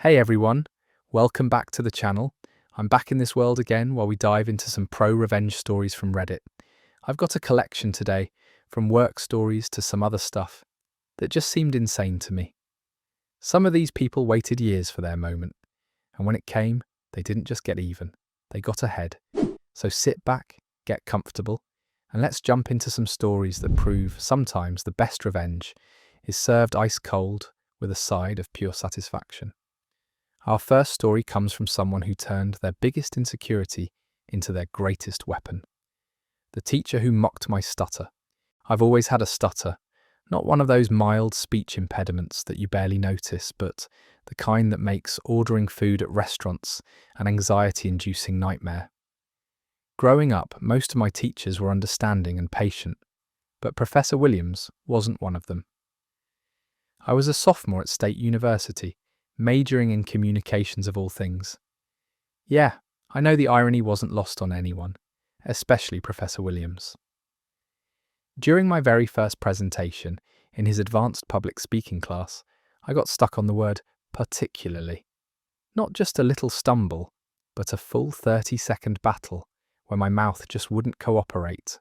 Hey everyone, welcome back to the channel. I'm back in this world again while we dive into some pro-revenge stories from Reddit. I've got a collection today, from work stories to some other stuff, that just seemed insane to me. Some of these people waited years for their moment, and when it came, they didn't just get even, they got ahead. So sit back, get comfortable, and let's jump into some stories that prove sometimes the best revenge is served ice cold with a side of pure satisfaction. Our first story comes from someone who turned their biggest insecurity into their greatest weapon. The teacher who mocked my stutter. I've always had a stutter, not one of those mild speech impediments that you barely notice, but the kind that makes ordering food at restaurants an anxiety-inducing nightmare. Growing up, most of my teachers were understanding and patient, but Professor Williams wasn't one of them. I was a sophomore at State University, majoring in communications of all things. Yeah, I know the irony wasn't lost on anyone, especially Professor Williams. During my very first presentation in his advanced public speaking class, I got stuck on the word particularly. Not just a little stumble, but a full 30-second battle where my mouth just wouldn't cooperate.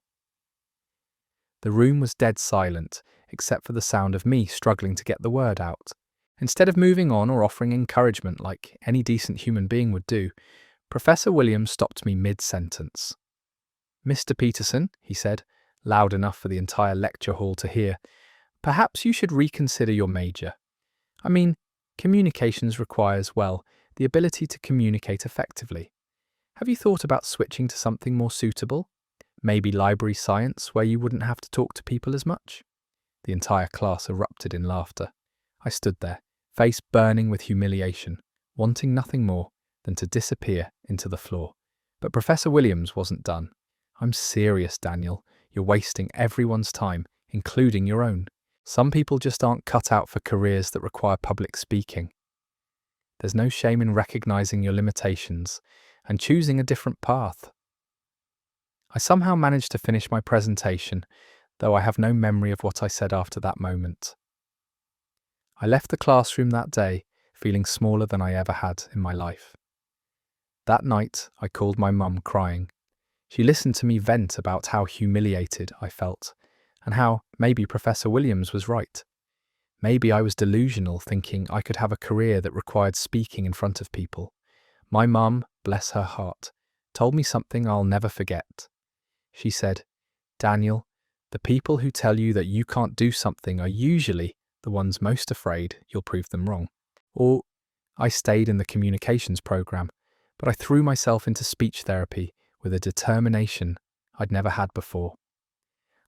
The room was dead silent, except for the sound of me struggling to get the word out. Instead of moving on or offering encouragement like any decent human being would do, Professor Williams stopped me mid-sentence. "Mr. Peterson," he said, loud enough for the entire lecture hall to hear, "perhaps you should reconsider your major. I mean, communications requires, well, the ability to communicate effectively. Have you thought about switching to something more suitable? Maybe library science, where you wouldn't have to talk to people as much?" The entire class erupted in laughter. I stood there, face burning with humiliation, wanting nothing more than to disappear into the floor. But Professor Williams wasn't done. "I'm serious, Daniel. You're wasting everyone's time, including your own. Some people just aren't cut out for careers that require public speaking. There's no shame in recognizing your limitations and choosing a different path." I somehow managed to finish my presentation, though I have no memory of what I said after that moment. I left the classroom that day feeling smaller than I ever had in my life. That night, I called my mum crying. She listened to me vent about how humiliated I felt, and how maybe Professor Williams was right. Maybe I was delusional, thinking I could have a career that required speaking in front of people. My mum, bless her heart, told me something I'll never forget. She said, "Daniel, the people who tell you that you can't do something are usually the ones most afraid you'll prove them wrong." Or I stayed in the communications program, but I threw myself into speech therapy with a determination I'd never had before.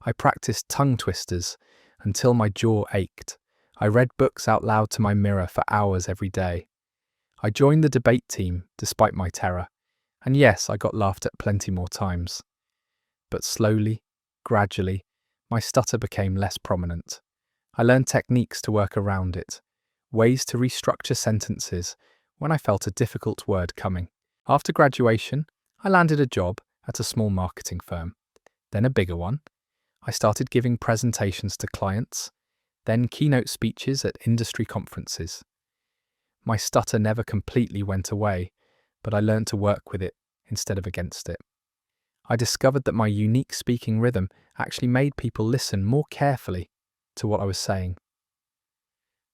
I practiced tongue twisters until my jaw ached. I read books out loud to my mirror for hours every day. I joined the debate team despite my terror, and yes, I got laughed at plenty more times. But slowly, gradually, my stutter became less prominent. I learned techniques to work around it, ways to restructure sentences when I felt a difficult word coming. After graduation, I landed a job at a small marketing firm, then a bigger one. I started giving presentations to clients, then keynote speeches at industry conferences. My stutter never completely went away, but I learned to work with it instead of against it. I discovered that my unique speaking rhythm actually made people listen more carefully to what I was saying.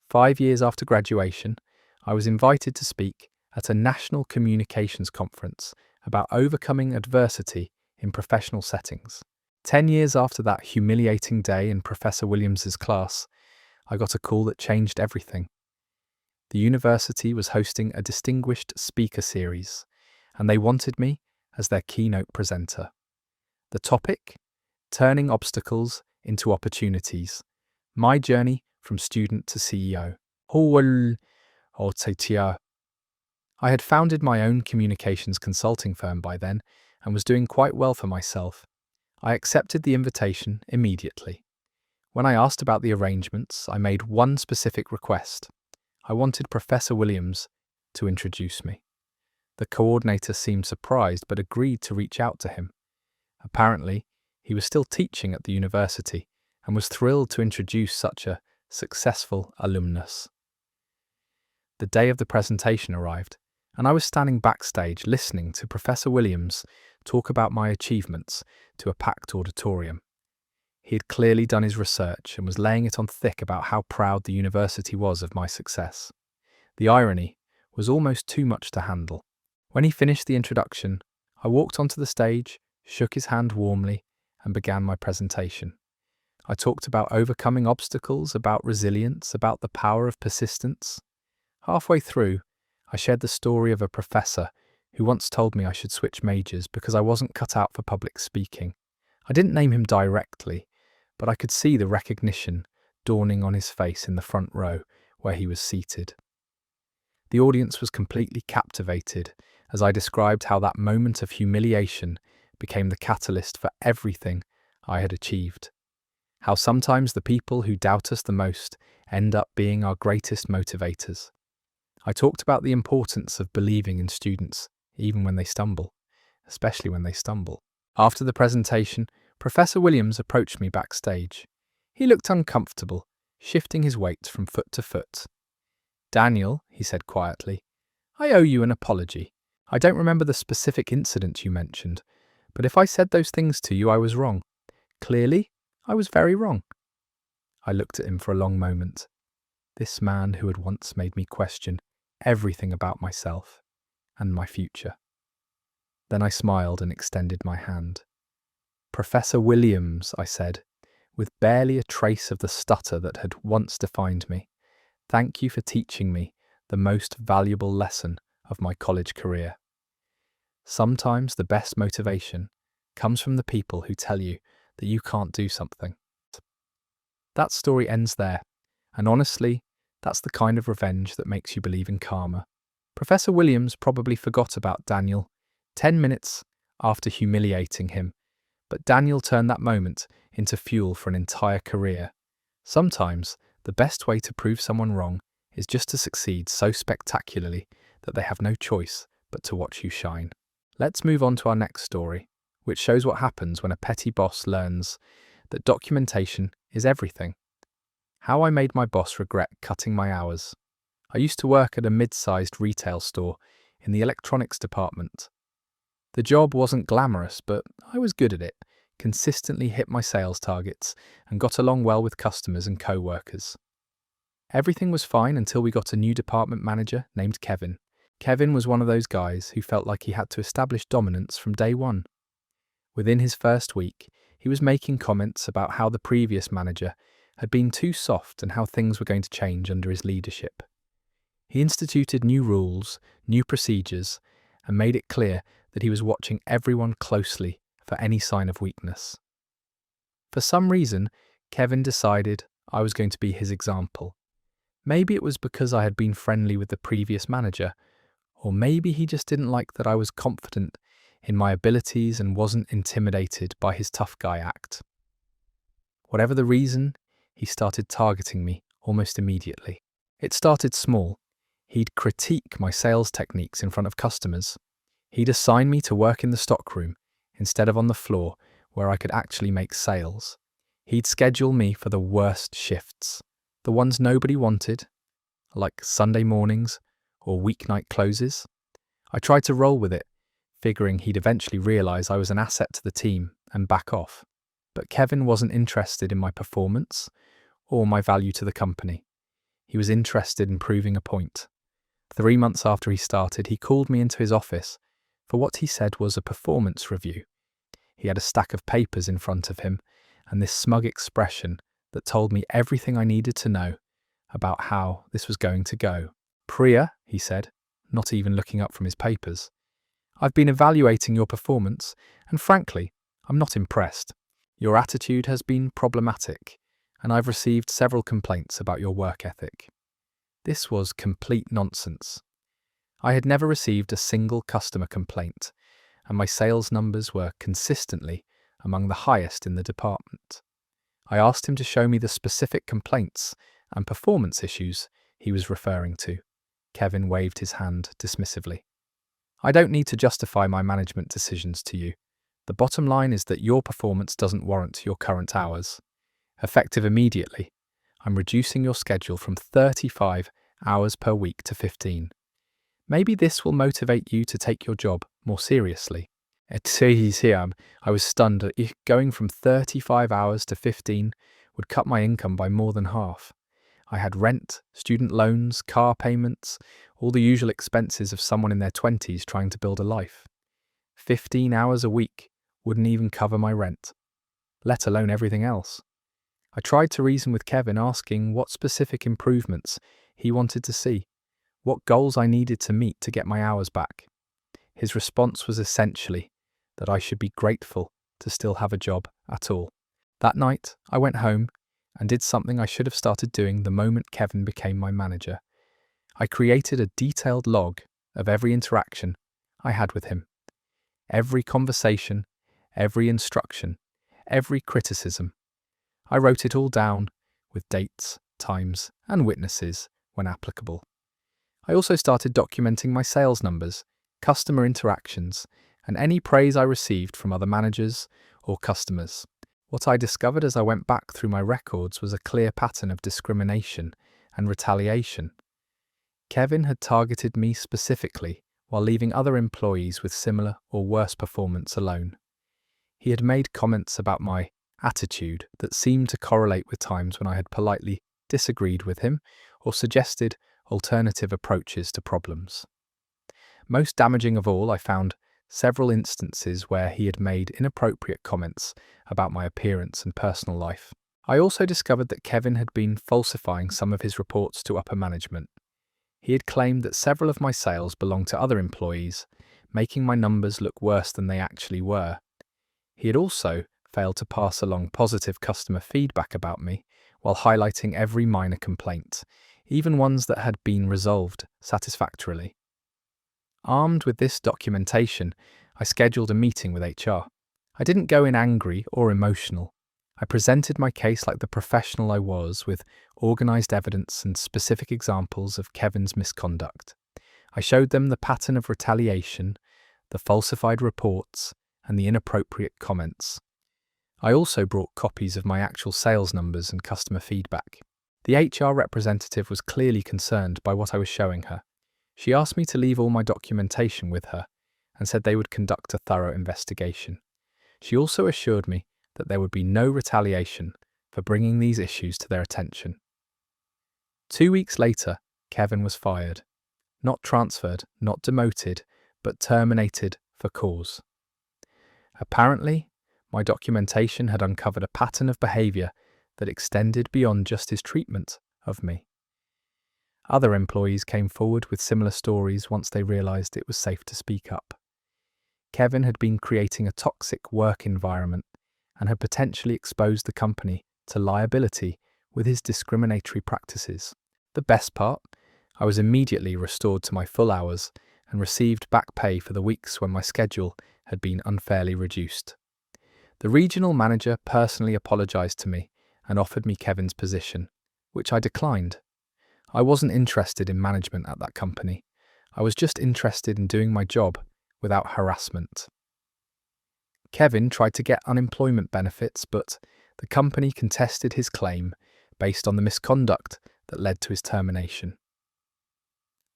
5 years after graduation, I was invited to speak at a national communications conference about overcoming adversity in professional settings. 10 years after that humiliating day in Professor Williams's class, I got a call that changed everything. The university was hosting a distinguished speaker series, and they wanted me as their keynote presenter. The topic? Turning obstacles into opportunities. My journey from student to CEO. I had founded my own communications consulting firm by then and was doing quite well for myself. I accepted the invitation immediately. When I asked about the arrangements, I made one specific request. I wanted Professor Williams to introduce me. The coordinator seemed surprised but agreed to reach out to him. Apparently, he was still teaching at the university and was thrilled to introduce such a successful alumnus. The day of the presentation arrived, and I was standing backstage listening to Professor Williams talk about my achievements to a packed auditorium. He had clearly done his research and was laying it on thick about how proud the university was of my success. The irony was almost too much to handle. When he finished the introduction, I walked onto the stage, shook his hand warmly, and began my presentation. I talked about overcoming obstacles, about resilience, about the power of persistence. Halfway through, I shared the story of a professor who once told me I should switch majors because I wasn't cut out for public speaking. I didn't name him directly, but I could see the recognition dawning on his face in the front row where he was seated. The audience was completely captivated as I described how that moment of humiliation became the catalyst for everything I had achieved. How sometimes the people who doubt us the most end up being our greatest motivators. I talked about the importance of believing in students, even when they stumble, especially when they stumble. After the presentation, Professor Williams approached me backstage. He looked uncomfortable, shifting his weight from foot to foot. "Daniel," he said quietly, "I owe you an apology. I don't remember the specific incident you mentioned, but if I said those things to you, I was wrong. Clearly, I was very wrong." I looked at him for a long moment. This man who had once made me question everything about myself and my future. Then I smiled and extended my hand. "Professor Williams," I said, with barely a trace of the stutter that had once defined me, "thank you for teaching me the most valuable lesson of my college career. Sometimes the best motivation comes from the people who tell you that you can't do something." That story ends there, and honestly, that's the kind of revenge that makes you believe in karma. Professor Williams probably forgot about Daniel 10 minutes after humiliating him, but Daniel turned that moment into fuel for an entire career. Sometimes, the best way to prove someone wrong is just to succeed so spectacularly that they have no choice but to watch you shine. Let's move on to our next story, which shows what happens when a petty boss learns that documentation is everything. How I made my boss regret cutting my hours. I used to work at a mid-sized retail store in the electronics department. The job wasn't glamorous, but I was good at it, consistently hit my sales targets, and got along well with customers and co-workers. Everything was fine until we got a new department manager named Kevin. Kevin was one of those guys who felt like he had to establish dominance from day one. Within his first week, he was making comments about how the previous manager had been too soft and how things were going to change under his leadership. He instituted new rules, new procedures, and made it clear that he was watching everyone closely for any sign of weakness. For some reason, Kevin decided I was going to be his example. Maybe it was because I had been friendly with the previous manager, or maybe he just didn't like that I was confident in my abilities and wasn't intimidated by his tough guy act. Whatever the reason, he started targeting me almost immediately. It started small. He'd critique my sales techniques in front of customers. He'd assign me to work in the stockroom instead of on the floor where I could actually make sales. He'd schedule me for the worst shifts, the ones nobody wanted, like Sunday mornings or weeknight closes. I tried to roll with it, figuring he'd eventually realize I was an asset to the team and back off. But Kevin wasn't interested in my performance or my value to the company. He was interested in proving a point. 3 months after he started, he called me into his office for what he said was a performance review. He had a stack of papers in front of him and this smug expression that told me everything I needed to know about how this was going to go. "Priya," he said, not even looking up from his papers, "I've been evaluating your performance, and frankly, I'm not impressed. Your attitude has been problematic, and I've received several complaints about your work ethic." This was complete nonsense. I had never received a single customer complaint, and my sales numbers were consistently among the highest in the department. I asked him to show me the specific complaints and performance issues he was referring to. Kevin waved his hand dismissively. "I don't need to justify my management decisions to you. The bottom line is that your performance doesn't warrant your current hours. Effective immediately, I'm reducing your schedule from 35 hours per week to 15. Maybe this will motivate you to take your job more seriously. I was stunned. Going from 35 hours to 15 would cut my income by more than half. I had rent, student loans, car payments, all the usual expenses of someone in their 20s trying to build a life. 15 hours a week wouldn't even cover my rent, let alone everything else. I tried to reason with Kevin, asking what specific improvements he wanted to see, what goals I needed to meet to get my hours back. His response was essentially that I should be grateful to still have a job at all. That night, I went home and did something I should have started doing the moment Kevin became my manager. I created a detailed log of every interaction I had with him. Every conversation, every instruction, every criticism. I wrote it all down with dates, times, and witnesses when applicable. I also started documenting my sales numbers, customer interactions, and any praise I received from other managers or customers. What I discovered as I went back through my records was a clear pattern of discrimination and retaliation. Kevin had targeted me specifically while leaving other employees with similar or worse performance alone. He had made comments about my attitude that seemed to correlate with times when I had politely disagreed with him or suggested alternative approaches to problems. Most damaging of all, I found several instances where he had made inappropriate comments about my appearance and personal life. I also discovered that Kevin had been falsifying some of his reports to upper management. He had claimed that several of my sales belonged to other employees, making my numbers look worse than they actually were. He had also failed to pass along positive customer feedback about me while highlighting every minor complaint, even ones that had been resolved satisfactorily. Armed with this documentation, I scheduled a meeting with HR. I didn't go in angry or emotional. I presented my case like the professional I was, with organised evidence and specific examples of Kevin's misconduct. I showed them the pattern of retaliation, the falsified reports, and the inappropriate comments. I also brought copies of my actual sales numbers and customer feedback. The HR representative was clearly concerned by what I was showing her. She asked me to leave all my documentation with her and said they would conduct a thorough investigation. She also assured me that there would be no retaliation for bringing these issues to their attention. 2 weeks later, Kevin was fired. Not transferred, not demoted, but terminated for cause. Apparently, my documentation had uncovered a pattern of behaviour that extended beyond just his treatment of me. Other employees came forward with similar stories once they realised it was safe to speak up. Kevin had been creating a toxic work environment and had potentially exposed the company to liability with his discriminatory practices. The best part, I was immediately restored to my full hours and received back pay for the weeks when my schedule had been unfairly reduced. The regional manager personally apologised to me and offered me Kevin's position, which I declined. I wasn't interested in management at that company. I was just interested in doing my job without harassment. Kevin tried to get unemployment benefits, but the company contested his claim based on the misconduct that led to his termination.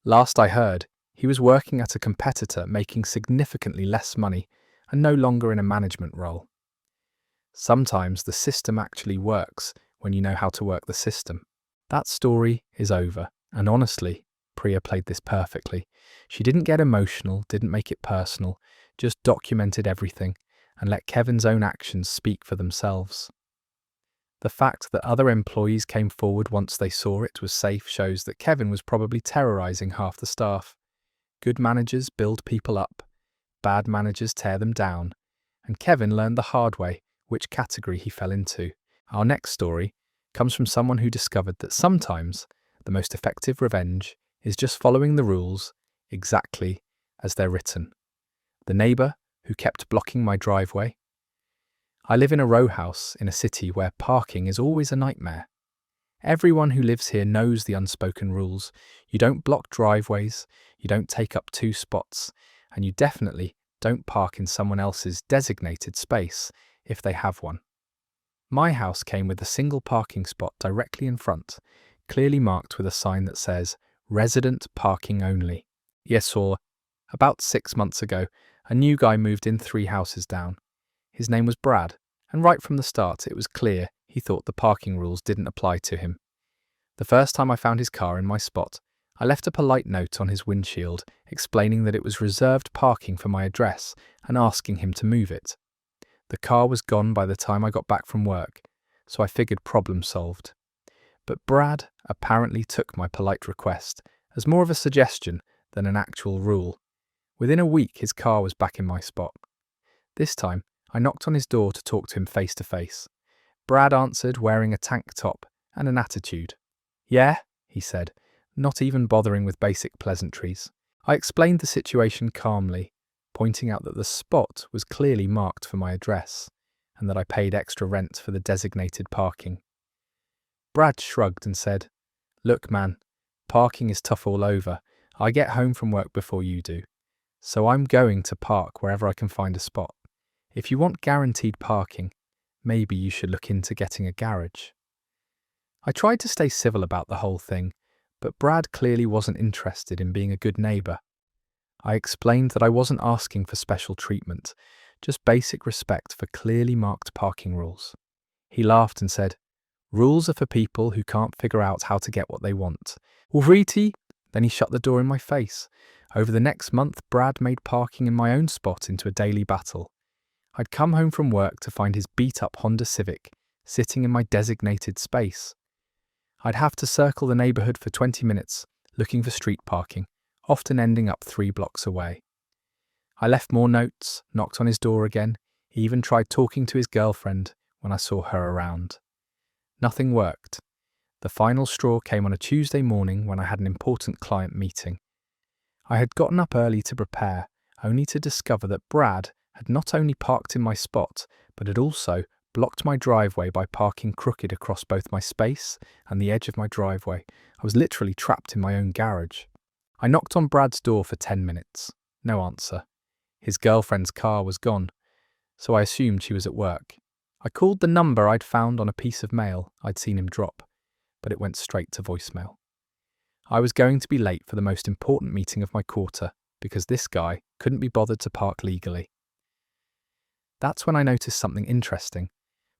Last I heard, he was working at a competitor making significantly less money and no longer in a management role. Sometimes the system actually works when you know how to work the system. That story is over, and honestly, Priya played this perfectly. She didn't get emotional, didn't make it personal, just documented everything and let Kevin's own actions speak for themselves. The fact that other employees came forward once they saw it was safe shows that Kevin was probably terrorising half the staff. Good managers build people up, bad managers tear them down, and Kevin learned the hard way which category he fell into. Our next story comes from someone who discovered that sometimes the most effective revenge is just following the rules exactly as they're written. The neighbour who kept blocking my driveway. I live in a row house in a city where parking is always a nightmare. Everyone who lives here knows the unspoken rules. You don't block driveways, you don't take up 2 spots, and you definitely don't park in someone else's designated space if they have one. My house came with a single parking spot directly in front, clearly marked with a sign that says, Resident parking only. Yes, sir. About 6 months ago, a new guy moved in 3 houses down. His name was Brad, and right from the start it was clear he thought the parking rules didn't apply to him. The first time I found his car in my spot, I left a polite note on his windshield explaining that it was reserved parking for my address and asking him to move it. The car was gone by the time I got back from work, so I figured problem solved. But Brad apparently took my polite request as more of a suggestion than an actual rule. Within a week, his car was back in my spot. This time, I knocked on his door to talk to him face to face. Brad answered wearing a tank top and an attitude. "Yeah," he said, not even bothering with basic pleasantries. I explained the situation calmly, pointing out that the spot was clearly marked for my address and that I paid extra rent for the designated parking. Brad shrugged and said, "Look, man, parking is tough all over. I get home from work before you do, so I'm going to park wherever I can find a spot. If you want guaranteed parking, maybe you should look into getting a garage." I tried to stay civil about the whole thing, but Brad clearly wasn't interested in being a good neighbour. I explained that I wasn't asking for special treatment, just basic respect for clearly marked parking rules. He laughed and said, "Rules are for people who can't figure out how to get what they want." Alrighty. Then he shut the door in my face. Over the next month, Brad made parking in my own spot into a daily battle. I'd come home from work to find his beat-up Honda Civic sitting in my designated space. I'd have to circle the neighbourhood for 20 minutes looking for street parking, often ending up 3 blocks away. I left more notes, knocked on his door again, even tried talking to his girlfriend when I saw her around. Nothing worked. The final straw came on a Tuesday morning when I had an important client meeting. I had gotten up early to prepare, only to discover that Brad had not only parked in my spot, but had also blocked my driveway by parking crooked across both my space and the edge of my driveway. I was literally trapped in my own garage. I knocked on Brad's door for 10 minutes. No answer. His girlfriend's car was gone, so I assumed she was at work. I called the number I'd found on a piece of mail I'd seen him drop, but it went straight to voicemail. I was going to be late for the most important meeting of my quarter because this guy couldn't be bothered to park legally. That's when I noticed something interesting.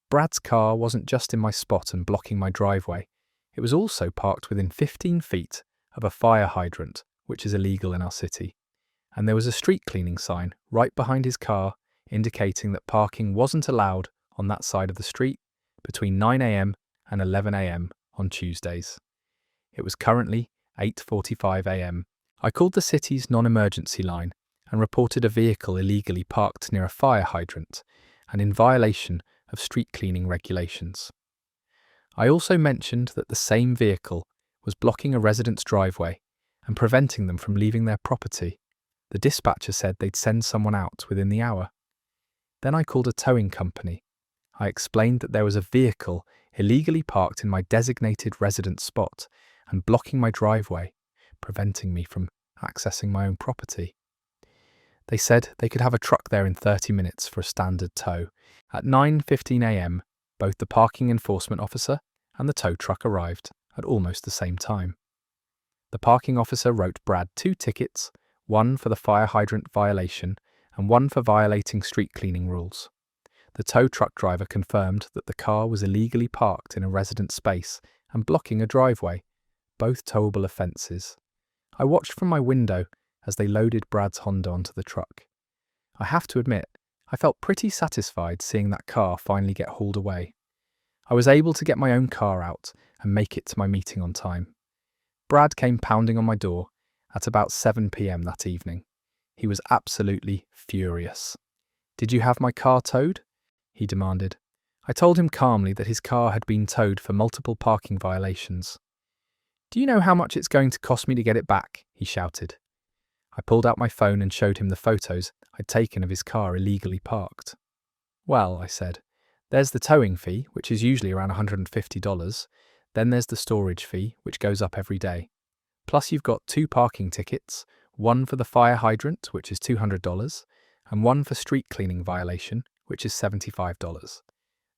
Brad's car wasn't just in my spot and blocking my driveway. It was also parked within 15 feet of a fire hydrant, which is illegal in our city. And there was a street cleaning sign right behind his car indicating that parking wasn't allowed on that side of the street between 9 a.m. and 11 a.m. on Tuesdays. It was currently 8:45 a.m. I called the city's non-emergency line and reported a vehicle illegally parked near a fire hydrant and in violation of street cleaning regulations. I also mentioned that the same vehicle was blocking a resident's driveway and preventing them from leaving their property. The dispatcher said they'd send someone out within the hour. Then I called a towing company. I explained that there was a vehicle illegally parked in my designated residence spot and blocking my driveway, preventing me from accessing my own property. They said they could have a truck there in 30 minutes for a standard tow. At 9:15 a.m, both the parking enforcement officer and the tow truck arrived at almost the same time. The parking officer wrote Brad 2 tickets, one for the fire hydrant violation and one for violating street cleaning rules. The tow truck driver confirmed that the car was illegally parked in a resident space and blocking a driveway, both towable offences. I watched from my window as they loaded Brad's Honda onto the truck. I have to admit, I felt pretty satisfied seeing that car finally get hauled away. I was able to get my own car out and make it to my meeting on time. Brad came pounding on my door at about 7 p.m. that evening. He was absolutely furious. "Did you have my car towed?" he demanded. I told him calmly that his car had been towed for multiple parking violations. "Do you know how much it's going to cost me to get it back?" he shouted. I pulled out my phone and showed him the photos I'd taken of his car illegally parked. "Well," I said, "there's the towing fee, which is usually around $150. Then there's the storage fee, which goes up every day. Plus you've got 2 parking tickets, one for the fire hydrant, which is $200, and one for street cleaning violation, which is $75.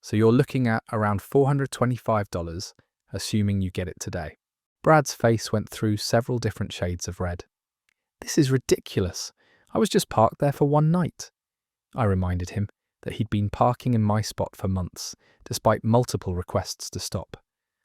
So you're looking at around $425, assuming you get it today." Brad's face went through several different shades of red. "This is ridiculous. I was just parked there for one night." I reminded him that he'd been parking in my spot for months, despite multiple requests to stop.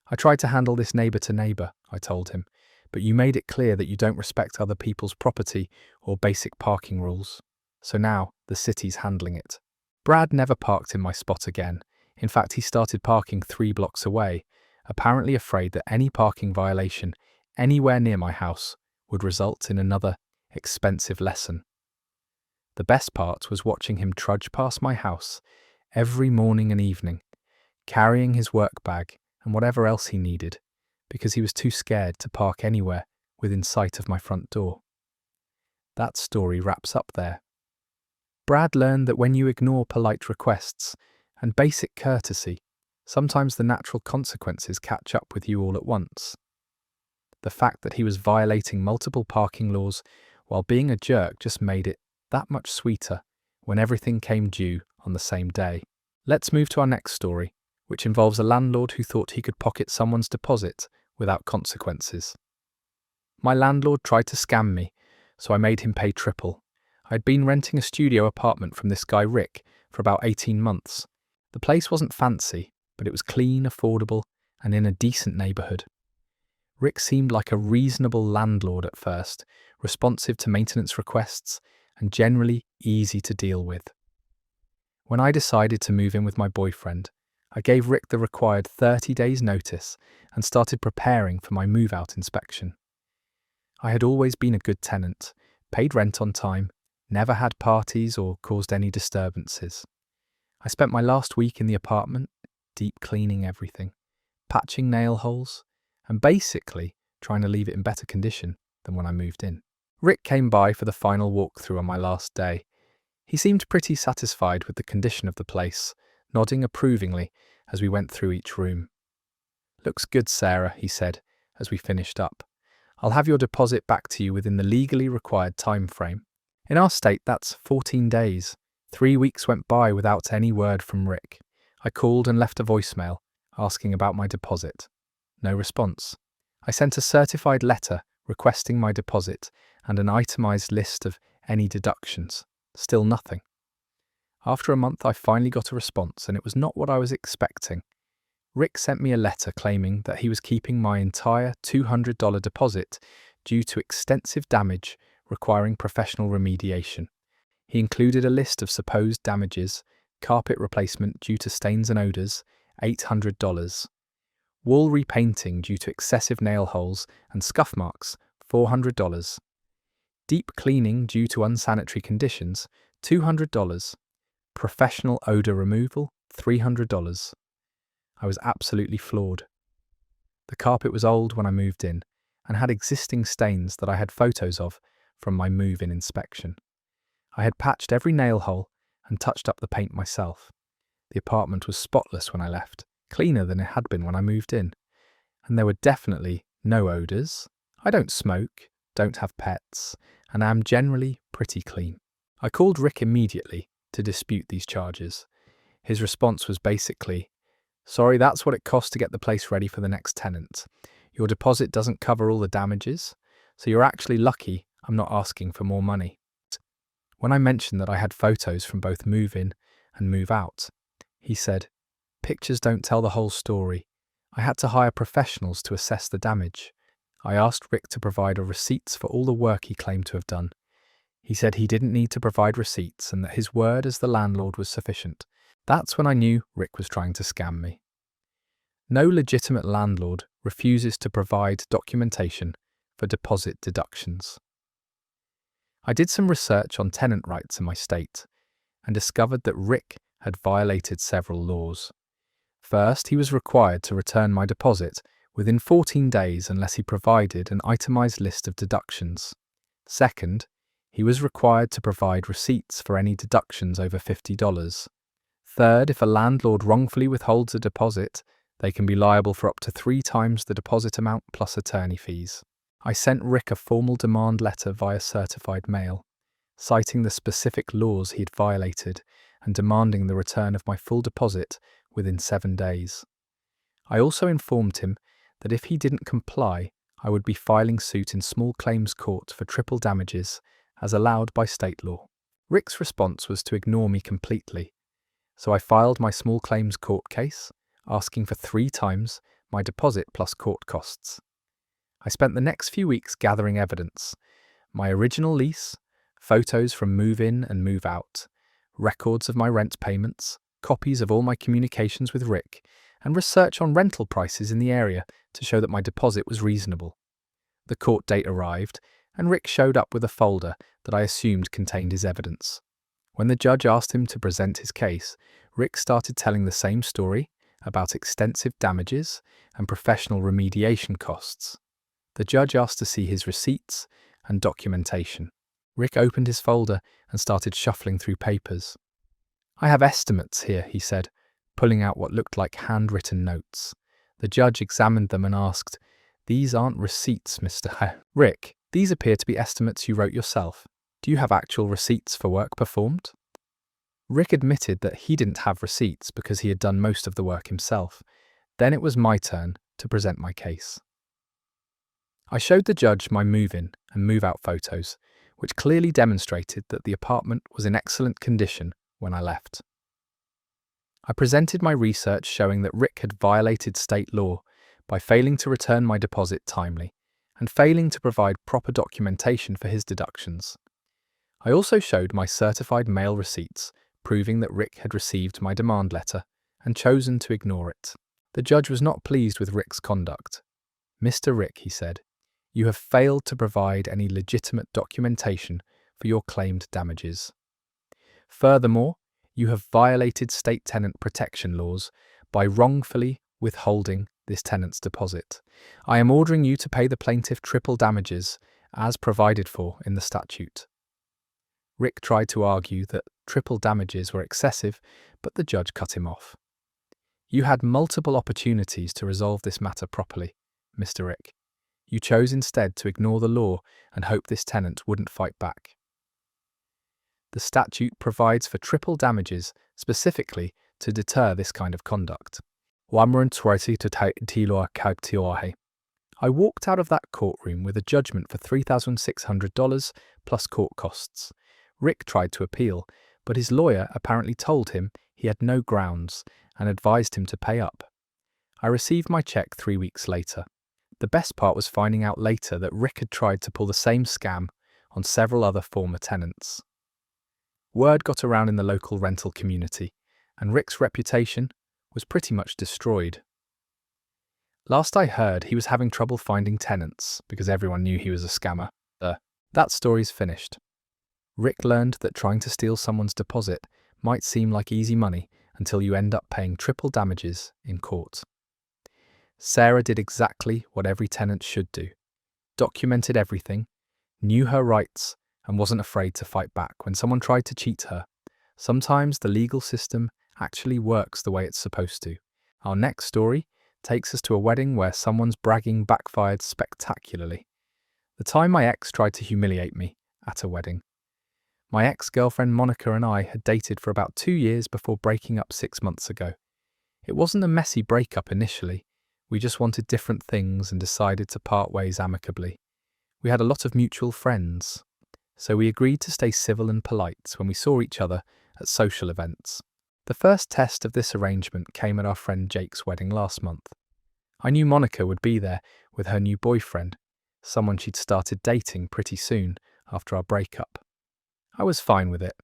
"I tried to handle this neighbour to neighbour," I told him, "but you made it clear that you don't respect other people's property or basic parking rules. So now the city's handling it." Brad never parked in my spot again. In fact, he started parking 3 blocks away, apparently afraid that any parking violation anywhere near my house would result in another expensive lesson. The best part was watching him trudge past my house every morning and evening, carrying his work bag and whatever else he needed, because he was too scared to park anywhere within sight of my front door. That story wraps up there. Brad learned that when you ignore polite requests and basic courtesy, sometimes the natural consequences catch up with you all at once. The fact that he was violating multiple parking laws while being a jerk just made it that much sweeter when everything came due on the same day. Let's move to our next story, which involves a landlord who thought he could pocket someone's deposit without consequences. My landlord tried to scam me, so I made him pay triple. I'd been renting a studio apartment from this guy Rick for about 18 months. The place wasn't fancy, but it was clean, affordable, and in a decent neighbourhood. Rick seemed like a reasonable landlord at first, responsive to maintenance requests, and generally easy to deal with. When I decided to move in with my boyfriend, I gave Rick the required 30 days notice and started preparing for my move-out inspection. I had always been a good tenant, paid rent on time, never had parties or caused any disturbances. I spent my last week in the apartment, deep cleaning everything, patching nail holes, and basically trying to leave it in better condition than when I moved in. Rick came by for the final walkthrough on my last day. He seemed pretty satisfied with the condition of the place, nodding approvingly as we went through each room. "Looks good, Sarah," he said as we finished up. "I'll have your deposit back to you within the legally required time frame." In our state, that's 14 days. 3 weeks went by without any word from Rick. I called and left a voicemail asking about my deposit. No response. I sent a certified letter requesting my deposit and an itemized list of any deductions. Still nothing. After a month, I finally got a response, and it was not what I was expecting. Rick sent me a letter claiming that he was keeping my entire $200 deposit due to extensive damage requiring professional remediation. He included a list of supposed damages: carpet replacement due to stains and odours, $800, wall repainting due to excessive nail holes and scuff marks, $400, deep cleaning due to unsanitary conditions, $200, professional odour removal, $300. I was absolutely floored. The carpet was old when I moved in and had existing stains that I had photos of from my move-in inspection. I had patched every nail hole and touched up the paint myself. The apartment was spotless when I left, cleaner than it had been when I moved in. And there were definitely no odours. I don't smoke, don't have pets, and am generally pretty clean. I called Rick immediately to dispute these charges. His response was basically, "Sorry, that's what it costs to get the place ready for the next tenant. Your deposit doesn't cover all the damages, so you're actually lucky I'm not asking for more money." When I mentioned that I had photos from both move-in and move-out, he said, "Pictures don't tell the whole story. I had to hire professionals to assess the damage." I asked Rick to provide receipts for all the work he claimed to have done. He said he didn't need to provide receipts and that his word as the landlord was sufficient. That's when I knew Rick was trying to scam me. No legitimate landlord refuses to provide documentation for deposit deductions. I did some research on tenant rights in my state and discovered that Rick had violated several laws. First, he was required to return my deposit within 14 days unless he provided an itemized list of deductions. Second, he was required to provide receipts for any deductions over $50. Third, if a landlord wrongfully withholds a deposit, they can be liable for up to 3 times the deposit amount plus attorney fees. I sent Rick a formal demand letter via certified mail, citing the specific laws he had violated and demanding the return of my full deposit within 7 days. I also informed him that if he didn't comply, I would be filing suit in small claims court for triple damages, as allowed by state law. Rick's response was to ignore me completely, so I filed my small claims court case, asking for 3 times my deposit plus court costs. I spent the next few weeks gathering evidence: my original lease, photos from move-in and move-out, records of my rent payments, copies of all my communications with Rick, and research on rental prices in the area to show that my deposit was reasonable. The court date arrived, and Rick showed up with a folder that I assumed contained his evidence. When the judge asked him to present his case, Rick started telling the same story about extensive damages and professional remediation costs. The judge asked to see his receipts and documentation. Rick opened his folder and started shuffling through papers. "I have estimates here," he said, pulling out what looked like handwritten notes. The judge examined them and asked, "These aren't receipts, Mr. Rick. These appear to be estimates you wrote yourself. Do you have actual receipts for work performed?" Rick admitted that he didn't have receipts because he had done most of the work himself. Then it was my turn to present my case. I showed the judge my move-in and move-out photos, which clearly demonstrated that the apartment was in excellent condition when I left. I presented my research showing that Rick had violated state law by failing to return my deposit timely and failing to provide proper documentation for his deductions. I also showed my certified mail receipts proving that Rick had received my demand letter and chosen to ignore it. The judge was not pleased with Rick's conduct. "Mr. Rick," he said, "you have failed to provide any legitimate documentation for your claimed damages. Furthermore, you have violated state tenant protection laws by wrongfully withholding this tenant's deposit. I am ordering you to pay the plaintiff triple damages as provided for in the statute." Rick tried to argue that triple damages were excessive, but the judge cut him off. "You had multiple opportunities to resolve this matter properly, Mr. Rick. You chose instead to ignore the law and hope this tenant wouldn't fight back. The statute provides for triple damages specifically to deter this kind of conduct." I walked out of that courtroom with a judgment for $3,600 plus court costs. Rick tried to appeal, but his lawyer apparently told him he had no grounds and advised him to pay up. I received my check 3 weeks later. The best part was finding out later that Rick had tried to pull the same scam on several other former tenants. Word got around in the local rental community, and Rick's reputation was pretty much destroyed. Last I heard, he was having trouble finding tenants because everyone knew he was a scammer. That story's finished. Rick learned that trying to steal someone's deposit might seem like easy money until you end up paying triple damages in court. Sarah did exactly what every tenant should do: documented everything, knew her rights, and wasn't afraid to fight back when someone tried to cheat her. Sometimes the legal system actually works the way it's supposed to. Our next story takes us to a wedding where someone's bragging backfired spectacularly. The time my ex tried to humiliate me at a wedding. My ex-girlfriend Monica and I had dated for about 2 years before breaking up 6 months ago. It wasn't a messy breakup initially. We just wanted different things and decided to part ways amicably. We had a lot of mutual friends, so we agreed to stay civil and polite when we saw each other at social events. The first test of this arrangement came at our friend Jake's wedding last month. I knew Monica would be there with her new boyfriend, someone she'd started dating pretty soon after our breakup. I was fine with it.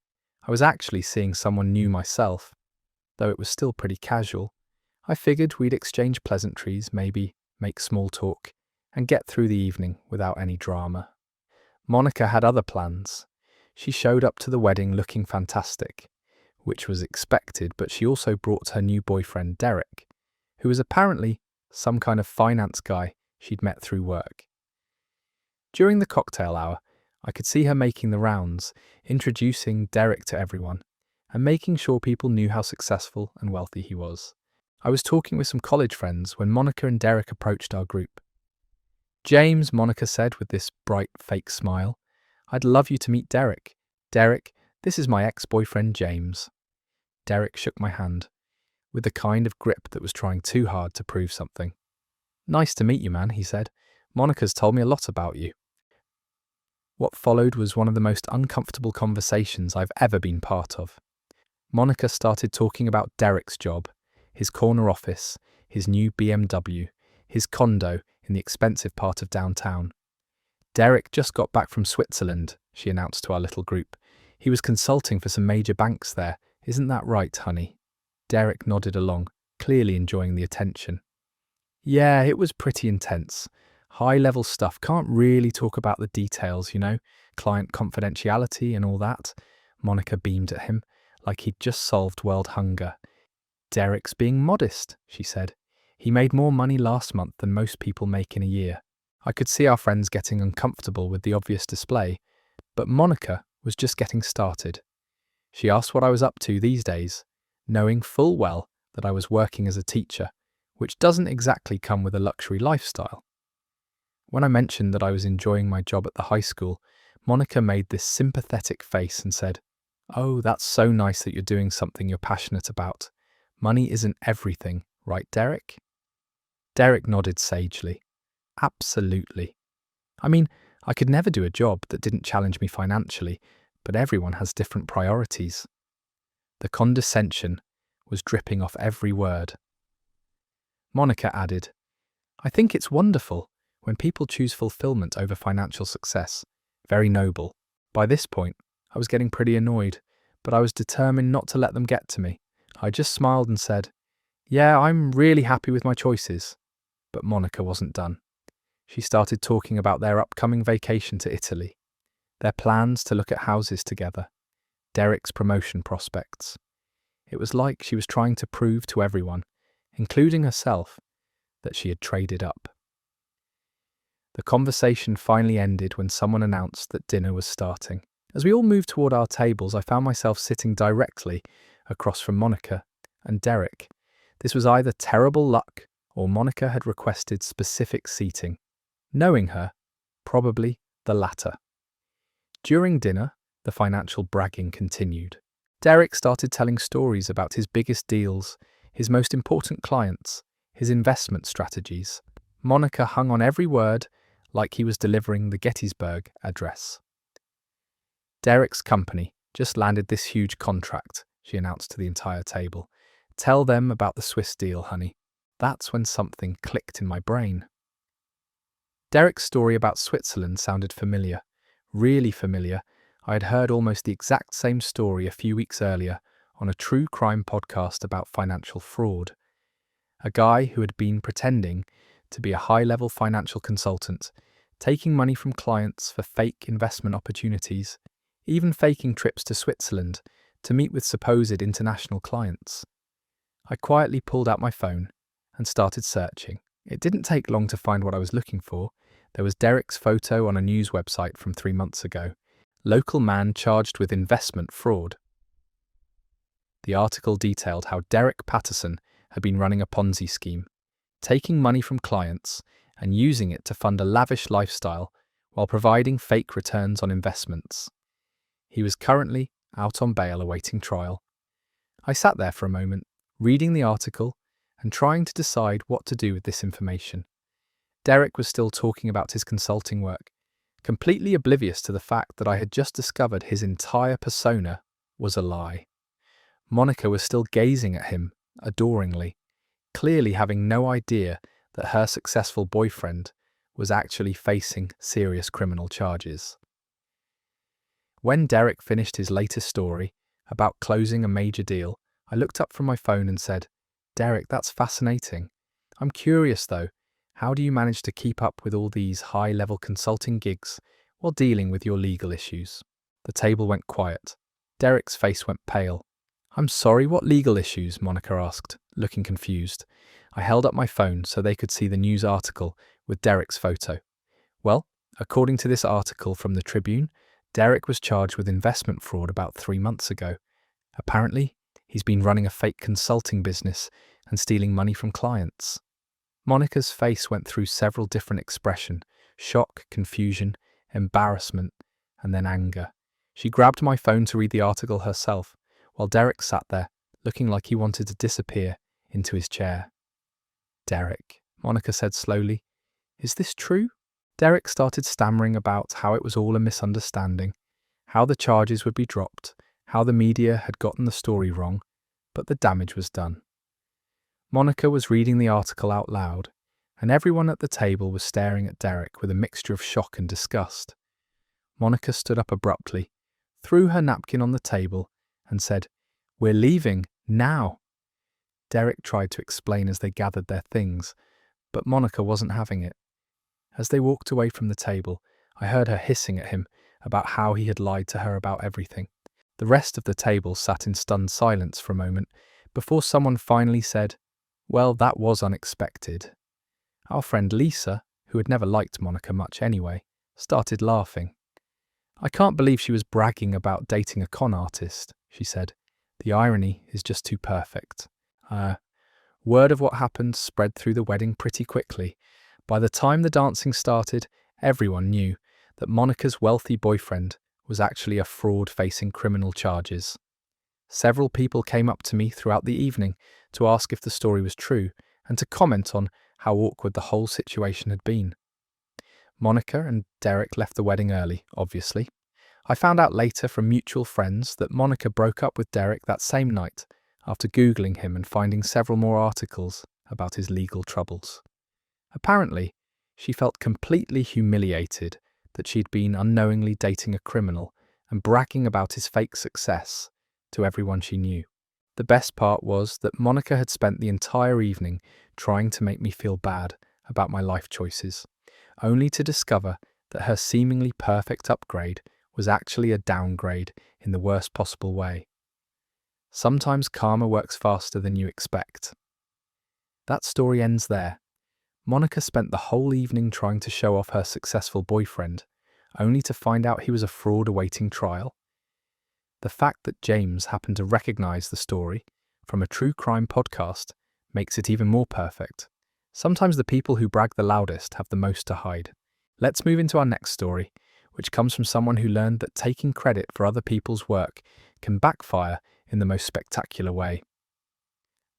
I was actually seeing someone new myself, though it was still pretty casual. I figured we'd exchange pleasantries, maybe make small talk, and get through the evening without any drama. Monica had other plans. She showed up to the wedding looking fantastic, which was expected, but she also brought her new boyfriend Derek, who was apparently some kind of finance guy she'd met through work. During the cocktail hour, I could see her making the rounds, introducing Derek to everyone, and making sure people knew how successful and wealthy he was. I was talking with some college friends when Monica and Derek approached our group. "James," Monica said with this bright, fake smile, "I'd love you to meet Derek. Derek, this is my ex-boyfriend James." Derek shook my hand, with the kind of grip that was trying too hard to prove something. "Nice to meet you, man," he said. Monica's told me a lot about you. What followed was one of the most uncomfortable conversations I've ever been part of. Monica started talking about Derek's job, his corner office, his new BMW, his condo in the expensive part of downtown. Derek just got back from Switzerland, she announced to our little group. He was consulting for some major banks there. Isn't that right, honey? Derek nodded along, clearly enjoying the attention. Yeah, it was pretty intense. High-level stuff. Can't really talk about the details, client confidentiality and all that. Monica beamed at him, like he'd just solved world hunger. Derek's being modest, she said. He made more money last month than most people make in a year. I could see our friends getting uncomfortable with the obvious display, but Monica was just getting started. She asked what I was up to these days, knowing full well that I was working as a teacher, which doesn't exactly come with a luxury lifestyle. When I mentioned that I was enjoying my job at the high school, Monica made this sympathetic face and said, "Oh, that's so nice that you're doing something you're passionate about. Money isn't everything, right, Derek?" Derek nodded sagely. Absolutely. I mean, I could never do a job that didn't challenge me financially, but everyone has different priorities. The condescension was dripping off every word. Monica added, "I think it's wonderful when people choose fulfillment over financial success. Very noble." By this point, I was getting pretty annoyed, but I was determined not to let them get to me. I just smiled and said, "Yeah, I'm really happy with my choices." But Monica wasn't done. She started talking about their upcoming vacation to Italy, their plans to look at houses together, Derek's promotion prospects. It was like she was trying to prove to everyone, including herself, that she had traded up. The conversation finally ended when someone announced that dinner was starting. As we all moved toward our tables, I found myself sitting directly across from Monica and Derek. This was either terrible luck or Monica had requested specific seating. Knowing her, probably the latter. During dinner, the financial bragging continued. Derek started telling stories about his biggest deals, his most important clients, his investment strategies. Monica hung on every word like he was delivering the Gettysburg Address. Derek's company just landed this huge contract, she announced to the entire table. Tell them about the Swiss deal, honey. That's when something clicked in my brain. Derek's story about Switzerland sounded familiar, really familiar. I had heard almost the exact same story a few weeks earlier on a true crime podcast about financial fraud. A guy who had been pretending to be a high-level financial consultant, taking money from clients for fake investment opportunities, even faking trips to Switzerland to meet with supposed international clients. I quietly pulled out my phone and started searching. It didn't take long to find what I was looking for. There was Derek's photo on a news website from 3 months ago. Local man charged with investment fraud. The article detailed how Derek Patterson had been running a Ponzi scheme, taking money from clients and using it to fund a lavish lifestyle while providing fake returns on investments. He was currently out on bail awaiting trial. I sat there for a moment, reading the article and trying to decide what to do with this information. Derek was still talking about his consulting work, completely oblivious to the fact that I had just discovered his entire persona was a lie. Monica was still gazing at him adoringly, clearly having no idea that her successful boyfriend was actually facing serious criminal charges. When Derek finished his latest story about closing a major deal, I looked up from my phone and said, "Derek, that's fascinating. I'm curious though, how do you manage to keep up with all these high-level consulting gigs while dealing with your legal issues?" The table went quiet. Derek's face went pale. "I'm sorry, what legal issues?" Monica asked, looking confused. I held up my phone so they could see the news article with Derek's photo. Well, according to this article from the Tribune, Derek was charged with investment fraud about 3 months ago. Apparently, he's been running a fake consulting business and stealing money from clients. Monica's face went through several different expressions: shock, confusion, embarrassment, and then anger. She grabbed my phone to read the article herself, while Derek sat there, looking like he wanted to disappear into his chair. "Derek," Monica said slowly, "is this true?" Derek started stammering about how it was all a misunderstanding, how the charges would be dropped, how the media had gotten the story wrong, but the damage was done. Monica was reading the article out loud, and everyone at the table was staring at Derek with a mixture of shock and disgust. Monica stood up abruptly, threw her napkin on the table, and said, "We're leaving, now." Derek tried to explain as they gathered their things, but Monica wasn't having it. As they walked away from the table, I heard her hissing at him about how he had lied to her about everything. The rest of the table sat in stunned silence for a moment before someone finally said, "Well, that was unexpected." Our friend Lisa, who had never liked Monica much anyway, started laughing. "I can't believe she was bragging about dating a con artist," she said. "The irony is just too perfect." Word of what happened spread through the wedding pretty quickly. By the time the dancing started, everyone knew that Monica's wealthy boyfriend was actually a fraud facing criminal charges. Several people came up to me throughout the evening to ask if the story was true and to comment on how awkward the whole situation had been. Monica and Derek left the wedding early, obviously. I found out later from mutual friends that Monica broke up with Derek that same night after Googling him and finding several more articles about his legal troubles. Apparently, she felt completely humiliated that she'd been unknowingly dating a criminal and bragging about his fake success to everyone she knew. The best part was that Monica had spent the entire evening trying to make me feel bad about my life choices, only to discover that her seemingly perfect upgrade was actually a downgrade in the worst possible way. Sometimes karma works faster than you expect. That story ends there. Monica spent the whole evening trying to show off her successful boyfriend, only to find out he was a fraud awaiting trial. The fact that James happened to recognize the story from a true crime podcast makes it even more perfect. Sometimes the people who brag the loudest have the most to hide. Let's move into our next story, which comes from someone who learned that taking credit for other people's work can backfire in the most spectacular way.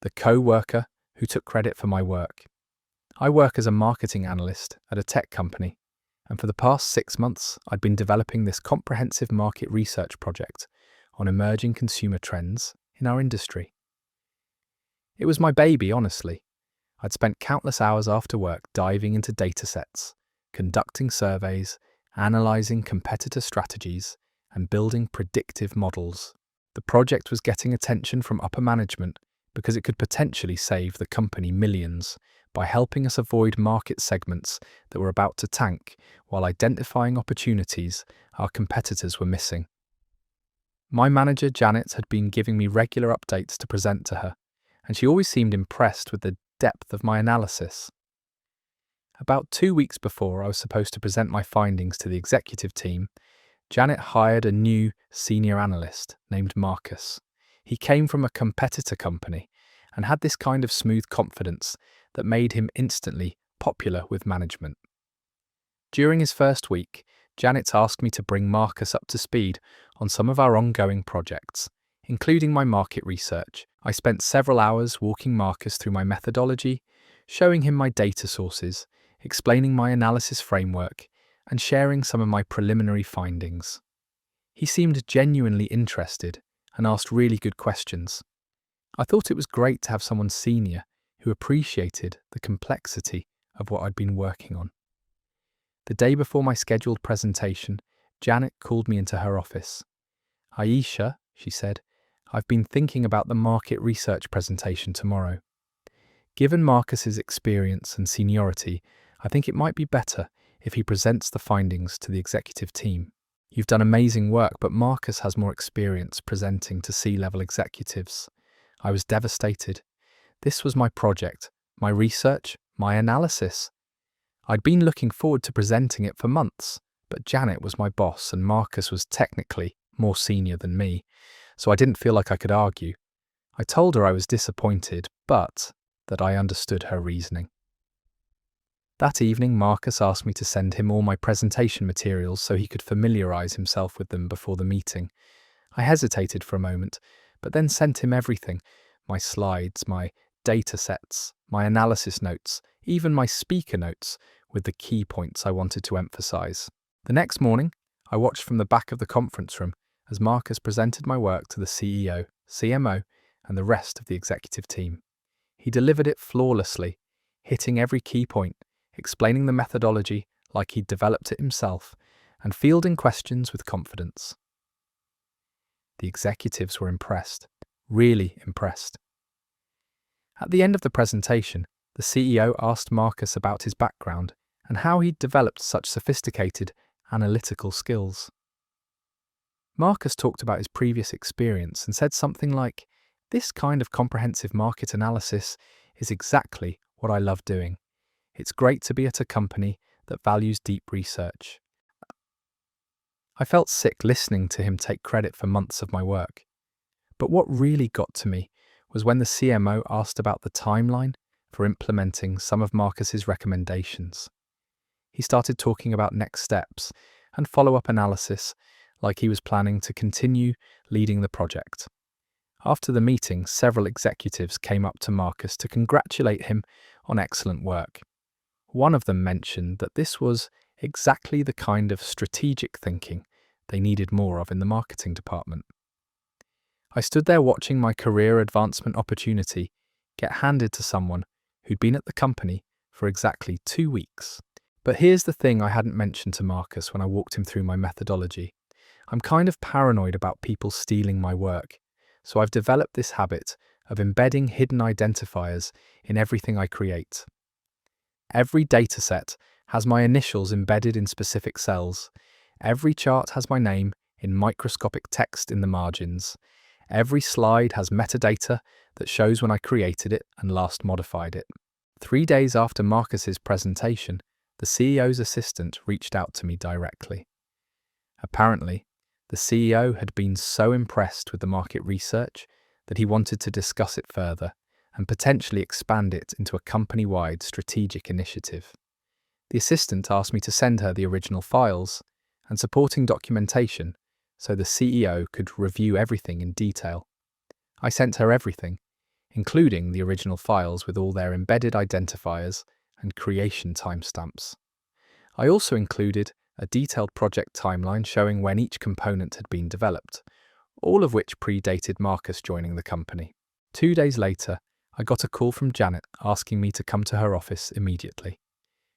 The co-worker who took credit for my work. I work as a marketing analyst at a tech company, and for the past 6 months, I'd been developing this comprehensive market research project on emerging consumer trends in our industry. It was my baby, honestly. I'd spent countless hours after work diving into datasets, conducting surveys, analysing competitor strategies, and building predictive models. The project was getting attention from upper management because it could potentially save the company millions by helping us avoid market segments that were about to tank while identifying opportunities our competitors were missing. My manager, Janet, had been giving me regular updates to present to her, and she always seemed impressed with the depth of my analysis. About 2 weeks before I was supposed to present my findings to the executive team, Janet hired a new senior analyst named Marcus. He came from a competitor company and had this kind of smooth confidence that made him instantly popular with management. During his first week, Janet asked me to bring Marcus up to speed on some of our ongoing projects, including my market research. I spent several hours walking Marcus through my methodology, showing him my data sources, explaining my analysis framework, and sharing some of my preliminary findings. He seemed genuinely interested and asked really good questions. I thought it was great to have someone senior who appreciated the complexity of what I'd been working on. The day before my scheduled presentation, Janet called me into her office. "Aisha," she said, "I've been thinking about the market research presentation tomorrow. Given Marcus's experience and seniority, I think it might be better if he presents the findings to the executive team. You've done amazing work, but Marcus has more experience presenting to C-level executives." I was devastated. This was my project, my research, my analysis. I'd been looking forward to presenting it for months, but Janet was my boss and Marcus was technically more senior than me, so I didn't feel like I could argue. I told her I was disappointed, but that I understood her reasoning. That evening, Marcus asked me to send him all my presentation materials so he could familiarise himself with them before the meeting. I hesitated for a moment, but then sent him everything: my slides, my data sets, my analysis notes, even my speaker notes, with the key points I wanted to emphasize. The next morning, I watched from the back of the conference room as Marcus presented my work to the CEO, CMO, and the rest of the executive team. He delivered it flawlessly, hitting every key point, explaining the methodology like he'd developed it himself, and fielding questions with confidence. The executives were impressed, really impressed. At the end of the presentation, the CEO asked Marcus about his background and how he'd developed such sophisticated analytical skills. Marcus talked about his previous experience and said something like, "This kind of comprehensive market analysis is exactly what I love doing. It's great to be at a company that values deep research." I felt sick listening to him take credit for months of my work. But what really got to me was when the CMO asked about the timeline for implementing some of Marcus's recommendations. He started talking about next steps and follow-up analysis, like he was planning to continue leading the project. After the meeting, several executives came up to Marcus to congratulate him on excellent work. One of them mentioned that this was exactly the kind of strategic thinking they needed more of in the marketing department. I stood there watching my career advancement opportunity get handed to someone who'd been at the company for exactly 2 weeks. But here's the thing I hadn't mentioned to Marcus when I walked him through my methodology. I'm kind of paranoid about people stealing my work, so I've developed this habit of embedding hidden identifiers in everything I create. Every dataset has my initials embedded in specific cells. Every chart has my name in microscopic text in the margins. Every slide has metadata that shows when I created it and last modified it. 3 days after Marcus's presentation, the CEO's assistant reached out to me directly. Apparently, the CEO had been so impressed with the market research that he wanted to discuss it further and potentially expand it into a company-wide strategic initiative. The assistant asked me to send her the original files and supporting documentation so the CEO could review everything in detail. I sent her everything, including the original files with all their embedded identifiers and creation timestamps. I also included a detailed project timeline showing when each component had been developed, all of which predated Marcus joining the company. 2 days later, I got a call from Janet asking me to come to her office immediately.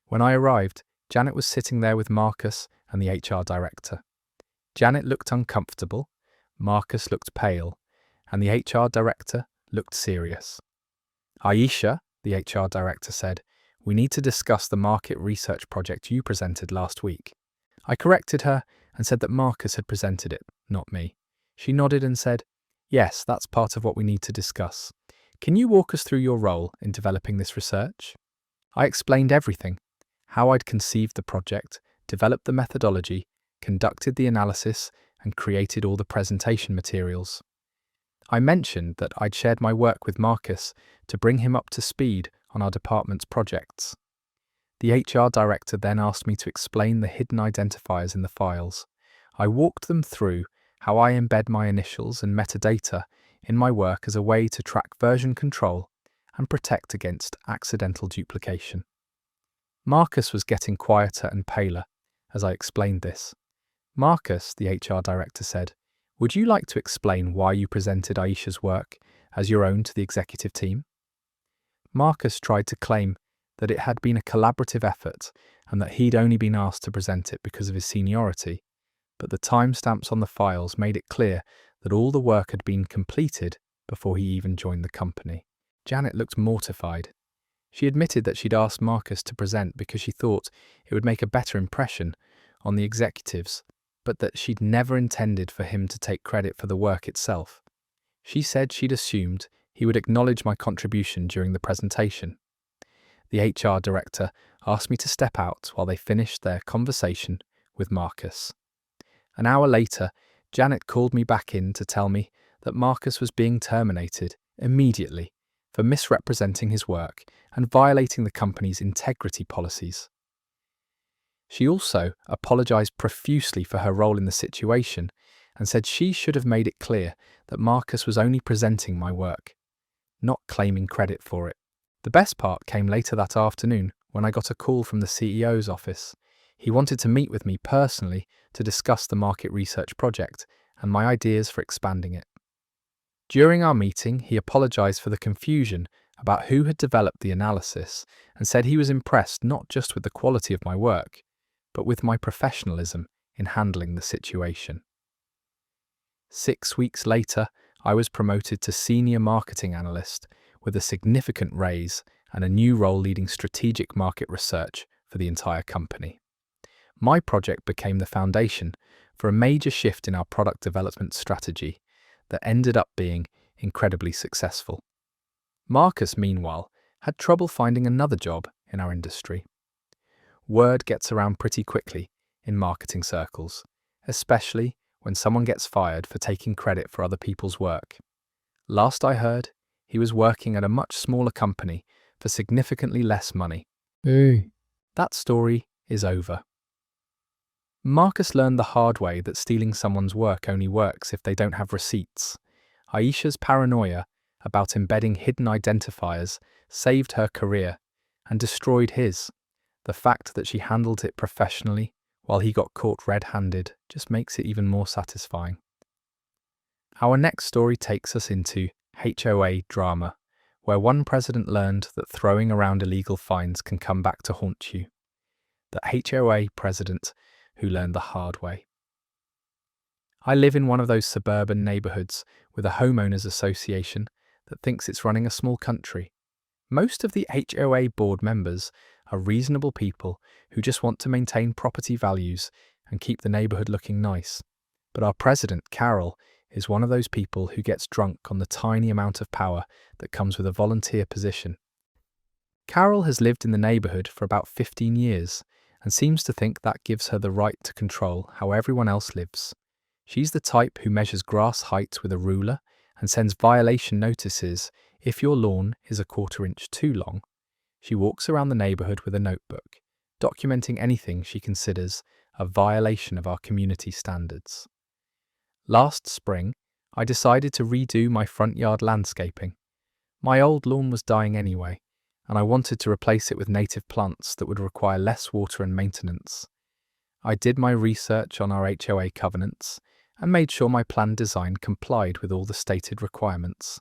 When I arrived, Janet was sitting there with Marcus and the HR director. Janet looked uncomfortable, Marcus looked pale, and the HR director looked serious. "Aisha," the HR director said, "we need to discuss the market research project you presented last week." I corrected her and said that Marcus had presented it, not me. She nodded and said, "Yes, that's part of what we need to discuss. Can you walk us through your role in developing this research?" I explained everything, how I'd conceived the project, developed the methodology, conducted the analysis, and created all the presentation materials. I mentioned that I'd shared my work with Marcus to bring him up to speed on our department's projects. The HR director then asked me to explain the hidden identifiers in the files. I walked them through how I embed my initials and metadata in my work as a way to track version control and protect against accidental duplication. Marcus was getting quieter and paler as I explained this. "Marcus," the HR director said, "would you like to explain why you presented Aisha's work as your own to the executive team?" Marcus tried to claim that it had been a collaborative effort and that he'd only been asked to present it because of his seniority, but the timestamps on the files made it clear that all the work had been completed before he even joined the company. Janet looked mortified. She admitted that she'd asked Marcus to present because she thought it would make a better impression on the executives, but that she'd never intended for him to take credit for the work itself. She said she'd assumed he would acknowledge my contribution during the presentation. The HR director asked me to step out while they finished their conversation with Marcus. An hour later, Janet called me back in to tell me that Marcus was being terminated immediately for misrepresenting his work and violating the company's integrity policies. She also apologized profusely for her role in the situation and said she should have made it clear that Marcus was only presenting my work, not claiming credit for it. The best part came later that afternoon when I got a call from the CEO's office. He wanted to meet with me personally to discuss the market research project and my ideas for expanding it. During our meeting, he apologized for the confusion about who had developed the analysis and said he was impressed not just with the quality of my work, but with my professionalism in handling the situation. 6 weeks later, I was promoted to Senior Marketing Analyst with a significant raise and a new role leading strategic market research for the entire company. My project became the foundation for a major shift in our product development strategy that ended up being incredibly successful. Marcus, meanwhile, had trouble finding another job in our industry. Word gets around pretty quickly in marketing circles, especially when someone gets fired for taking credit for other people's work. Last I heard, he was working at a much smaller company for significantly less money. That story is over. Marcus learned the hard way that stealing someone's work only works if they don't have receipts. Aisha's paranoia about embedding hidden identifiers saved her career and destroyed his. The fact that she handled it professionally while he got caught red-handed just makes it even more satisfying. Our next story takes us into HOA drama, where one president learned that throwing around illegal fines can come back to haunt you. The HOA president who learned the hard way. I live in one of those suburban neighborhoods with a homeowners association that thinks it's running a small country. Most of the HOA board members are reasonable people who just want to maintain property values and keep the neighborhood looking nice. But our president, Carol, is one of those people who gets drunk on the tiny amount of power that comes with a volunteer position. Carol has lived in the neighborhood for about 15 years and seems to think that gives her the right to control how everyone else lives. She's the type who measures grass height with a ruler and sends violation notices if your lawn is a 1/4 inch too long. She walks around the neighborhood with a notebook, documenting anything she considers a violation of our community standards. Last spring, I decided to redo my front yard landscaping. My old lawn was dying anyway, and I wanted to replace it with native plants that would require less water and maintenance. I did my research on our HOA covenants and made sure my plan design complied with all the stated requirements.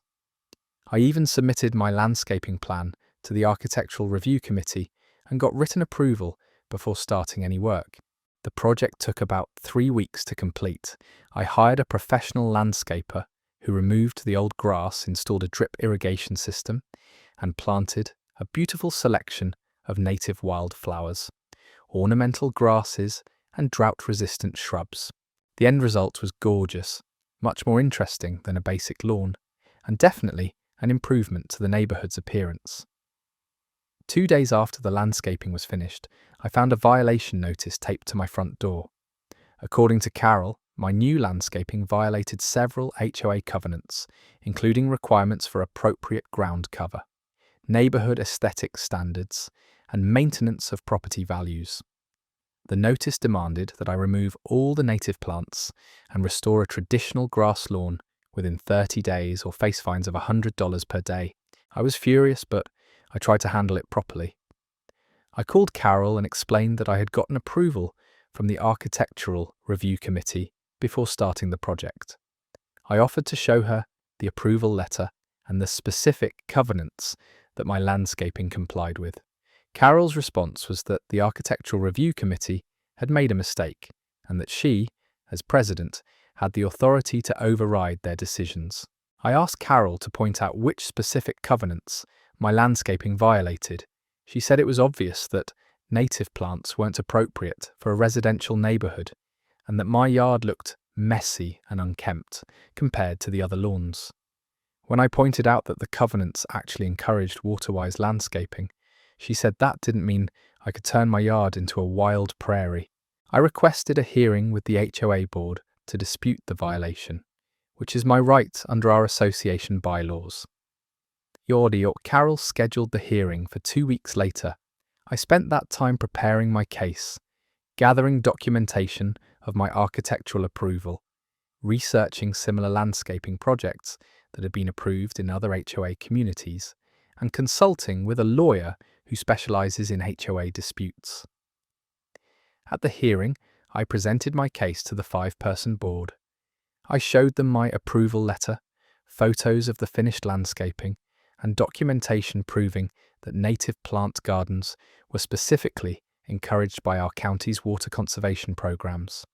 I even submitted my landscaping plan to the Architectural Review Committee and got written approval before starting any work. The project took about 3 weeks to complete. I hired a professional landscaper who removed the old grass, installed a drip irrigation system, and planted a beautiful selection of native wildflowers, ornamental grasses, and drought-resistant shrubs. The end result was gorgeous, much more interesting than a basic lawn, and definitely an improvement to the neighborhood's appearance. 2 days after the landscaping was finished, I found a violation notice taped to my front door. According to Carol, my new landscaping violated several HOA covenants, including requirements for appropriate ground cover, neighborhood aesthetic standards, and maintenance of property values. The notice demanded that I remove all the native plants and restore a traditional grass lawn within 30 days or face fines of $100 per day. I was furious, but I tried to handle it properly. I called Carol and explained that I had gotten approval from the Architectural Review Committee before starting the project. I offered to show her the approval letter and the specific covenants that my landscaping complied with. Carol's response was that the Architectural Review Committee had made a mistake and that she, as president, had the authority to override their decisions. I asked Carol to point out which specific covenants my landscaping violated. She said it was obvious that native plants weren't appropriate for a residential neighborhood and that my yard looked messy and unkempt compared to the other lawns. When I pointed out that the covenants actually encouraged water-wise landscaping, she said that didn't mean I could turn my yard into a wild prairie. I requested a hearing with the HOA board to dispute the violation, which is my right under our association bylaws. Carol scheduled the hearing for 2 weeks later. I spent that time preparing my case, gathering documentation of my architectural approval, researching similar landscaping projects that had been approved in other HOA communities, and consulting with a lawyer who specializes in HOA disputes. At the hearing, I presented my case to the 5-person board. I showed them my approval letter, photos of the finished landscaping, and documentation proving that native plant gardens were specifically encouraged by our county's water conservation programs.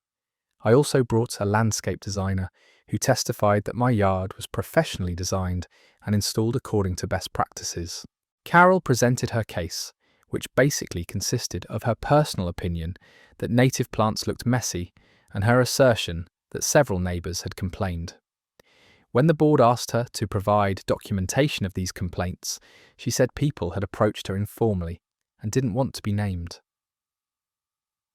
I also brought a landscape designer who testified that my yard was professionally designed and installed according to best practices. Carol presented her case, which basically consisted of her personal opinion that native plants looked messy and her assertion that several neighbours had complained. When the board asked her to provide documentation of these complaints, she said people had approached her informally and didn't want to be named.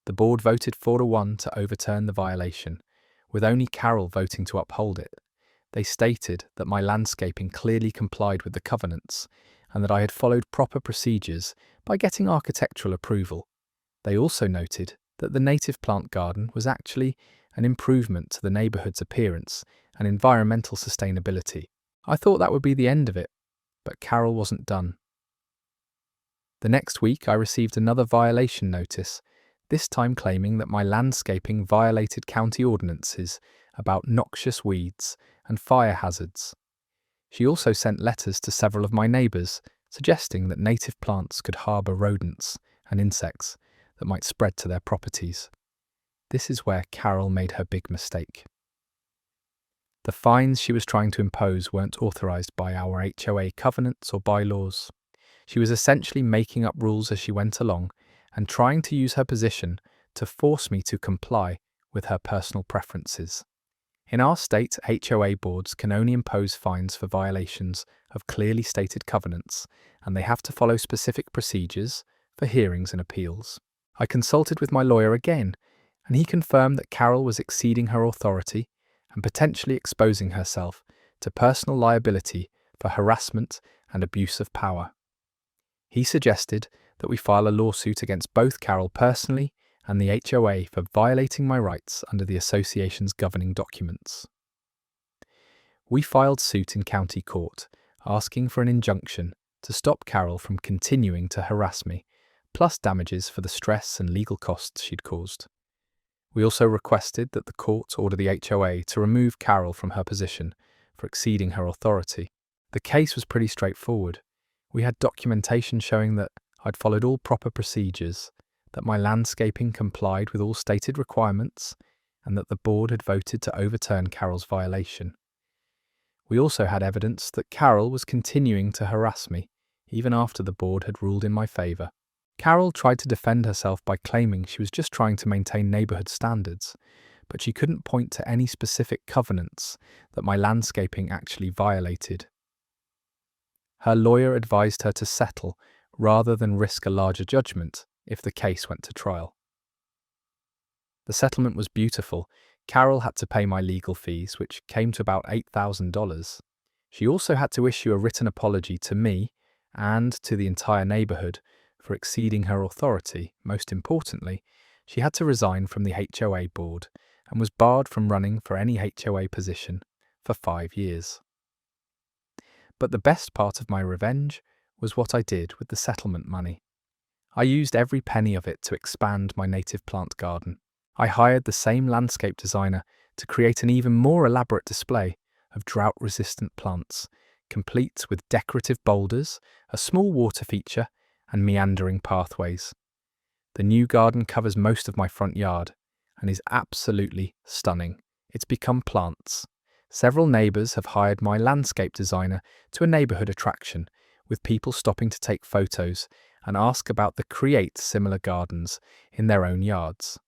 The board voted 4-1 to overturn the violation, with only Carol voting to uphold it. They stated that my landscaping clearly complied with the covenants and that I had followed proper procedures by getting architectural approval. They also noted that the native plant garden was actually an improvement to the neighbourhood's appearance and environmental sustainability. I thought that would be the end of it, but Carol wasn't done. The next week I received another violation notice, this time claiming that my landscaping violated county ordinances about noxious weeds and fire hazards. She also sent letters to several of my neighbours, suggesting that native plants could harbour rodents and insects that might spread to their properties. This is where Carol made her big mistake. The fines she was trying to impose weren't authorised by our HOA covenants or bylaws. She was essentially making up rules as she went along and trying to use her position to force me to comply with her personal preferences. In our state, HOA boards can only impose fines for violations of clearly stated covenants, and they have to follow specific procedures for hearings and appeals. I consulted with my lawyer again, and he confirmed that Carol was exceeding her authority and potentially exposing herself to personal liability for harassment and abuse of power. He suggested that we file a lawsuit against both Carol personally and the HOA for violating my rights under the association's governing documents. We filed suit in county court, asking for an injunction to stop Carol from continuing to harass me, plus damages for the stress and legal costs she'd caused. We also requested that the court order the HOA to remove Carol from her position for exceeding her authority. The case was pretty straightforward. We had documentation showing that I'd followed all proper procedures, that my landscaping complied with all stated requirements, and that the board had voted to overturn Carol's violation. We also had evidence that Carol was continuing to harass me, even after the board had ruled in my favour. Carol tried to defend herself by claiming she was just trying to maintain neighbourhood standards, but she couldn't point to any specific covenants that my landscaping actually violated. Her lawyer advised her to settle rather than risk a larger judgment if the case went to trial. The settlement was beautiful. Carol had to pay my legal fees, which came to about $8,000. She also had to issue a written apology to me and to the entire neighbourhood for exceeding her authority. Most importantly, she had to resign from the HOA board and was barred from running for any HOA position for 5 years. But the best part of my revenge was what I did with the settlement money. I used every penny of it to expand my native plant garden. I hired the same landscape designer to create an even more elaborate display of drought-resistant plants, complete with decorative boulders, a small water feature, and meandering pathways. The new garden covers most of my front yard and is absolutely stunning. It's become plants. Several neighbours have hired my landscape designer to a neighbourhood attraction, with people stopping to take photos and ask about the create similar gardens in their own yards.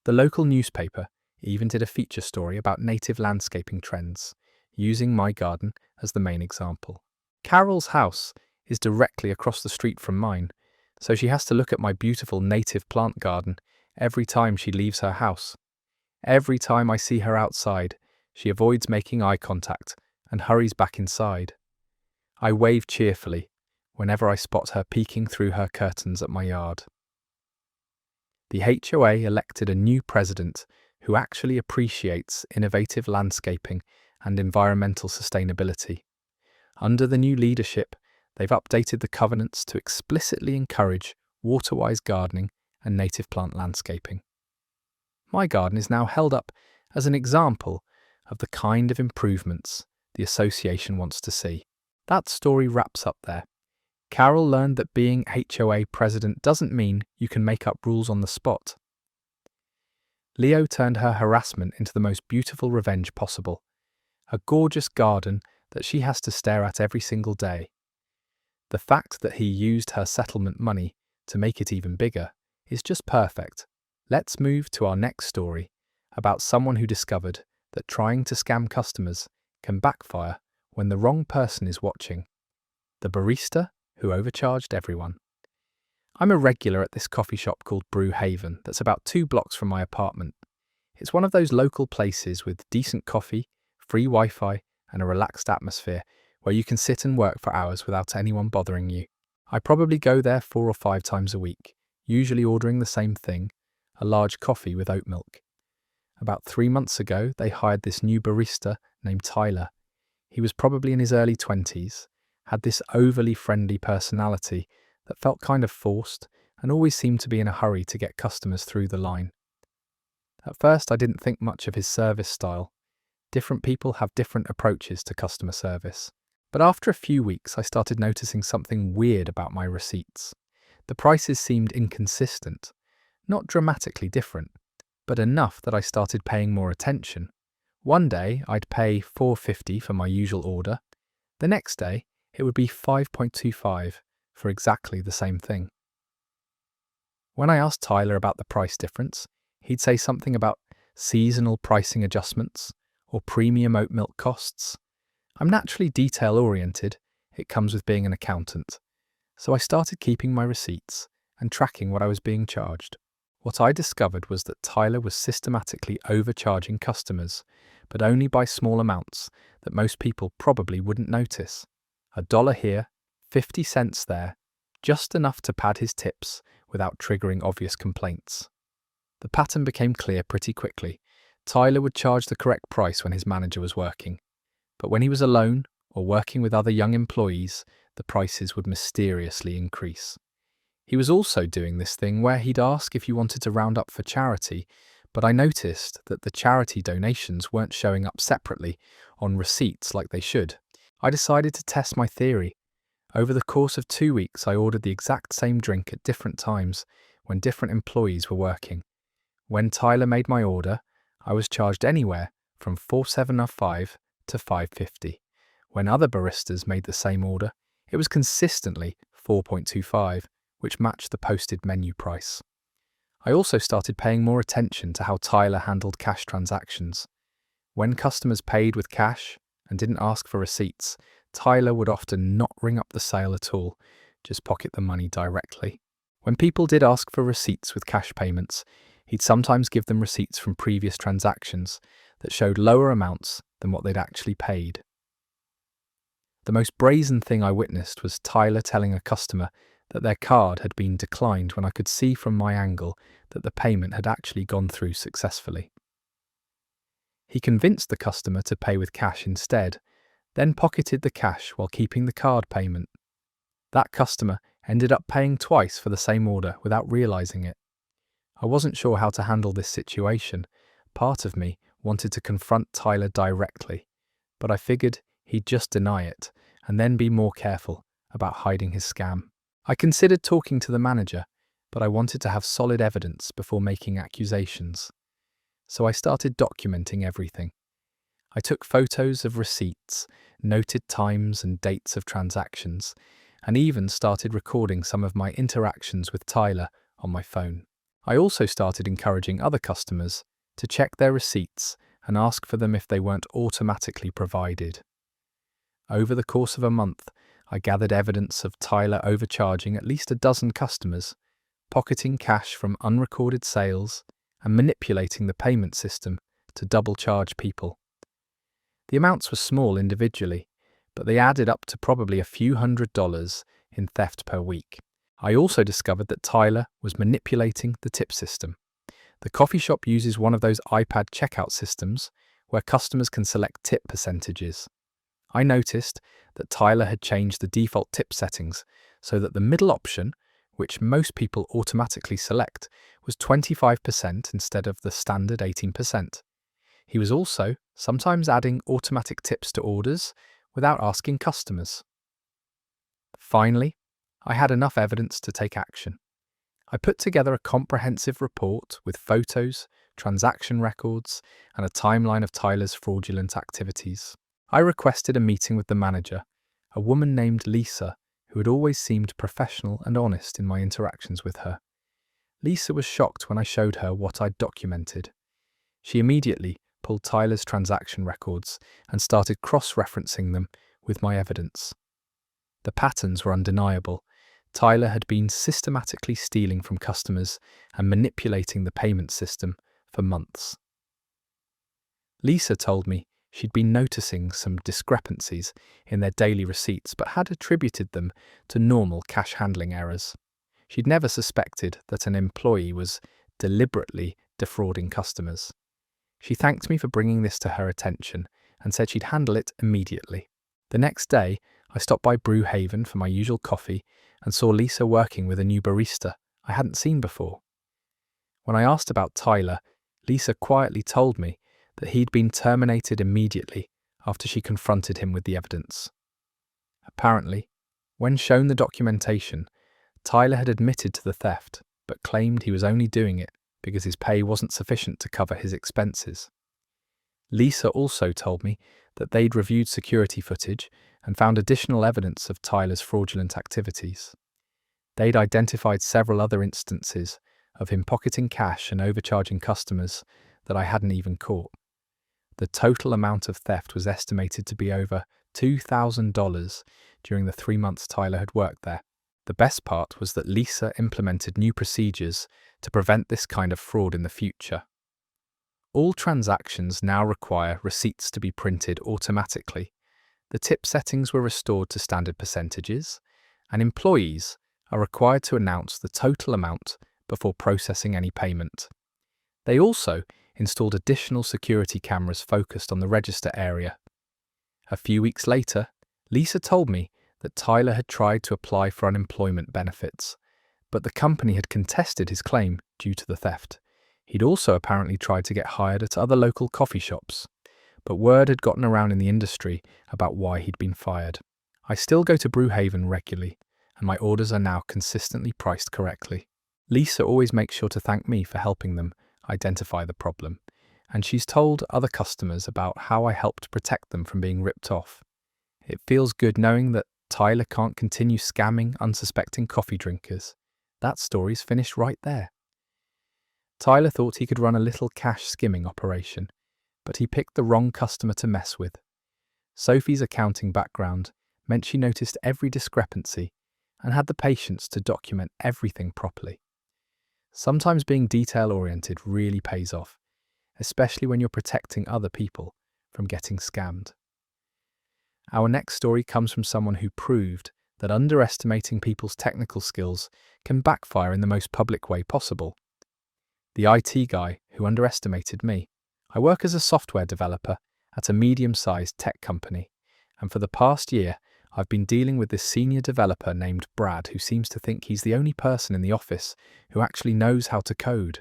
The local newspaper even did a feature story about native landscaping trends, using my garden as the main example. Carol's house is directly across the street from mine, so she has to look at my beautiful native plant garden every time she leaves her house. Every time I see her outside, she avoids making eye contact and hurries back inside. I wave cheerfully whenever I spot her peeking through her curtains at my yard. The HOA elected a new president who actually appreciates innovative landscaping and environmental sustainability. Under the new leadership, They've updated the covenants to explicitly encourage water-wise gardening and native plant landscaping. My garden is now held up as an example of the kind of improvements the association wants to see. That story wraps up there. Carol learned that being HOA president doesn't mean you can make up rules on the spot. Leo turned her harassment into the most beautiful revenge possible, a gorgeous garden that she has to stare at every single day. The fact that he used her settlement money to make it even bigger is just perfect. Let's move to our next story about someone who discovered that trying to scam customers can backfire when the wrong person is watching. The barista who overcharged everyone. I'm a regular at this coffee shop called Brew Haven that's about 2 blocks from my apartment. It's one of those local places with decent coffee, free Wi-Fi, and a relaxed atmosphere where you can sit and work for hours without anyone bothering you. I probably go there 4 or 5 times a week, usually ordering the same thing, a large coffee with oat milk. About 3 months ago, they hired this new barista named Tyler. He was probably in his early 20s, had this overly friendly personality that felt kind of forced and always seemed to be in a hurry to get customers through the line. At first, I didn't think much of his service style. Different people have different approaches to customer service. But after a few weeks, I started noticing something weird about my receipts. The prices seemed inconsistent, not dramatically different, but enough that I started paying more attention. One day, I'd pay $4.50 for my usual order. The next day, it would be $5.25 for exactly the same thing. When I asked Tyler about the price difference, he'd say something about seasonal pricing adjustments or premium oat milk costs. I'm naturally detail-oriented, it comes with being an accountant, so I started keeping my receipts and tracking what I was being charged. What I discovered was that Tyler was systematically overcharging customers, but only by small amounts that most people probably wouldn't notice. $1 here, 50 cents there, just enough to pad his tips without triggering obvious complaints. The pattern became clear pretty quickly. Tyler would charge the correct price when his manager was working, but when he was alone or working with other young employees, the prices would mysteriously increase. He was also doing this thing where he'd ask if you wanted to round up for charity, but I noticed that the charity donations weren't showing up separately on receipts like they should. I decided to test my theory. Over the course of 2 weeks, I ordered the exact same drink at different times when different employees were working. When Tyler made my order, I was charged anywhere from $4.75 to $5.50. When other baristas made the same order, it was consistently $4.25, which matched the posted menu price. I also started paying more attention to how Tyler handled cash transactions. When customers paid with cash and didn't ask for receipts, Tyler would often not ring up the sale at all, just pocket the money directly. When people did ask for receipts with cash payments, he'd sometimes give them receipts from previous transactions that showed lower amounts than what they'd actually paid. The most brazen thing I witnessed was Tyler telling a customer that their card had been declined when I could see from my angle that the payment had actually gone through successfully. He convinced the customer to pay with cash instead, then pocketed the cash while keeping the card payment. That customer ended up paying twice for the same order without realizing it. I wasn't sure how to handle this situation. Part of me wanted to confront Tyler directly, but I figured he'd just deny it and then be more careful about hiding his scam. I considered talking to the manager, but I wanted to have solid evidence before making accusations. So I started documenting everything. I took photos of receipts, noted times and dates of transactions, and even started recording some of my interactions with Tyler on my phone. I also started encouraging other customers to check their receipts and ask for them if they weren't automatically provided. Over the course of a month, I gathered evidence of Tyler overcharging at least a dozen customers, pocketing cash from unrecorded sales, and manipulating the payment system to double charge people. The amounts were small individually, but they added up to probably a few $100s in theft per week. I also discovered that Tyler was manipulating the tip system. The coffee shop uses one of those iPad checkout systems where customers can select tip percentages. I noticed that Tyler had changed the default tip settings so that the middle option, which most people automatically select, was 25% instead of the standard 18%. He was also sometimes adding automatic tips to orders without asking customers. Finally, I had enough evidence to take action. I put together a comprehensive report with photos, transaction records, and a timeline of Tyler's fraudulent activities. I requested a meeting with the manager, a woman named Lisa, who had always seemed professional and honest in my interactions with her. Lisa was shocked when I showed her what I'd documented. She immediately pulled Tyler's transaction records and started cross-referencing them with my evidence. The patterns were undeniable. Tyler had been systematically stealing from customers and manipulating the payment system for months. Lisa told me she'd been noticing some discrepancies in their daily receipts but had attributed them to normal cash handling errors. She'd never suspected that an employee was deliberately defrauding customers. She thanked me for bringing this to her attention and said she'd handle it immediately. The next day, I stopped by Brewhaven for my usual coffee and saw Lisa working with a new barista I hadn't seen before. When I asked about Tyler, Lisa quietly told me that he'd been terminated immediately after she confronted him with the evidence. Apparently, when shown the documentation, Tyler had admitted to the theft but claimed he was only doing it because his pay wasn't sufficient to cover his expenses. Lisa also told me that they'd reviewed security footage and found additional evidence of Tyler's fraudulent activities. They'd identified several other instances of him pocketing cash and overcharging customers that I hadn't even caught. The total amount of theft was estimated to be over $2,000 during the 3 months Tyler had worked there. The best part was that Lisa implemented new procedures to prevent this kind of fraud in the future. All transactions now require receipts to be printed automatically. The tip settings were restored to standard percentages, and employees are required to announce the total amount before processing any payment. They also installed additional security cameras focused on the register area. A few weeks later, Lisa told me that Tyler had tried to apply for unemployment benefits, but the company had contested his claim due to the theft. He'd also apparently tried to get hired at other local coffee shops, but word had gotten around in the industry about why he'd been fired. I still go to Brewhaven regularly, and my orders are now consistently priced correctly. Lisa always makes sure to thank me for helping them identify the problem, and she's told other customers about how I helped protect them from being ripped off. It feels good knowing that Tyler can't continue scamming unsuspecting coffee drinkers. That story's finished right there. Tyler thought he could run a little cash skimming operation, but he picked the wrong customer to mess with. Sophie's accounting background meant she noticed every discrepancy and had the patience to document everything properly. Sometimes being detail-oriented really pays off, especially when you're protecting other people from getting scammed. Our next story comes from someone who proved that underestimating people's technical skills can backfire in the most public way possible. The IT guy who underestimated me. I work as a software developer at a medium-sized tech company, and for the past year, I've been dealing with this senior developer named Brad who seems to think he's the only person in the office who actually knows how to code.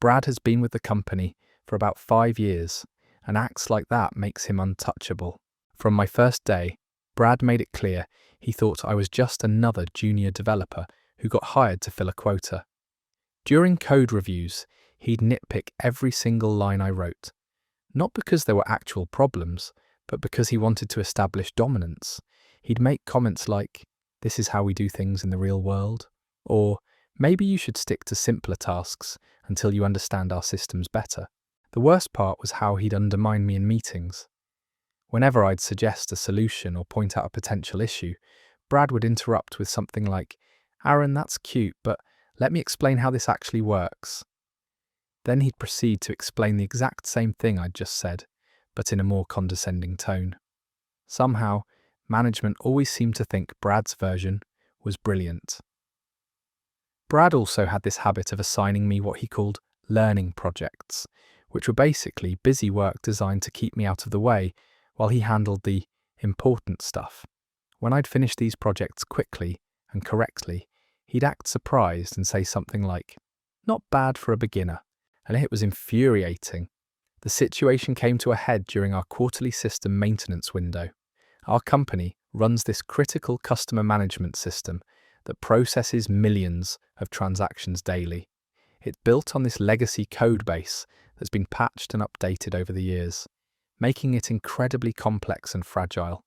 Brad has been with the company for about 5 years, and acts like that makes him untouchable. From my first day, Brad made it clear he thought I was just another junior developer who got hired to fill a quota. During code reviews, he'd nitpick every single line I wrote, not because there were actual problems, but because he wanted to establish dominance. He'd make comments like, "This is how we do things in the real world," or "Maybe you should stick to simpler tasks until you understand our systems better." The worst part was how he'd undermine me in meetings. Whenever I'd suggest a solution or point out a potential issue, Brad would interrupt with something like, "Aaron, that's cute, but let me explain how this actually works." Then he'd proceed to explain the exact same thing I'd just said, but in a more condescending tone. Somehow, management always seemed to think Brad's version was brilliant. Brad also had this habit of assigning me what he called learning projects, which were basically busy work designed to keep me out of the way while he handled the important stuff. When I'd finish these projects quickly and correctly, he'd act surprised and say something like, "Not bad for a beginner," and it was infuriating. The situation came to a head during our quarterly system maintenance window. Our company runs this critical customer management system that processes millions of transactions daily. It's built on this legacy code base that's been patched and updated over the years, making it incredibly complex and fragile.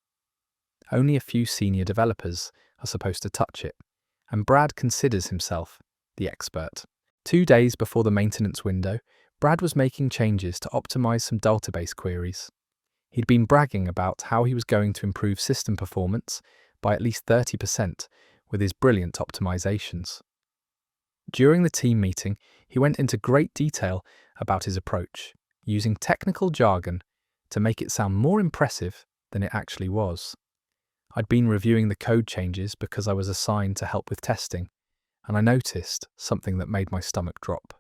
Only a few senior developers are supposed to touch it, and Brad considers himself the expert. 2 days before the maintenance window, Brad was making changes to optimize some database queries. He'd been bragging about how he was going to improve system performance by at least 30% with his brilliant optimizations. During the team meeting, he went into great detail about his approach, using technical jargon to make it sound more impressive than it actually was. I'd been reviewing the code changes because I was assigned to help with testing, and I noticed something that made my stomach drop.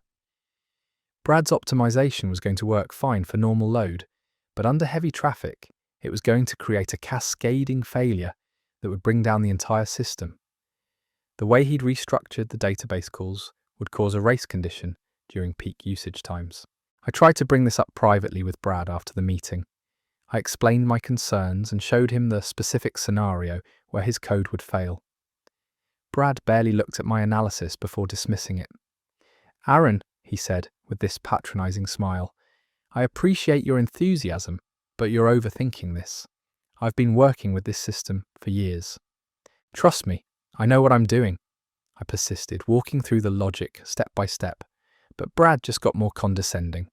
Brad's optimization was going to work fine for normal load, but under heavy traffic, it was going to create a cascading failure that would bring down the entire system. The way he'd restructured the database calls would cause a race condition during peak usage times. I tried to bring this up privately with Brad after the meeting. I explained my concerns and showed him the specific scenario where his code would fail. Brad barely looked at my analysis before dismissing it. "Aaron," he said with this patronizing smile, "I appreciate your enthusiasm, but you're overthinking this. I've been working with this system for years. Trust me, I know what I'm doing." I persisted, walking through the logic step by step, but Brad just got more condescending.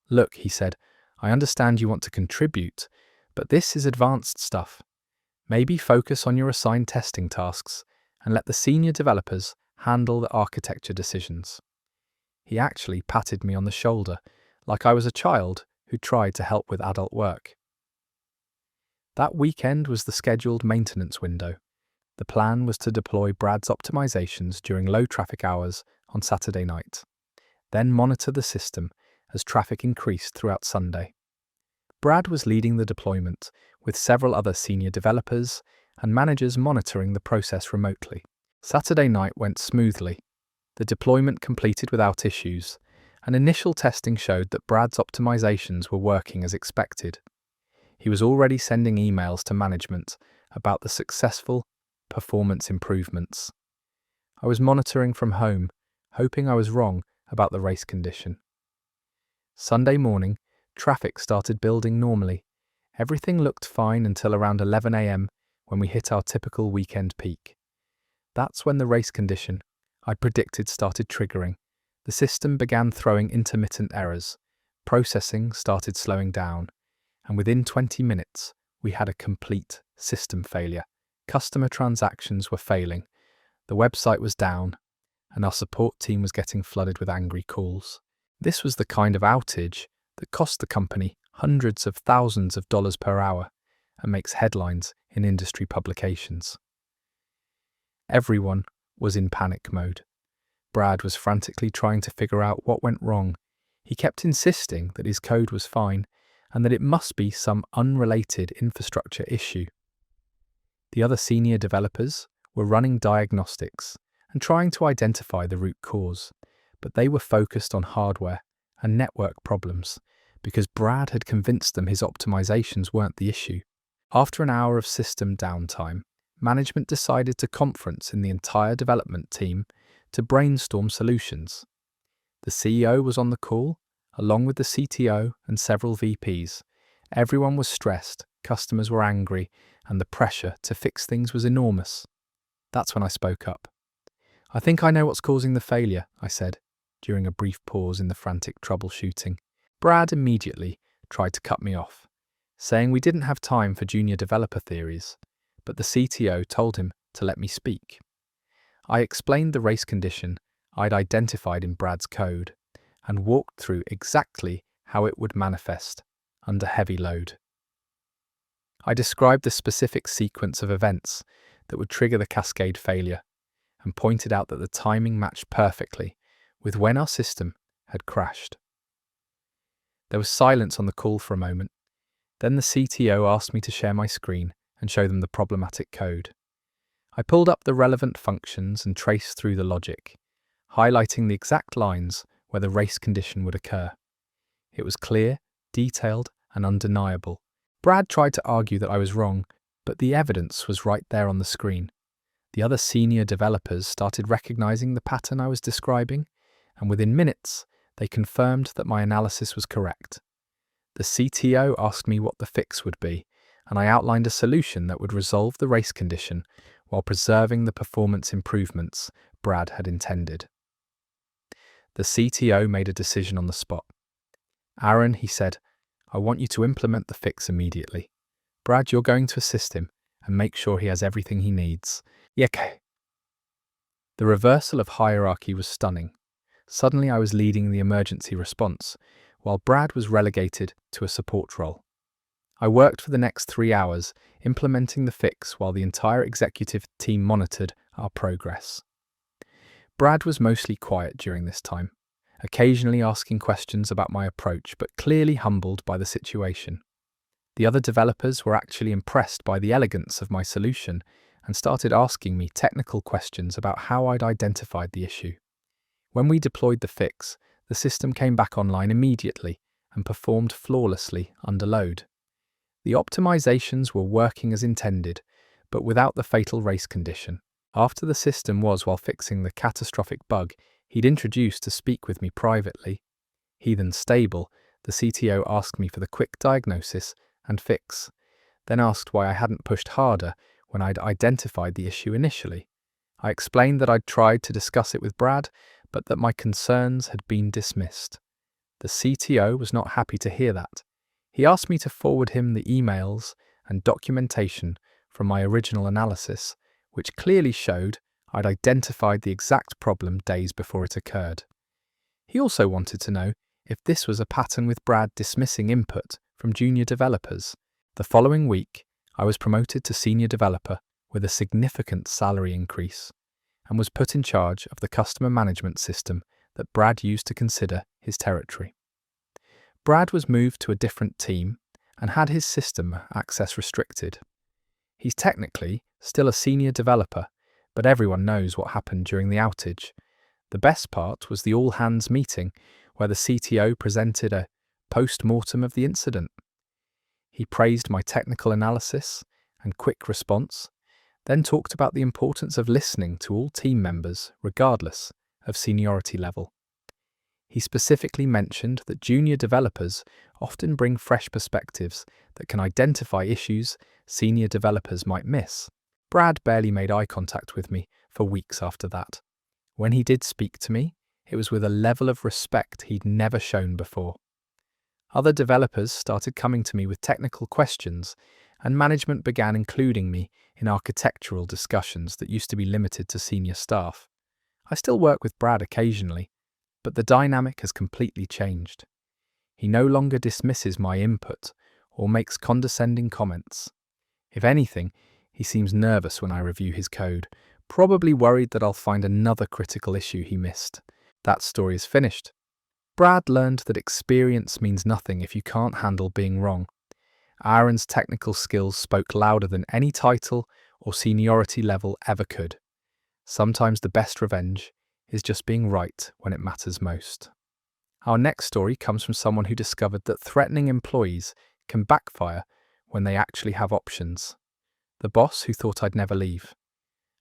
"Look," he said, "I understand you want to contribute, but this is advanced stuff. Maybe focus on your assigned testing tasks and let the senior developers handle the architecture decisions." He actually patted me on the shoulder, like I was a child who tried to help with adult work. That weekend was the scheduled maintenance window. The plan was to deploy Brad's optimizations during low traffic hours on Saturday night, then monitor the system as traffic increased throughout Sunday. Brad was leading the deployment, with several other senior developers and managers monitoring the process remotely. Saturday night went smoothly. The deployment completed without issues, and initial testing showed that Brad's optimizations were working as expected. He was already sending emails to management about the successful performance improvements. I was monitoring from home, hoping I was wrong about the race condition. Sunday morning, traffic started building normally. Everything looked fine until around 11 a.m. when we hit our typical weekend peak. That's when the race condition I'd predicted started triggering. The system began throwing intermittent errors. Processing started slowing down, and within 20 minutes, we had a complete system failure. Customer transactions were failing, the website was down, and our support team was getting flooded with angry calls. This was the kind of outage that cost the company hundreds of thousands of dollars per hour and makes headlines in industry publications. Everyone was in panic mode. Brad was frantically trying to figure out what went wrong. He kept insisting that his code was fine and that it must be some unrelated infrastructure issue. The other senior developers were running diagnostics and trying to identify the root cause, but they were focused on hardware and network problems because Brad had convinced them his optimizations weren't the issue. After an hour of system downtime, management decided to conference in the entire development team to brainstorm solutions. The CEO was on the call, along with the CTO and several VPs. Everyone was stressed, customers were angry, and the pressure to fix things was enormous. That's when I spoke up. "I think I know what's causing the failure," I said, during a brief pause in the frantic troubleshooting. Brad immediately tried to cut me off, saying we didn't have time for junior developer theories, but the CTO told him to let me speak. I explained the race condition I'd identified in Brad's code and walked through exactly how it would manifest under heavy load. I described the specific sequence of events that would trigger the cascade failure and pointed out that the timing matched perfectly with when our system had crashed. There was silence on the call for a moment, Then the CTO asked me to share my screen and show them the problematic code. I pulled up the relevant functions and traced through the logic, highlighting the exact lines where the race condition would occur. It was clear, detailed, and undeniable. Brad tried to argue that I was wrong, but the evidence was right there on the screen. The other senior developers started recognizing the pattern I was describing, and within minutes, they confirmed that my analysis was correct. The CTO asked me what the fix would be, and I outlined a solution that would resolve the race condition while preserving the performance improvements Brad had intended. The CTO made a decision on the spot. "Aaron," he said, "I want you to implement the fix immediately. Brad, you're going to assist him and make sure he has everything he needs." Okay. The reversal of hierarchy was stunning. Suddenly I was leading the emergency response, while Brad was relegated to a support role. I worked for the next 3 hours, implementing the fix while the entire executive team monitored our progress. Brad was mostly quiet during this time, occasionally asking questions about my approach, but clearly humbled by the situation. The other developers were actually impressed by the elegance of my solution and started asking me technical questions about how I'd identified the issue. When we deployed the fix, the system came back online immediately and performed flawlessly under load. The optimizations were working as intended, but without the fatal race condition. After the system was while fixing the catastrophic bug he'd introduced to speak with me privately, Heathen Stable, the CTO asked me for the quick diagnosis and fix, then asked why I hadn't pushed harder when I'd identified the issue initially. I explained that I'd tried to discuss it with Brad, but that my concerns had been dismissed. The CTO was not happy to hear that. He asked me to forward him the emails and documentation from my original analysis, which clearly showed I'd identified the exact problem days before it occurred. He also wanted to know if this was a pattern with Brad dismissing input from junior developers. The following week, I was promoted to senior developer with a significant salary increase and was put in charge of the customer management system that Brad used to consider his territory. Brad was moved to a different team and had his system access restricted. He's technically still a senior developer, but everyone knows what happened during the outage. The best part was the all-hands meeting where the CTO presented a post-mortem of the incident. He praised my technical analysis and quick response, then talked about the importance of listening to all team members regardless of seniority level. He specifically mentioned that junior developers often bring fresh perspectives that can identify issues senior developers might miss. Brad barely made eye contact with me for weeks after that. When he did speak to me, it was with a level of respect he'd never shown before. Other developers started coming to me with technical questions, and management began including me in architectural discussions that used to be limited to senior staff. I still work with Brad occasionally, but the dynamic has completely changed. He no longer dismisses my input or makes condescending comments. If anything, he seems nervous when I review his code, probably worried that I'll find another critical issue he missed. That story is finished. Brad learned that experience means nothing if you can't handle being wrong. Aaron's technical skills spoke louder than any title or seniority level ever could. Sometimes the best revenge is just being right when it matters most. Our next story comes from someone who discovered that threatening employees can backfire when they actually have options. The boss who thought I'd never leave.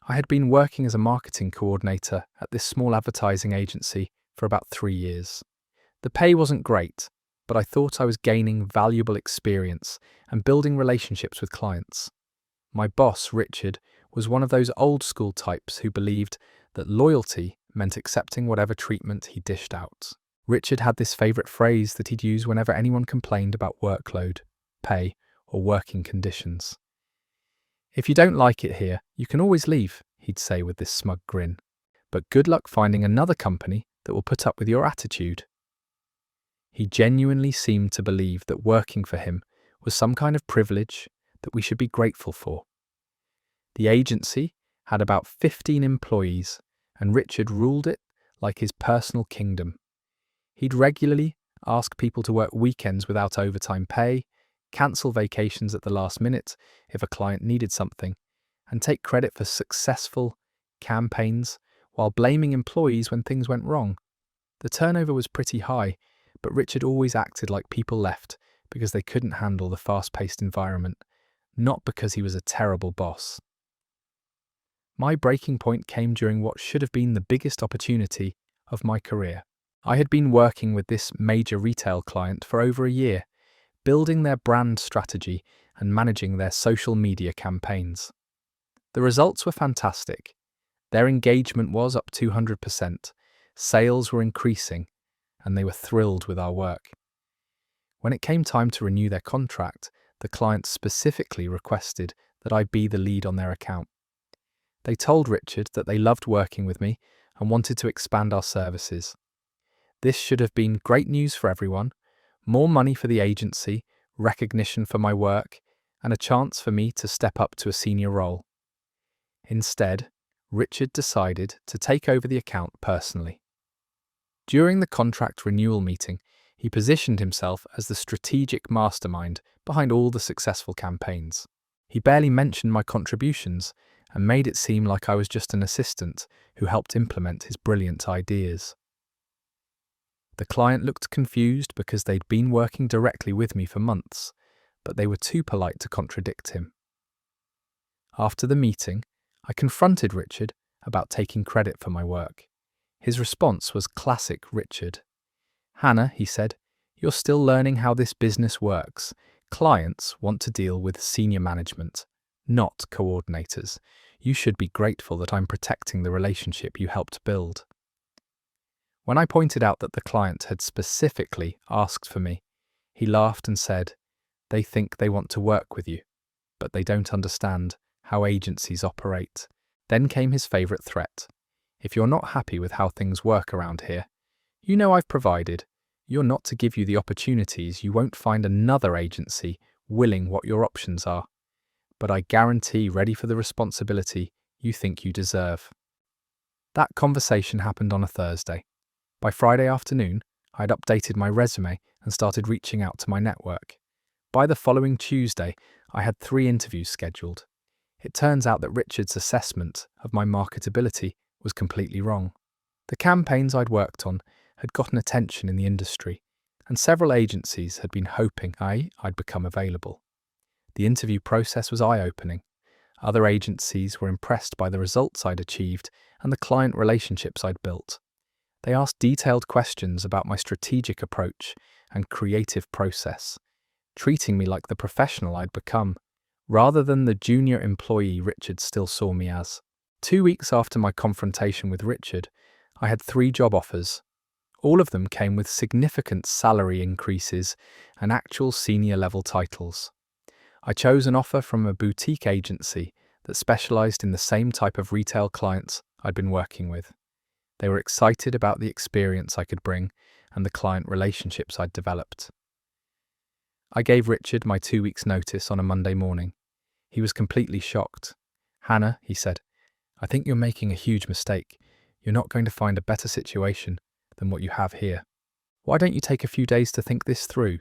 I had been working as a marketing coordinator at this small advertising agency for about 3 years. The pay wasn't great, but I thought I was gaining valuable experience and building relationships with clients. My boss, Richard, was one of those old-school types who believed that loyalty meant accepting whatever treatment he dished out. Richard had this favourite phrase that he'd use whenever anyone complained about workload, pay, or working conditions. "If you don't like it here, you can always leave," he'd say with this smug grin. "But good luck finding another company that will put up with your attitude." He genuinely seemed to believe that working for him was some kind of privilege that we should be grateful for. The agency had about 15 employees, and Richard ruled it like his personal kingdom. He'd regularly ask people to work weekends without overtime pay, cancel vacations at the last minute if a client needed something, and take credit for successful campaigns while blaming employees when things went wrong. The turnover was pretty high, but Richard always acted like people left because they couldn't handle the fast-paced environment, not because he was a terrible boss. My breaking point came during what should have been the biggest opportunity of my career. I had been working with this major retail client for over a year, building their brand strategy and managing their social media campaigns. The results were fantastic. Their engagement was up 200%, sales were increasing, and they were thrilled with our work. When it came time to renew their contract, the client specifically requested that I be the lead on their account. They told Richard that they loved working with me and wanted to expand our services. This should have been great news for everyone: more money for the agency, recognition for my work, and a chance for me to step up to a senior role. Instead, Richard decided to take over the account personally. During the contract renewal meeting, he positioned himself as the strategic mastermind behind all the successful campaigns. He barely mentioned my contributions and made it seem like I was just an assistant who helped implement his brilliant ideas. The client looked confused because they'd been working directly with me for months, but they were too polite to contradict him. After the meeting, I confronted Richard about taking credit for my work. His response was classic Richard. "Hannah," he said, "you're still learning how this business works. Clients want to deal with senior management, not coordinators. You should be grateful that I'm protecting the relationship you helped build." When I pointed out that the client had specifically asked for me, he laughed and said, "They think they want to work with you, but they don't understand how agencies operate." Then came his favourite threat. "If you're not happy with how things work around here, you know I've provided. You're not to give you the opportunities. You won't find another agency willing what your options are. But I guarantee ready for the responsibility you think you deserve." That conversation happened on a Thursday. By Friday afternoon, I had updated my resume and started reaching out to my network. By the following Tuesday, I had 3 interviews scheduled. It turns out that Richard's assessment of my marketability was completely wrong. The campaigns I'd worked on had gotten attention in the industry, and several agencies had been hoping I'd become available. The interview process was eye-opening. Other agencies were impressed by the results I'd achieved and the client relationships I'd built. They asked detailed questions about my strategic approach and creative process, treating me like the professional I'd become, rather than the junior employee Richard still saw me as. 2 weeks after my confrontation with Richard, I had 3 job offers. All of them came with significant salary increases and actual senior-level titles. I chose an offer from a boutique agency that specialized in the same type of retail clients I'd been working with. They were excited about the experience I could bring and the client relationships I'd developed. I gave Richard my 2 weeks' notice on a Monday morning. He was completely shocked. "Hannah," he said, "I think you're making a huge mistake. You're not going to find a better situation than what you have here. Why don't you take a few days to think this through?"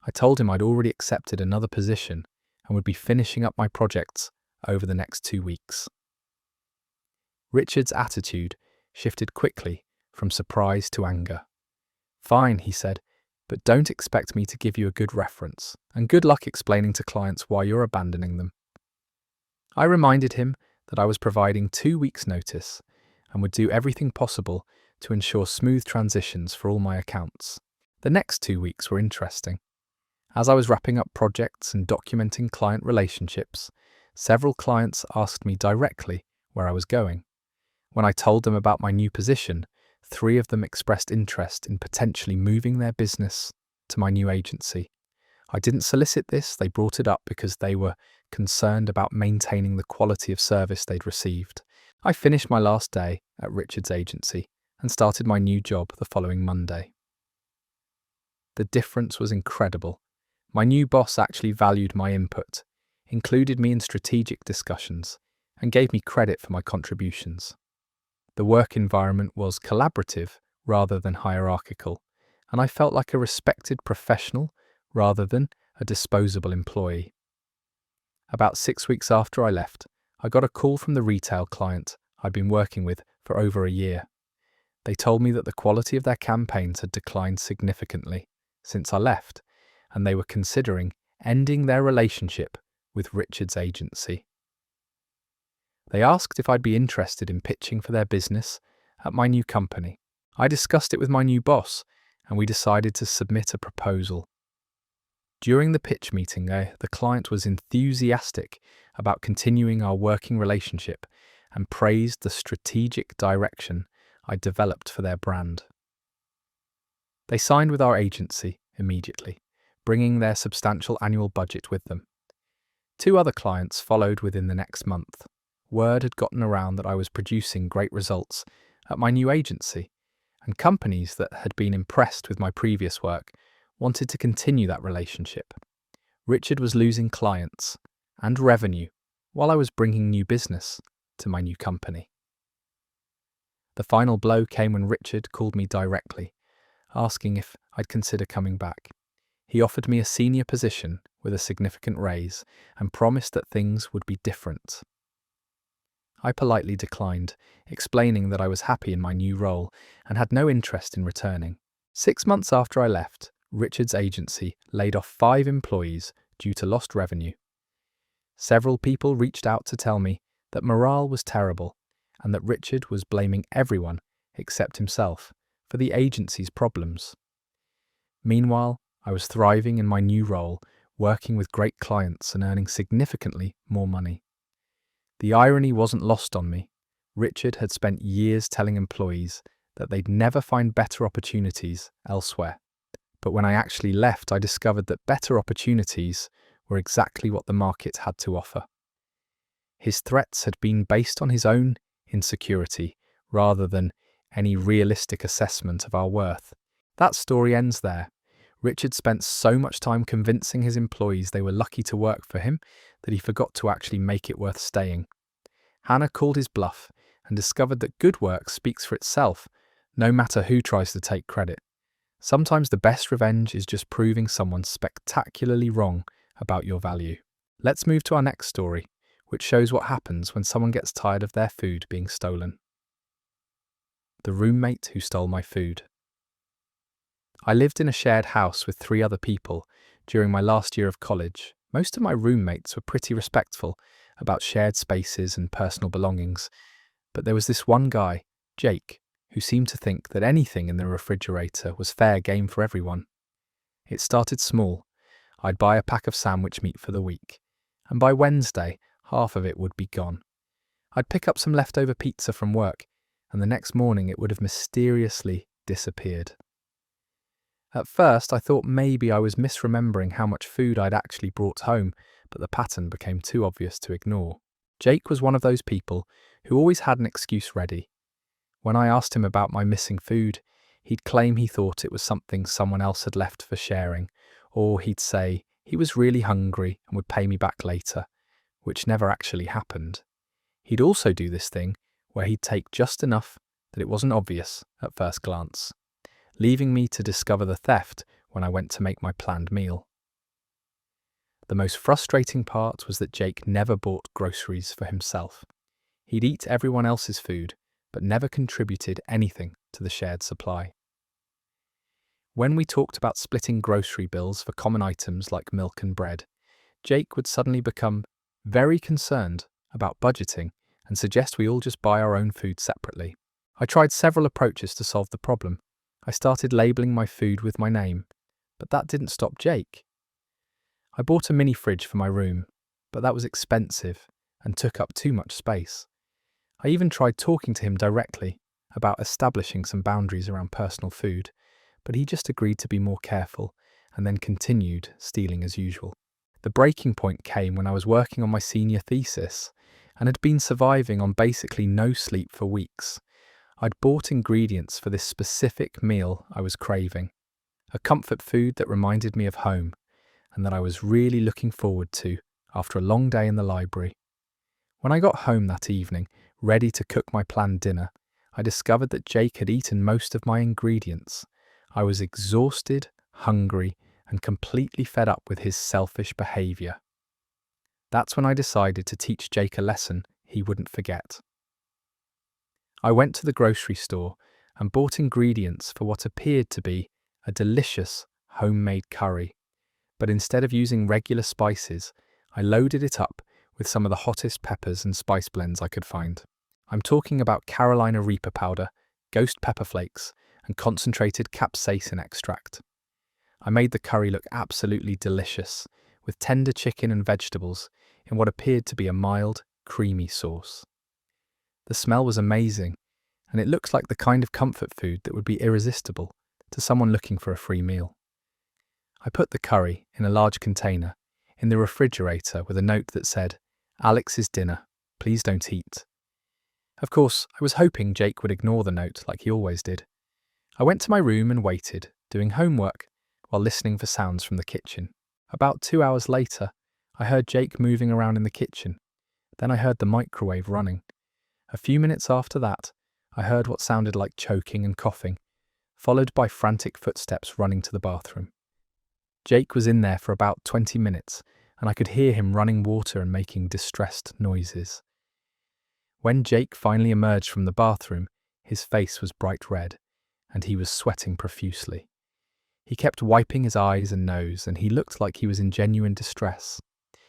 I told him I'd already accepted another position and would be finishing up my projects over the next 2 weeks. Richard's attitude shifted quickly from surprise to anger. "Fine," he said, "but don't expect me to give you a good reference, and good luck explaining to clients why you're abandoning them." I reminded him that I was providing 2 weeks' notice and would do everything possible to ensure smooth transitions for all my accounts. The next 2 weeks were interesting. As I was wrapping up projects and documenting client relationships, several clients asked me directly where I was going. When I told them about my new position, 3 of them expressed interest in potentially moving their business to my new agency. I didn't solicit this, they brought it up because they were concerned about maintaining the quality of service they'd received. I finished my last day at Richard's agency and started my new job the following Monday. The difference was incredible. My new boss actually valued my input, included me in strategic discussions, and gave me credit for my contributions. The work environment was collaborative rather than hierarchical, and I felt like a respected professional rather than a disposable employee. About 6 weeks after I left, I got a call from the retail client I'd been working with for over a year. They told me that the quality of their campaigns had declined significantly since I left, and they were considering ending their relationship with Richard's agency. They asked if I'd be interested in pitching for their business at my new company. I discussed it with my new boss, and we decided to submit a proposal. During the pitch meeting, the client was enthusiastic about continuing our working relationship and praised the strategic direction I developed for their brand. They signed with our agency immediately, bringing their substantial annual budget with them. 2 other clients followed within the next month. Word had gotten around that I was producing great results at my new agency, and companies that had been impressed with my previous work wanted to continue that relationship. Richard was losing clients and revenue while I was bringing new business to my new company. The final blow came when Richard called me directly, asking if I'd consider coming back. He offered me a senior position with a significant raise and promised that things would be different. I politely declined, explaining that I was happy in my new role and had no interest in returning. 6 months after I left, Richard's agency laid off 5 employees due to lost revenue. Several people reached out to tell me that morale was terrible and that Richard was blaming everyone except himself for the agency's problems. Meanwhile, I was thriving in my new role, working with great clients and earning significantly more money. The irony wasn't lost on me. Richard had spent years telling employees that they'd never find better opportunities elsewhere. But when I actually left, I discovered that better opportunities were exactly what the market had to offer. His threats had been based on his own insecurity rather than any realistic assessment of our worth. That story ends there. Richard spent so much time convincing his employees they were lucky to work for him that he forgot to actually make it worth staying. Hannah called his bluff and discovered that good work speaks for itself, no matter who tries to take credit. Sometimes the best revenge is just proving someone spectacularly wrong about your value. Let's move to our next story, which shows what happens when someone gets tired of their food being stolen. The roommate who stole my food. I lived in a shared house with 3 other people during my last year of college. Most of my roommates were pretty respectful about shared spaces and personal belongings, but there was this one guy, Jake, who seemed to think that anything in the refrigerator was fair game for everyone. It started small. I'd buy a pack of sandwich meat for the week, and by Wednesday, half of it would be gone. I'd pick up some leftover pizza from work, and the next morning it would have mysteriously disappeared. At first, I thought maybe I was misremembering how much food I'd actually brought home, but the pattern became too obvious to ignore. Jake was one of those people who always had an excuse ready. When I asked him about my missing food, he'd claim he thought it was something someone else had left for sharing, or he'd say he was really hungry and would pay me back later, which never actually happened. He'd also do this thing where he'd take just enough that it wasn't obvious at first glance, leaving me to discover the theft when I went to make my planned meal. The most frustrating part was that Jake never bought groceries for himself. He'd eat everyone else's food, but never contributed anything to the shared supply. When we talked about splitting grocery bills for common items like milk and bread, Jake would suddenly become very concerned about budgeting and suggest we all just buy our own food separately. I tried several approaches to solve the problem. I started labeling my food with my name, but that didn't stop Jake. I bought a mini fridge for my room, but that was expensive and took up too much space. I even tried talking to him directly about establishing some boundaries around personal food, but he just agreed to be more careful and then continued stealing as usual. The breaking point came when I was working on my senior thesis and had been surviving on basically no sleep for weeks. I'd bought ingredients for this specific meal I was craving, a comfort food that reminded me of home and that I was really looking forward to after a long day in the library. When I got home that evening, ready to cook my planned dinner, I discovered that Jake had eaten most of my ingredients. I was exhausted, hungry, and completely fed up with his selfish behaviour. That's when I decided to teach Jake a lesson he wouldn't forget. I went to the grocery store and bought ingredients for what appeared to be a delicious homemade curry, but instead of using regular spices, I loaded it up with some of the hottest peppers and spice blends I could find. I'm talking about Carolina Reaper powder, ghost pepper flakes, and concentrated capsaicin extract. I made the curry look absolutely delicious, with tender chicken and vegetables in what appeared to be a mild, creamy sauce. The smell was amazing, and it looked like the kind of comfort food that would be irresistible to someone looking for a free meal. I put the curry in a large container in the refrigerator with a note that said, "Alex's dinner, please don't eat." Of course, I was hoping Jake would ignore the note like he always did. I went to my room and waited, doing homework, while listening for sounds from the kitchen. About 2 hours later, I heard Jake moving around in the kitchen. Then I heard the microwave running. A few minutes after that, I heard what sounded like choking and coughing, followed by frantic footsteps running to the bathroom. Jake was in there for about 20 minutes, and I could hear him running water and making distressed noises. When Jake finally emerged from the bathroom, his face was bright red, and he was sweating profusely. He kept wiping his eyes and nose, and he looked like he was in genuine distress.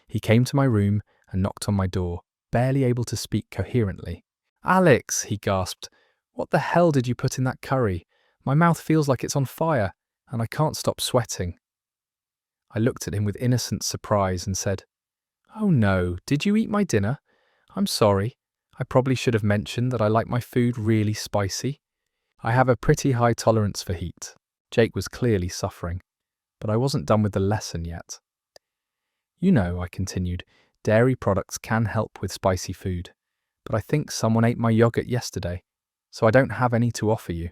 He came to my room and knocked on my door, barely able to speak coherently. "Alex," he gasped, "what the hell did you put in that curry? My mouth feels like it's on fire, and I can't stop sweating." I looked at him with innocent surprise and said, "Oh no, did you eat my dinner? I'm sorry. I probably should have mentioned that I like my food really spicy. I have a pretty high tolerance for heat." Jake was clearly suffering, but I wasn't done with the lesson yet. "You know," I continued, "dairy products can help with spicy food, but I think someone ate my yogurt yesterday, so I don't have any to offer you."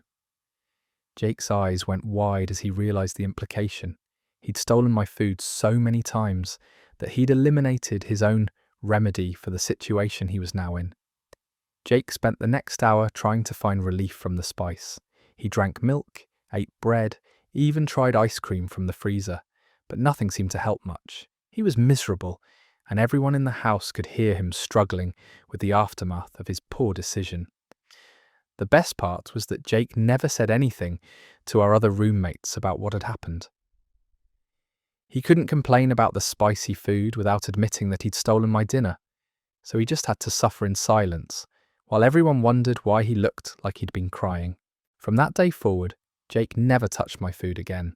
Jake's eyes went wide as he realized the implication. He'd stolen my food so many times that he'd eliminated his own remedy for the situation he was now in. Jake spent the next hour trying to find relief from the spice. He drank milk, ate bread, even tried ice cream from the freezer, but nothing seemed to help much. He was miserable, and everyone in the house could hear him struggling with the aftermath of his poor decision. The best part was that Jake never said anything to our other roommates about what had happened. He couldn't complain about the spicy food without admitting that he'd stolen my dinner, so he just had to suffer in silence, while everyone wondered why he looked like he'd been crying. From that day forward, Jake never touched my food again.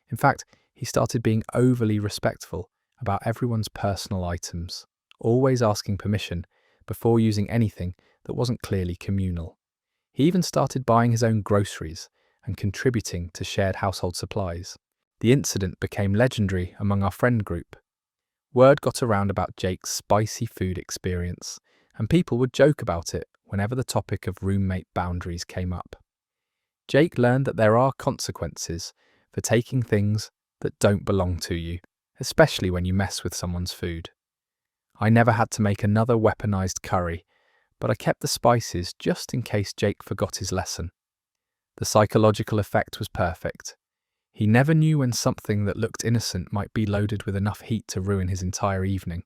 In fact, he started being overly respectful about everyone's personal items, always asking permission before using anything that wasn't clearly communal. He even started buying his own groceries and contributing to shared household supplies. The incident became legendary among our friend group. Word got around about Jake's spicy food experience, and people would joke about it whenever the topic of roommate boundaries came up. Jake learned that there are consequences for taking things that don't belong to you, especially when you mess with someone's food. I never had to make another weaponized curry, but I kept the spices just in case Jake forgot his lesson. The psychological effect was perfect. He never knew when something that looked innocent might be loaded with enough heat to ruin his entire evening.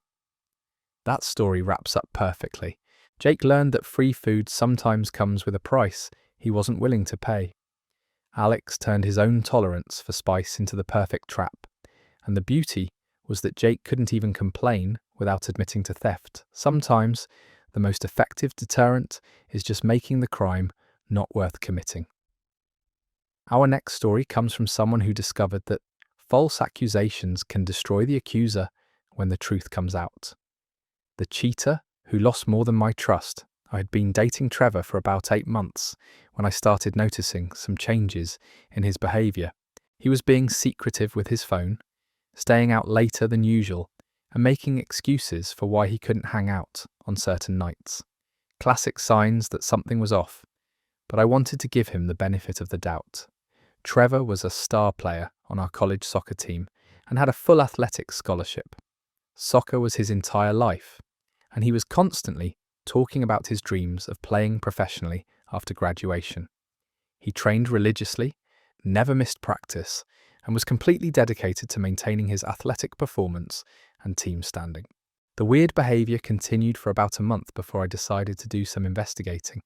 That story wraps up perfectly. Jake learned that free food sometimes comes with a price he wasn't willing to pay. Alex turned his own tolerance for spice into the perfect trap, and the beauty was that Jake couldn't even complain without admitting to theft. Sometimes, the most effective deterrent is just making the crime not worth committing. Our next story comes from someone who discovered that false accusations can destroy the accuser when the truth comes out. The cheater who lost more than my trust. I had been dating Trevor for about 8 months when I started noticing some changes in his behaviour. He was being secretive with his phone, staying out later than usual, and making excuses for why he couldn't hang out on certain nights. Classic signs that something was off, but I wanted to give him the benefit of the doubt. Trevor was a star player on our college soccer team and had a full athletics scholarship. Soccer was his entire life, and he was constantly talking about his dreams of playing professionally after graduation. He trained religiously, never missed practice, and was completely dedicated to maintaining his athletic performance and team standing. The weird behaviour continued for about a month before I decided to do some investigating.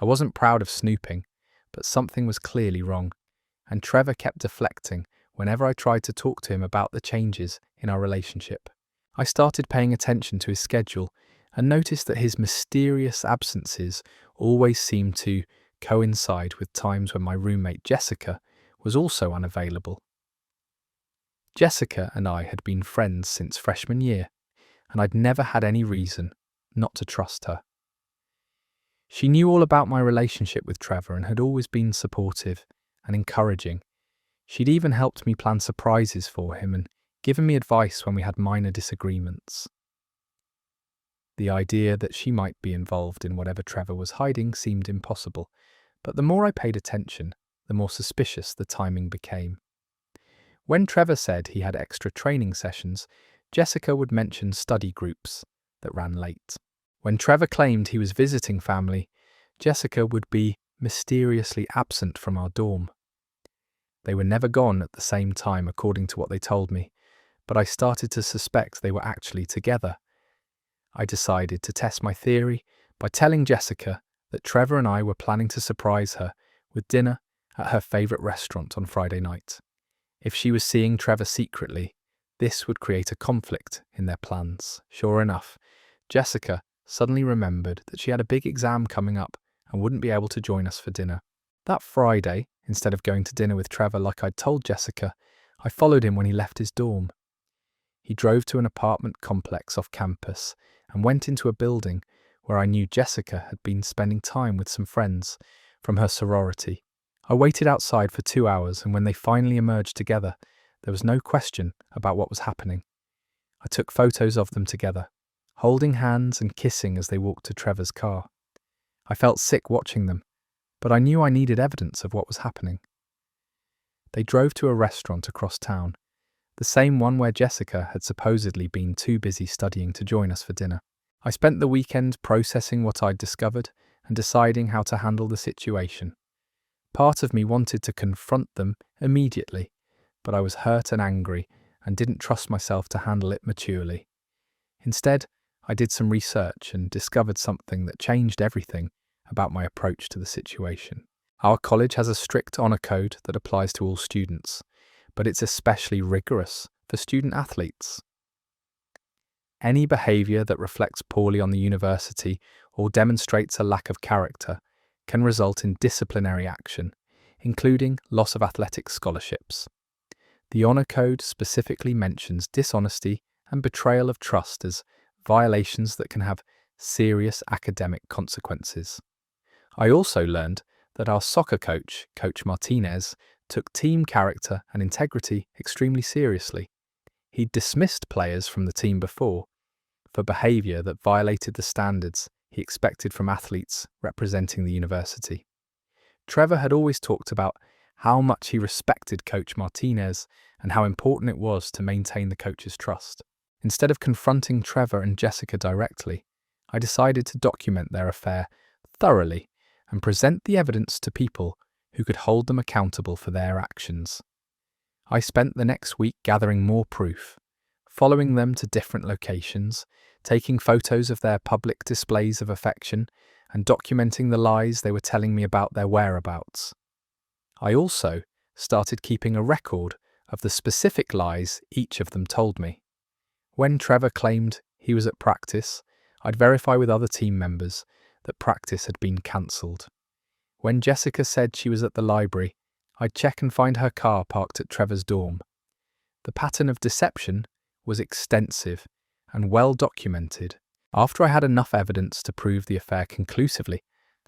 I wasn't proud of snooping, but something was clearly wrong, and Trevor kept deflecting whenever I tried to talk to him about the changes in our relationship. I started paying attention to his schedule and noticed that his mysterious absences always seemed to coincide with times when my roommate Jessica was also unavailable. Jessica and I had been friends since freshman year, and I'd never had any reason not to trust her. She knew all about my relationship with Trevor and had always been supportive and encouraging. She'd even helped me plan surprises for him and given me advice when we had minor disagreements. The idea that she might be involved in whatever Trevor was hiding seemed impossible, but the more I paid attention, the more suspicious the timing became. When Trevor said he had extra training sessions, Jessica would mention study groups that ran late. When Trevor claimed he was visiting family, Jessica would be mysteriously absent from our dorm. They were never gone at the same time, according to what they told me, but I started to suspect they were actually together. I decided to test my theory by telling Jessica that Trevor and I were planning to surprise her with dinner at her favourite restaurant on Friday night. If she was seeing Trevor secretly, this would create a conflict in their plans. Sure enough, Jessica suddenly remembered that she had a big exam coming up and wouldn't be able to join us for dinner. That Friday, instead of going to dinner with Trevor like I'd told Jessica, I followed him when he left his dorm. He drove to an apartment complex off campus and went into a building where I knew Jessica had been spending time with some friends from her sorority. I waited outside for 2 hours, and when they finally emerged together, there was no question about what was happening. I took photos of them together, holding hands and kissing as they walked to Trevor's car. I felt sick watching them, but I knew I needed evidence of what was happening. They drove to a restaurant across town, the same one where Jessica had supposedly been too busy studying to join us for dinner. I spent the weekend processing what I'd discovered and deciding how to handle the situation. Part of me wanted to confront them immediately, but I was hurt and angry and didn't trust myself to handle it maturely. Instead, I did some research and discovered something that changed everything about my approach to the situation. Our college has a strict honor code that applies to all students, but it's especially rigorous for student athletes. Any behaviour that reflects poorly on the university or demonstrates a lack of character can result in disciplinary action, including loss of athletic scholarships. The honor code specifically mentions dishonesty and betrayal of trust as violations that can have serious academic consequences. I also learned that our soccer coach, Coach Martinez, took team character and integrity extremely seriously. He'd dismissed players from the team before for behaviour that violated the standards he expected from athletes representing the university. Trevor had always talked about how much he respected Coach Martinez and how important it was to maintain the coach's trust. Instead of confronting Trevor and Jessica directly, I decided to document their affair thoroughly and present the evidence to people who could hold them accountable for their actions. I spent the next week gathering more proof, following them to different locations, taking photos of their public displays of affection, and documenting the lies they were telling me about their whereabouts. I also started keeping a record of the specific lies each of them told me. When Trevor claimed he was at practice, I'd verify with other team members that practice had been cancelled. When Jessica said she was at the library, I'd check and find her car parked at Trevor's dorm. The pattern of deception was extensive and well documented. After I had enough evidence to prove the affair conclusively,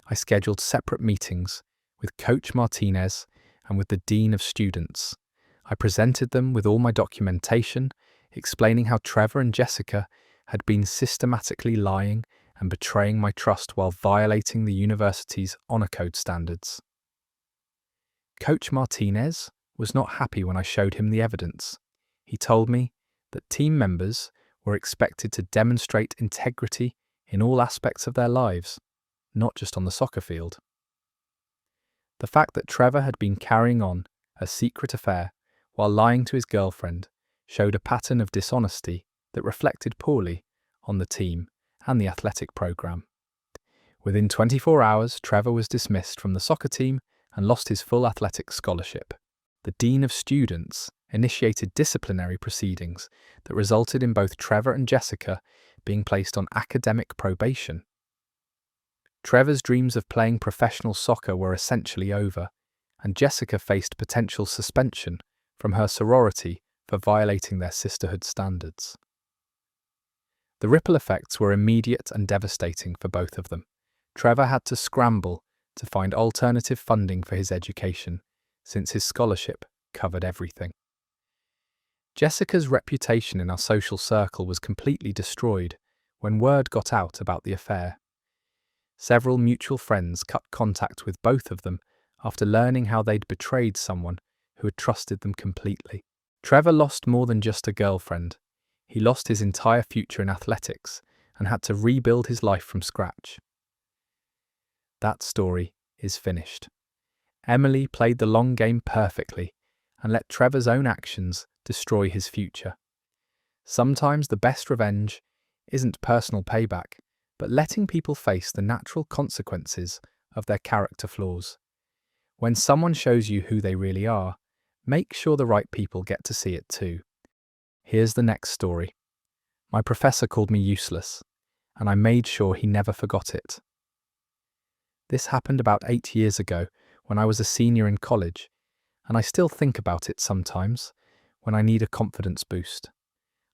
I scheduled separate meetings with Coach Martinez and with the Dean of Students. I presented them with all my documentation, explaining how Trevor and Jessica had been systematically lying and betraying my trust while violating the university's honor code standards. Coach Martinez was not happy when I showed him the evidence. He told me that team members were expected to demonstrate integrity in all aspects of their lives, not just on the soccer field. The fact that Trevor had been carrying on a secret affair while lying to his girlfriend, showed a pattern of dishonesty that reflected poorly on the team and the athletic program. Within 24 hours, Trevor was dismissed from the soccer team and lost his full athletic scholarship. The Dean of Students initiated disciplinary proceedings that resulted in both Trevor and Jessica being placed on academic probation. Trevor's dreams of playing professional soccer were essentially over, and Jessica faced potential suspension from her sorority for violating their sisterhood standards. The ripple effects were immediate and devastating for both of them. Trevor had to scramble to find alternative funding for his education, since his scholarship covered everything. Jessica's reputation in our social circle was completely destroyed when word got out about the affair. Several mutual friends cut contact with both of them after learning how they'd betrayed someone who had trusted them completely. Trevor lost more than just a girlfriend. He lost his entire future in athletics and had to rebuild his life from scratch. That story is finished. Emily played the long game perfectly and let Trevor's own actions destroy his future. Sometimes the best revenge isn't personal payback, but letting people face the natural consequences of their character flaws. When someone shows you who they really are, make sure the right people get to see it too. Here's the next story. My professor called me useless, and I made sure he never forgot it. This happened about 8 years ago when I was a senior in college, and I still think about it sometimes when I need a confidence boost.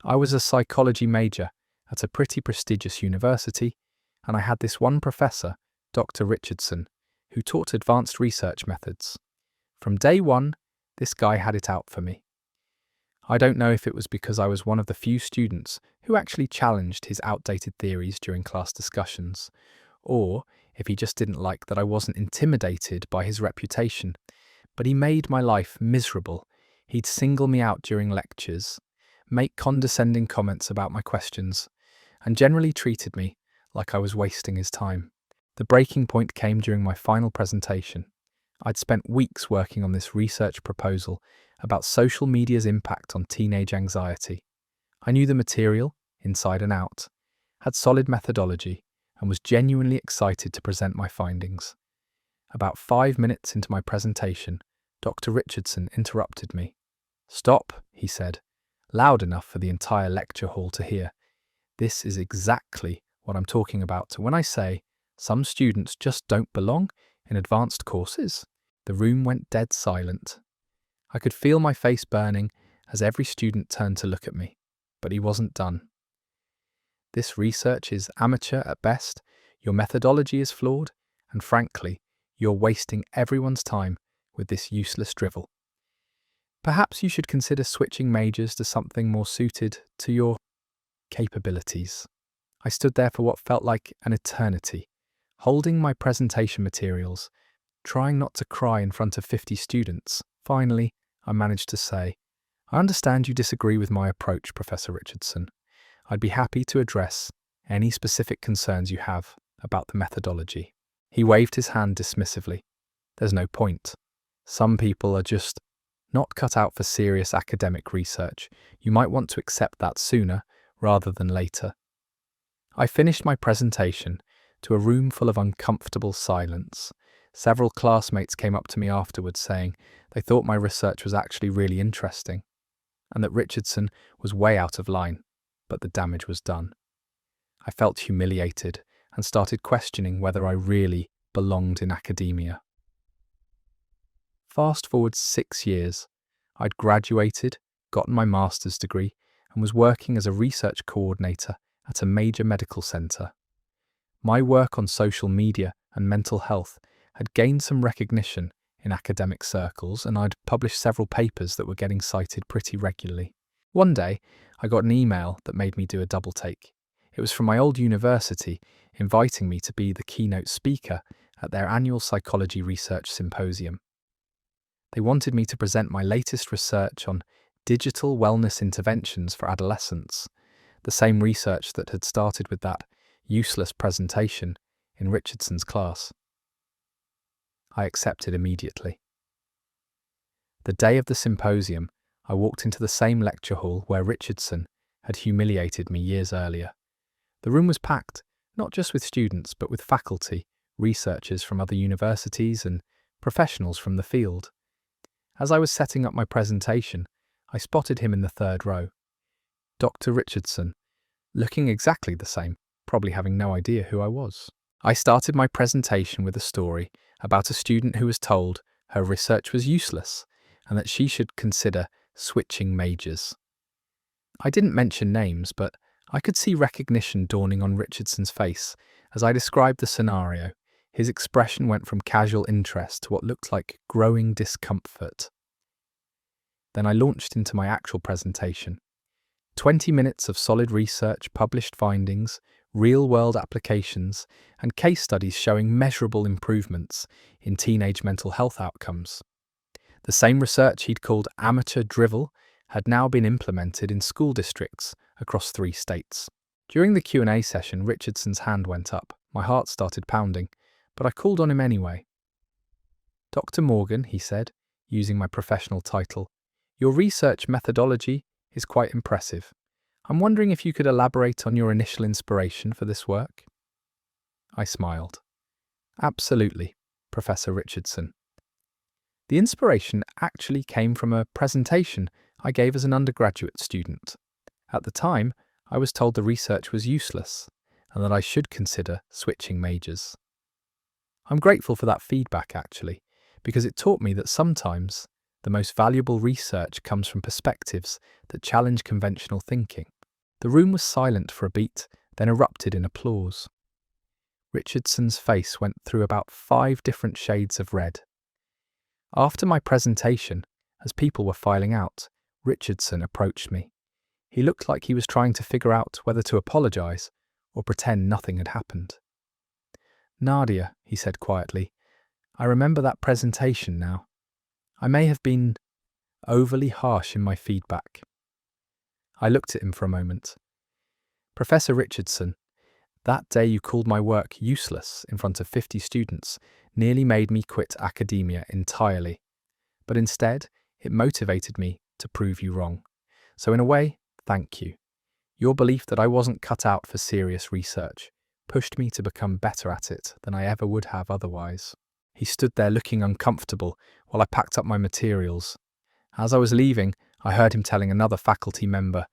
I was a psychology major at a pretty prestigious university, and I had this one professor, Dr. Richardson, who taught advanced research methods. From day one, this guy had it out for me. I don't know if it was because I was one of the few students who actually challenged his outdated theories during class discussions, or if he just didn't like that I wasn't intimidated by his reputation. But he made my life miserable. He'd single me out during lectures, make condescending comments about my questions, and generally treated me like I was wasting his time. The breaking point came during my final presentation. I'd spent weeks working on this research proposal about social media's impact on teenage anxiety. I knew the material, inside and out, had solid methodology, and was genuinely excited to present my findings. About 5 minutes into my presentation, Dr. Richardson interrupted me. "Stop," he said, loud enough for the entire lecture hall to hear. "This is exactly what I'm talking about when I say some students just don't belong in advanced courses." The room went dead silent. I could feel my face burning as every student turned to look at me, but he wasn't done. "This research is amateur at best, your methodology is flawed, and frankly, you're wasting everyone's time with this useless drivel. Perhaps you should consider switching majors to something more suited to your capabilities." I stood there for what felt like an eternity, holding my presentation materials, trying not to cry in front of 50 students. Finally, I managed to say, "I understand you disagree with my approach, Professor Richardson. I'd be happy to address any specific concerns you have about the methodology." He waved his hand dismissively. "There's no point. Some people are just not cut out for serious academic research. You might want to accept that sooner rather than later." I finished my presentation to a room full of uncomfortable silence. Several classmates came up to me afterwards saying they thought my research was actually really interesting and that Richardson was way out of line, but the damage was done. I felt humiliated and started questioning whether I really belonged in academia. Fast forward 6 years, I'd graduated, gotten my master's degree, and was working as a research coordinator at a major medical centre. My work on social media and mental health had gained some recognition in academic circles, and I'd published several papers that were getting cited pretty regularly. One day, I got an email that made me do a double take. It was from my old university, inviting me to be the keynote speaker at their annual psychology research symposium. They wanted me to present my latest research on digital wellness interventions for adolescents, the same research that had started with that useless presentation in Richardson's class. I accepted immediately. The day of the symposium, I walked into the same lecture hall where Richardson had humiliated me years earlier. The room was packed, not just with students, but with faculty, researchers from other universities, and professionals from the field. As I was setting up my presentation, I spotted him in the third row. Dr. Richardson, looking exactly the same, probably having no idea who I was. I started my presentation with a story about a student who was told her research was useless and that she should consider switching majors. I didn't mention names, but I could see recognition dawning on Richardson's face as I described the scenario. His expression went from casual interest to what looked like growing discomfort. Then I launched into my actual presentation. 20 minutes of solid research, published findings, real-world applications, and case studies showing measurable improvements in teenage mental health outcomes. The same research he'd called amateur drivel had now been implemented in school districts across 3 states. During the Q&A session, Richardson's hand went up. My heart started pounding, but I called on him anyway. "Dr. Morgan," he said, using my professional title, "your research methodology is quite impressive. I'm wondering if you could elaborate on your initial inspiration for this work?" I smiled. "Absolutely, Professor Richardson. The inspiration actually came from a presentation I gave as an undergraduate student. At the time, I was told the research was useless and that I should consider switching majors. I'm grateful for that feedback, actually, because it taught me that sometimes the most valuable research comes from perspectives that challenge conventional thinking." The room was silent for a beat, then erupted in applause. Richardson's face went through about 5 different shades of red. After my presentation, as people were filing out, Richardson approached me. He looked like he was trying to figure out whether to apologize or pretend nothing had happened. "Nadia," he said quietly, "I remember that presentation now. I may have been overly harsh in my feedback." I looked at him for a moment. "Professor Richardson, that day you called my work useless in front of 50 students nearly made me quit academia entirely. But instead, it motivated me to prove you wrong. So in a way, thank you. Your belief that I wasn't cut out for serious research pushed me to become better at it than I ever would have otherwise." He stood there looking uncomfortable while I packed up my materials. As I was leaving, I heard him telling another faculty member,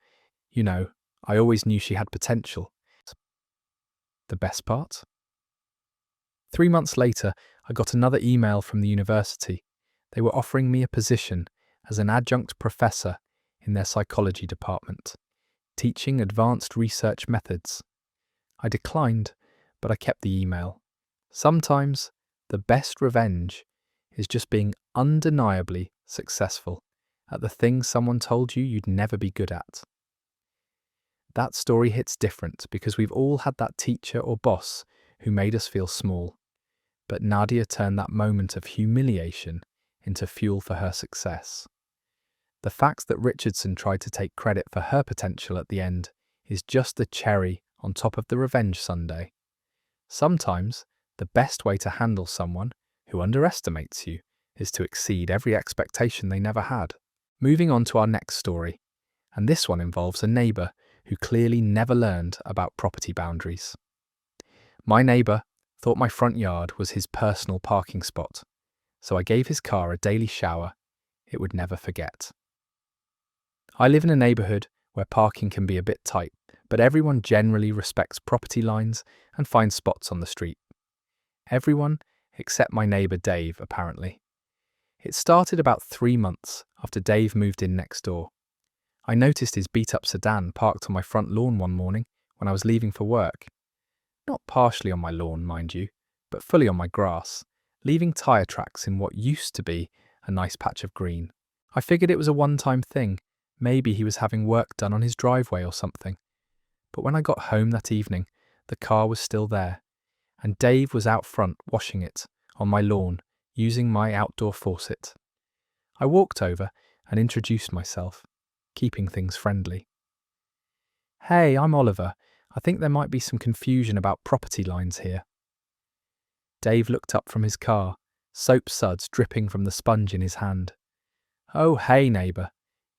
"You know, I always knew she had potential." The best part? 3 months later, I got another email from the university. They were offering me a position as an adjunct professor in their psychology department, teaching advanced research methods. I declined, but I kept the email. Sometimes, the best revenge is just being undeniably successful at the thing someone told you you'd never be good at. That story hits different because we've all had that teacher or boss who made us feel small. But Nadia turned that moment of humiliation into fuel for her success. The fact that Richardson tried to take credit for her potential at the end is just the cherry on top of the revenge sundae. Sometimes, the best way to handle someone who underestimates you is to exceed every expectation they never had. Moving on to our next story, and this one involves a neighbour who clearly never learned about property boundaries. My neighbour thought my front yard was his personal parking spot, so I gave his car a daily shower it would never forget. I live in a neighbourhood where parking can be a bit tight, but everyone generally respects property lines and finds spots on the street. Everyone except my neighbour Dave, apparently. It started about 3 months after Dave moved in next door. I noticed his beat-up sedan parked on my front lawn one morning when I was leaving for work. Not partially on my lawn, mind you, but fully on my grass, leaving tyre tracks in what used to be a nice patch of green. I figured it was a one-time thing. Maybe he was having work done on his driveway or something. But when I got home that evening, the car was still there, and Dave was out front washing it on my lawn using my outdoor faucet. I walked over and introduced myself, keeping things friendly. "Hey, I'm Oliver. I think there might be some confusion about property lines here." Dave looked up from his car, soap suds dripping from the sponge in his hand. "Oh, hey, neighbour.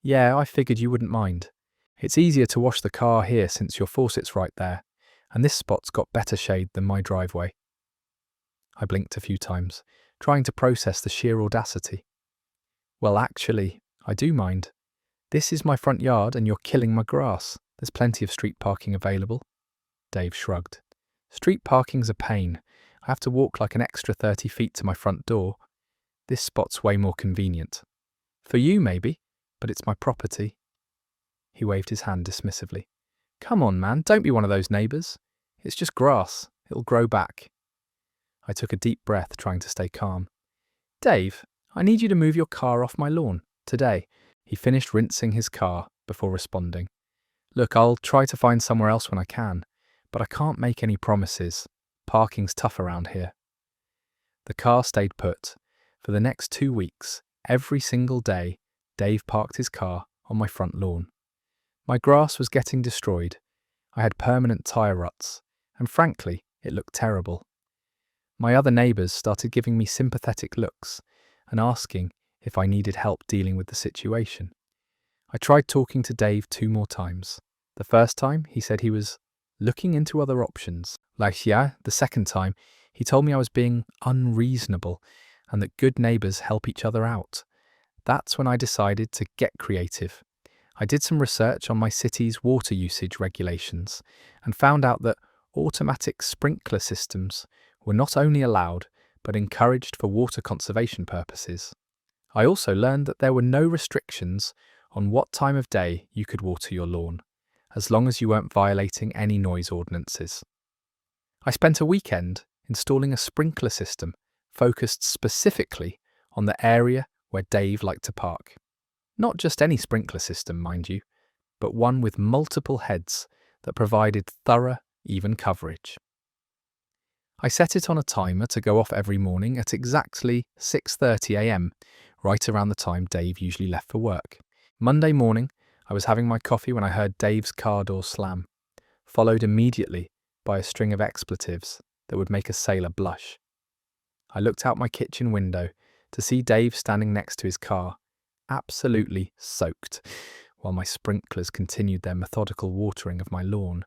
Yeah, I figured you wouldn't mind. It's easier to wash the car here since your faucet's right there, and this spot's got better shade than my driveway. I blinked a few times, trying to process the sheer audacity. Well, actually, I do mind. This is my front yard and you're killing my grass. There's plenty of street parking available. Dave shrugged. Street parking's a pain. I have to walk like an extra 30 feet to my front door. This spot's way more convenient. For you, maybe, but it's my property. He waved his hand dismissively. Come on, man, don't be one of those neighbours. It's just grass. It'll grow back. I took a deep breath, trying to stay calm. Dave, I need you to move your car off my lawn, today. He finished rinsing his car before responding. Look, I'll try to find somewhere else when I can, but I can't make any promises. Parking's tough around here. The car stayed put. For the next 2 weeks, every single day, Dave parked his car on my front lawn. My grass was getting destroyed. I had permanent tyre ruts, and frankly, it looked terrible. My other neighbours started giving me sympathetic looks and asking if I needed help dealing with the situation. I tried talking to Dave 2 more times. The first time, he said he was looking into other options. The second time, he told me I was being unreasonable and that good neighbours help each other out. That's when I decided to get creative. I did some research on my city's water usage regulations and found out that automatic sprinkler systems were not only allowed, but encouraged for water conservation purposes. I also learned that there were no restrictions on what time of day you could water your lawn, as long as you weren't violating any noise ordinances. I spent a weekend installing a sprinkler system focused specifically on the area where Dave liked to park. Not just any sprinkler system, mind you, but one with multiple heads that provided thorough, even coverage. I set it on a timer to go off every morning at exactly 6:30 a.m, right around the time Dave usually left for work. Monday morning, I was having my coffee when I heard Dave's car door slam, followed immediately by a string of expletives that would make a sailor blush. I looked out my kitchen window to see Dave standing next to his car, absolutely soaked, while my sprinklers continued their methodical watering of my lawn.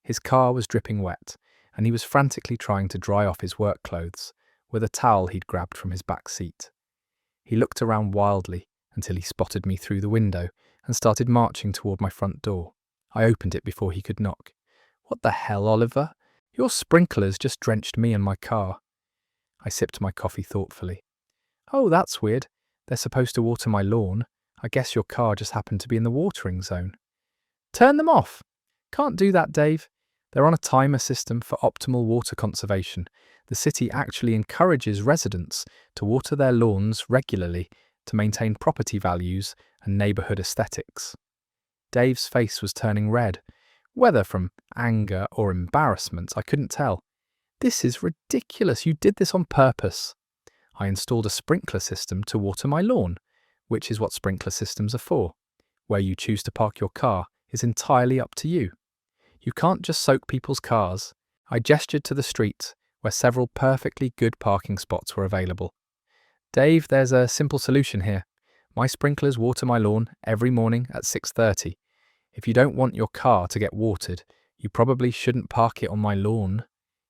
His car was dripping wet, and he was frantically trying to dry off his work clothes with a towel he'd grabbed from his back seat. He looked around wildly until he spotted me through the window and started marching toward my front door. I opened it before he could knock. What the hell, Oliver? Your sprinklers just drenched me and my car. I sipped my coffee thoughtfully. Oh, that's weird. They're supposed to water my lawn. I guess your car just happened to be in the watering zone. Turn them off. Can't do that, Dave. They're on a timer system for optimal water conservation. The city actually encourages residents to water their lawns regularly to maintain property values and neighbourhood aesthetics. Dave's face was turning red, whether from anger or embarrassment, I couldn't tell. This is ridiculous. You did this on purpose. I installed a sprinkler system to water my lawn, which is what sprinkler systems are for. Where you choose to park your car is entirely up to you. You can't just soak people's cars. I gestured to the street, where several perfectly good parking spots were available. Dave, there's a simple solution here. My sprinklers water my lawn every morning at 6:30. If you don't want your car to get watered, you probably shouldn't park it on my lawn.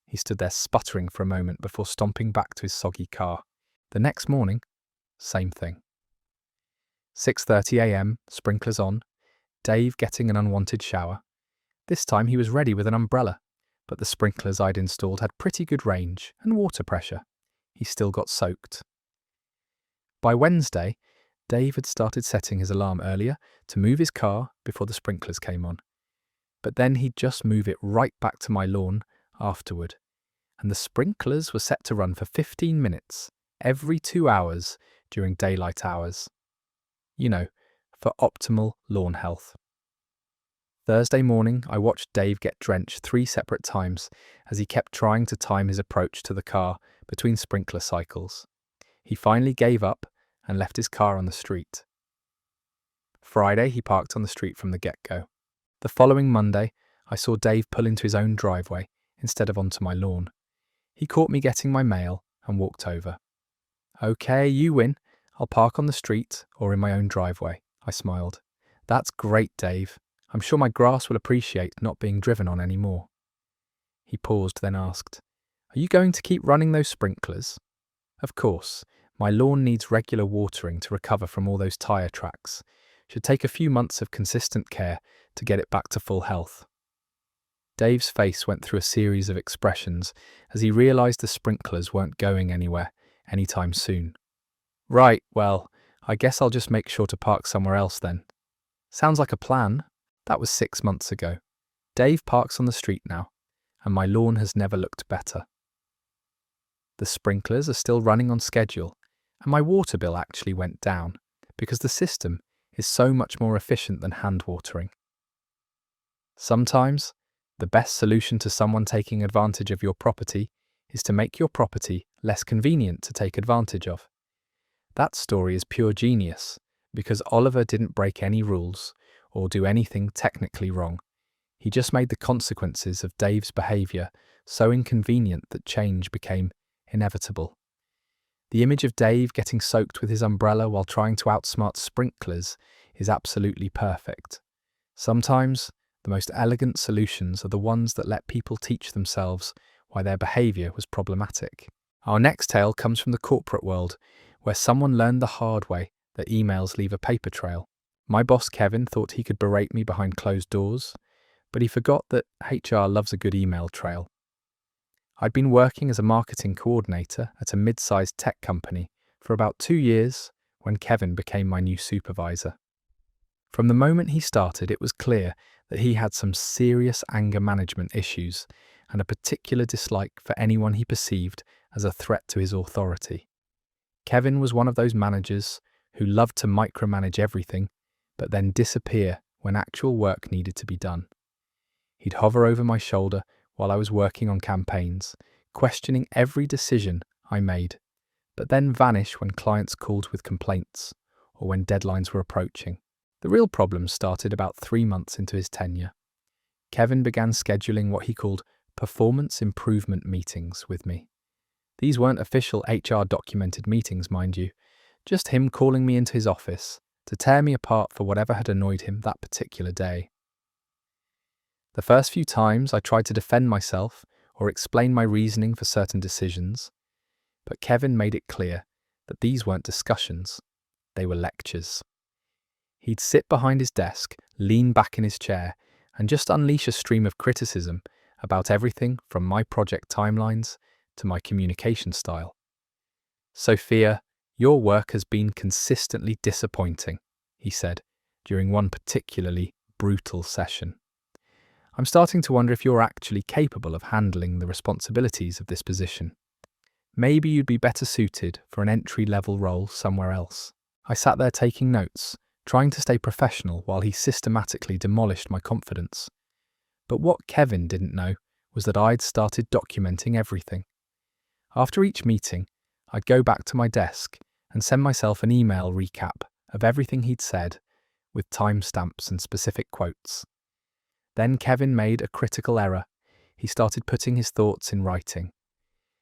He stood there sputtering for a moment before stomping back to his soggy car. The next morning, same thing. 6:30 a.m, sprinklers on, Dave getting an unwanted shower. This time he was ready with an umbrella, but the sprinklers I'd installed had pretty good range and water pressure. He still got soaked. By Wednesday, Dave had started setting his alarm earlier to move his car before the sprinklers came on. But then he'd just move it right back to my lawn afterward, and the sprinklers were set to run for 15 minutes every 2 hours during daylight hours. You know, for optimal lawn health. Thursday morning, I watched Dave get drenched 3 separate times as he kept trying to time his approach to the car between sprinkler cycles. He finally gave up and left his car on the street. Friday, he parked on the street from the get-go. The following Monday, I saw Dave pull into his own driveway instead of onto my lawn. He caught me getting my mail and walked over. Okay, you win. I'll park on the street or in my own driveway. I smiled. That's great, Dave. I'm sure my grass will appreciate not being driven on anymore. He paused, then asked, Are you going to keep running those sprinklers? Of course. My lawn needs regular watering to recover from all those tyre tracks. Should take a few months of consistent care to get it back to full health. Dave's face went through a series of expressions as he realised the sprinklers weren't going anywhere anytime soon. Right, well, I guess I'll just make sure to park somewhere else then. Sounds like a plan. That was 6 months ago. Dave parks on the street now, and my lawn has never looked better. The sprinklers are still running on schedule, and my water bill actually went down because the system is so much more efficient than hand watering. Sometimes, the best solution to someone taking advantage of your property is to make your property less convenient to take advantage of. That story is pure genius because Oliver didn't break any rules or do anything technically wrong. He just made the consequences of Dave's behaviour so inconvenient that change became inevitable. The image of Dave getting soaked with his umbrella while trying to outsmart sprinklers is absolutely perfect. Sometimes, the most elegant solutions are the ones that let people teach themselves why their behaviour was problematic. Our next tale comes from the corporate world, where someone learned the hard way that emails leave a paper trail. My boss Kevin thought he could berate me behind closed doors, but he forgot that HR loves a good email trail. I'd been working as a marketing coordinator at a mid-sized tech company for about 2 years when Kevin became my new supervisor. From the moment he started, it was clear that he had some serious anger management issues and a particular dislike for anyone he perceived as a threat to his authority. Kevin was one of those managers who loved to micromanage everything, but then disappear when actual work needed to be done. He'd hover over my shoulder while I was working on campaigns, questioning every decision I made, but then vanish when clients called with complaints or when deadlines were approaching. The real problem started about 3 months into his tenure. Kevin began scheduling what he called performance improvement meetings with me. These weren't official HR documented meetings, mind you, just him calling me into his office to tear me apart for whatever had annoyed him that particular day. The first few times I tried to defend myself or explain my reasoning for certain decisions, but Kevin made it clear that these weren't discussions, they were lectures. He'd sit behind his desk, lean back in his chair, and just unleash a stream of criticism about everything from my project timelines to my communication style. Sophia, your work has been consistently disappointing, he said during one particularly brutal session. I'm starting to wonder if you're actually capable of handling the responsibilities of this position. Maybe you'd be better suited for an entry-level role somewhere else. I sat there taking notes, trying to stay professional while he systematically demolished my confidence. But what Kevin didn't know was that I'd started documenting everything. After each meeting, I'd go back to my desk and send myself an email recap of everything he'd said, with timestamps and specific quotes. Then Kevin made a critical error. He started putting his thoughts in writing.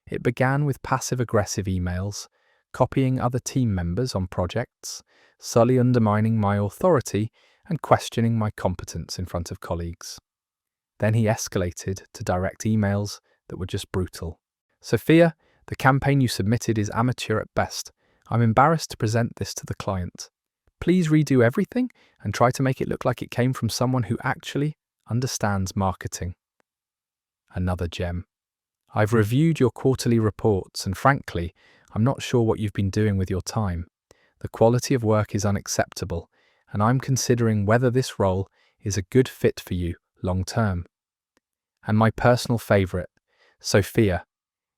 It began with passive-aggressive emails, copying other team members on projects, subtly undermining my authority and questioning my competence in front of colleagues. Then he escalated to direct emails that were just brutal. Sophia, the campaign you submitted is amateur at best. I'm embarrassed to present this to the client. Please redo everything and try to make it look like it came from someone who actually understands marketing. Another gem. I've reviewed your quarterly reports and frankly, I'm not sure what you've been doing with your time. The quality of work is unacceptable, and I'm considering whether this role is a good fit for you long term. And my personal favourite, Sophia,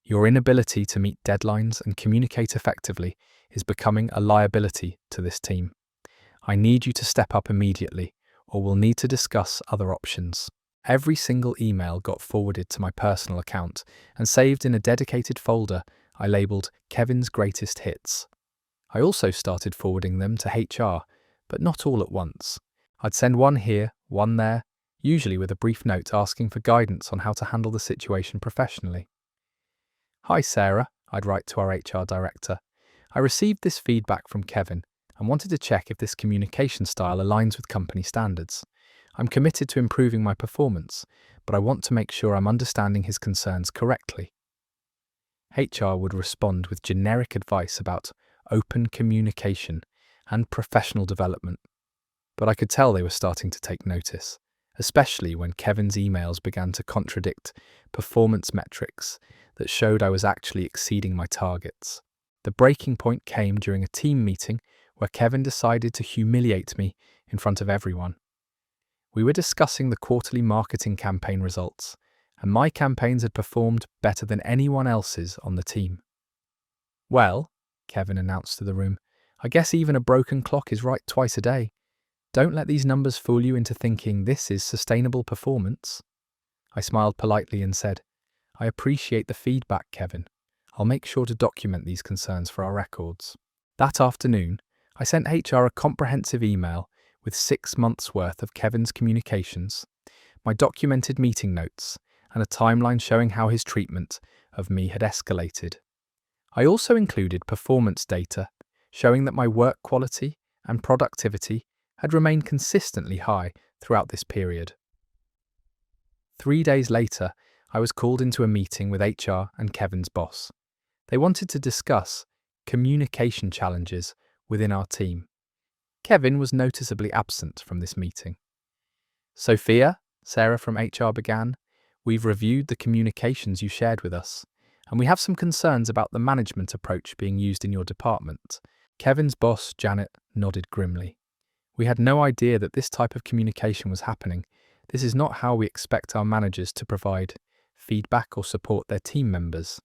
your inability to meet deadlines and communicate effectively is becoming a liability to this team. I need you to step up immediately, or we'll need to discuss other options. Every single email got forwarded to my personal account and saved in a dedicated folder I labelled Kevin's Greatest Hits. I also started forwarding them to HR, but not all at once. I'd send one here, one there, usually with a brief note asking for guidance on how to handle the situation professionally. Hi Sarah, I'd write to our HR director. I received this feedback from Kevin. and wanted to check if this communication style aligns with company standards. I'm committed to improving my performance, but I want to make sure I'm understanding his concerns correctly. HR would respond with generic advice about open communication and professional development, but I could tell they were starting to take notice, especially when Kevin's emails began to contradict performance metrics that showed I was actually exceeding my targets. The breaking point came during a team meeting where Kevin decided to humiliate me in front of everyone. We were discussing the quarterly marketing campaign results, and my campaigns had performed better than anyone else's on the team. "Well," Kevin announced to the room, "I guess even a broken clock is right twice a day. Don't let these numbers fool you into thinking this is sustainable performance." I smiled politely and said, "I appreciate the feedback, Kevin. I'll make sure to document these concerns for our records." That afternoon, I sent HR a comprehensive email with 6 months' worth of Kevin's communications, my documented meeting notes, and a timeline showing how his treatment of me had escalated. I also included performance data showing that my work quality and productivity had remained consistently high throughout this period. 3 days later, I was called into a meeting with HR and Kevin's boss. They wanted to discuss communication challenges within our team. Kevin was noticeably absent from this meeting. "Sophia," Sarah from HR began, "we've reviewed the communications you shared with us, and we have some concerns about the management approach being used in your department." Kevin's boss, Janet, nodded grimly. "We had no idea that this type of communication was happening. This is not how we expect our managers to provide feedback or support their team members."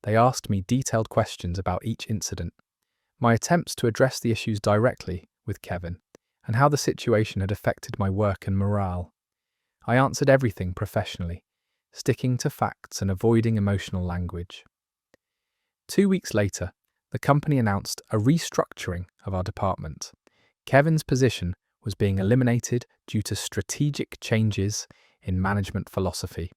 They asked me detailed questions about each incident, my attempts to address the issues directly with Kevin, and how the situation had affected my work and morale. I answered everything professionally, sticking to facts and avoiding emotional language. 2 weeks later, the company announced a restructuring of our department. Kevin's position was being eliminated due to strategic changes in management philosophy.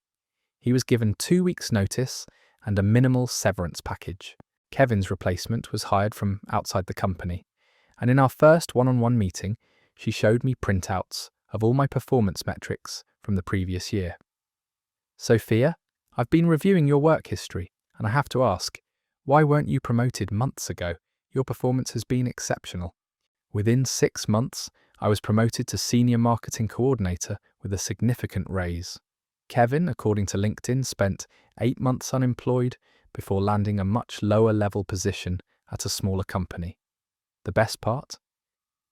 He was given 2 weeks' notice and a minimal severance package. Kevin's replacement was hired from outside the company, and in our first one-on-one meeting, she showed me printouts of all my performance metrics from the previous year. "Sophia, I've been reviewing your work history, and I have to ask, why weren't you promoted months ago? Your performance has been exceptional." Within 6 months, I was promoted to Senior Marketing Coordinator with a significant raise. Kevin, according to LinkedIn, spent 8 months unemployed before landing a much lower level position at a smaller company. The best part?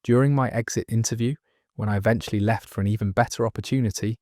During my exit interview, when I eventually left for an even better opportunity,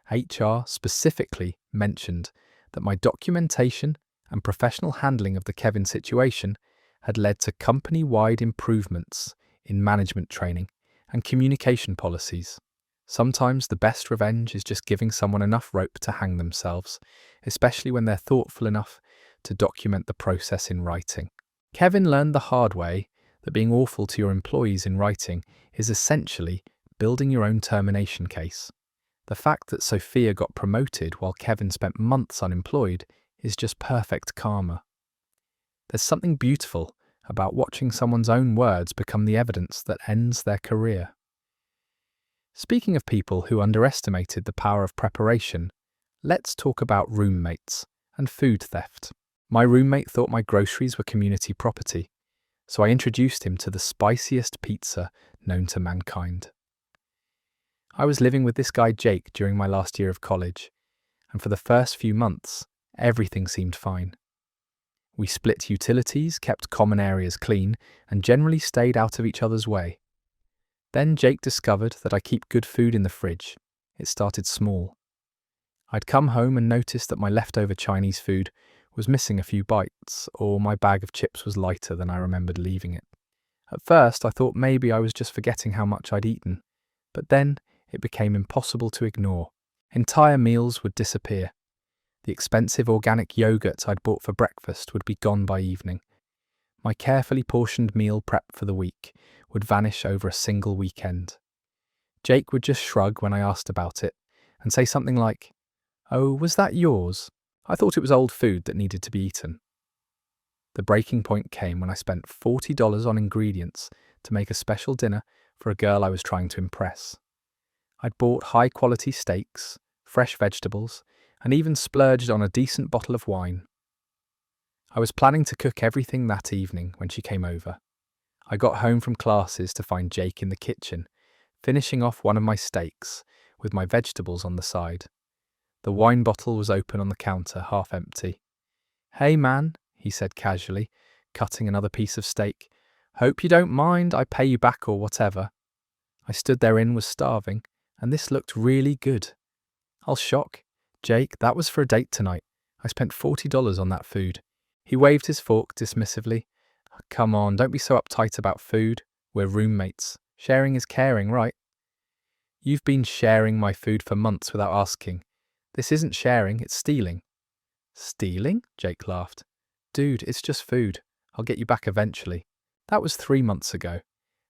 HR specifically mentioned that my documentation and professional handling of the Kevin situation had led to company-wide improvements in management training and communication policies. Sometimes the best revenge is just giving someone enough rope to hang themselves, especially when they're thoughtful enough to document the process in writing. Kevin learned the hard way that being awful to your employees in writing is essentially building your own termination case. The fact that Sophia got promoted while Kevin spent months unemployed is just perfect karma. There's something beautiful about watching someone's own words become the evidence that ends their career. Speaking of people who underestimated the power of preparation, let's talk about roommates and food theft. My roommate thought my groceries were community property, so I introduced him to the spiciest pizza known to mankind. I was living with this guy Jake during my last year of college, and for the first few months, everything seemed fine. We split utilities, kept common areas clean, and generally stayed out of each other's way. Then Jake discovered that I keep good food in the fridge. It started small. I'd come home and noticed that my leftover Chinese food was missing a few bites, or my bag of chips was lighter than I remembered leaving it. At first, I thought maybe I was just forgetting how much I'd eaten, but then it became impossible to ignore. Entire meals would disappear. The expensive organic yogurt I'd bought for breakfast would be gone by evening. My carefully portioned meal prep for the week would vanish over a single weekend. Jake would just shrug when I asked about it and say something like, "Oh, was that yours? I thought it was old food that needed to be eaten." The breaking point came when I spent $40 on ingredients to make a special dinner for a girl I was trying to impress. I'd bought high-quality steaks, fresh vegetables, and even splurged on a decent bottle of wine. I was planning to cook everything that evening when she came over. I got home from classes to find Jake in the kitchen, finishing off one of my steaks with my vegetables on the side. The wine bottle was open on the counter, half empty. "Hey man," he said casually, cutting another piece of steak. "Hope you don't mind, I pay you back or whatever." I stood there and was starving, and this looked really good. I'll shock. "Jake, that was for a date tonight. I spent $40 on that food." He waved his fork dismissively. "Come on, don't be so uptight about food. We're roommates. Sharing is caring, right?" "You've been sharing my food for months without asking. This isn't sharing, it's stealing." "Stealing?" Jake laughed. "Dude, it's just food. I'll get you back eventually." That was 3 months ago,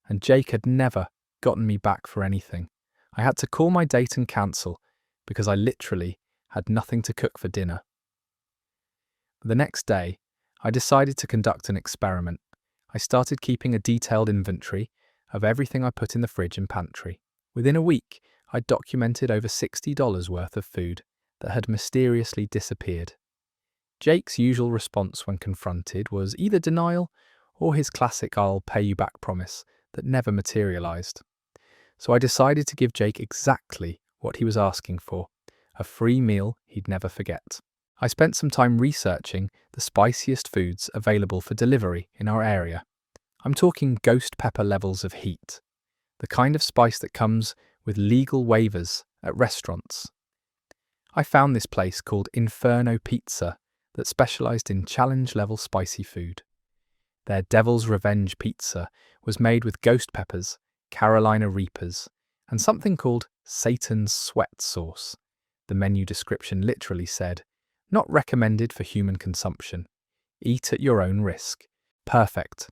and Jake had never gotten me back for anything. I had to call my date and cancel because I literally had nothing to cook for dinner. The next day, I decided to conduct an experiment. I started keeping a detailed inventory of everything I put in the fridge and pantry. Within a week, I'd documented over $60 worth of food that had mysteriously disappeared. Jake's usual response when confronted was either denial or his classic "I'll pay you back" promise that never materialized. So I decided to give Jake exactly what he was asking for, a free meal he'd never forget. I spent some time researching the spiciest foods available for delivery in our area. I'm talking ghost pepper levels of heat, the kind of spice that comes with legal waivers at restaurants. I found this place called Inferno Pizza that specialized in challenge-level spicy food. Their Devil's Revenge pizza was made with ghost peppers, Carolina Reapers, and something called Satan's Sweat sauce. The menu description literally said, "Not recommended for human consumption. Eat at your own risk." Perfect.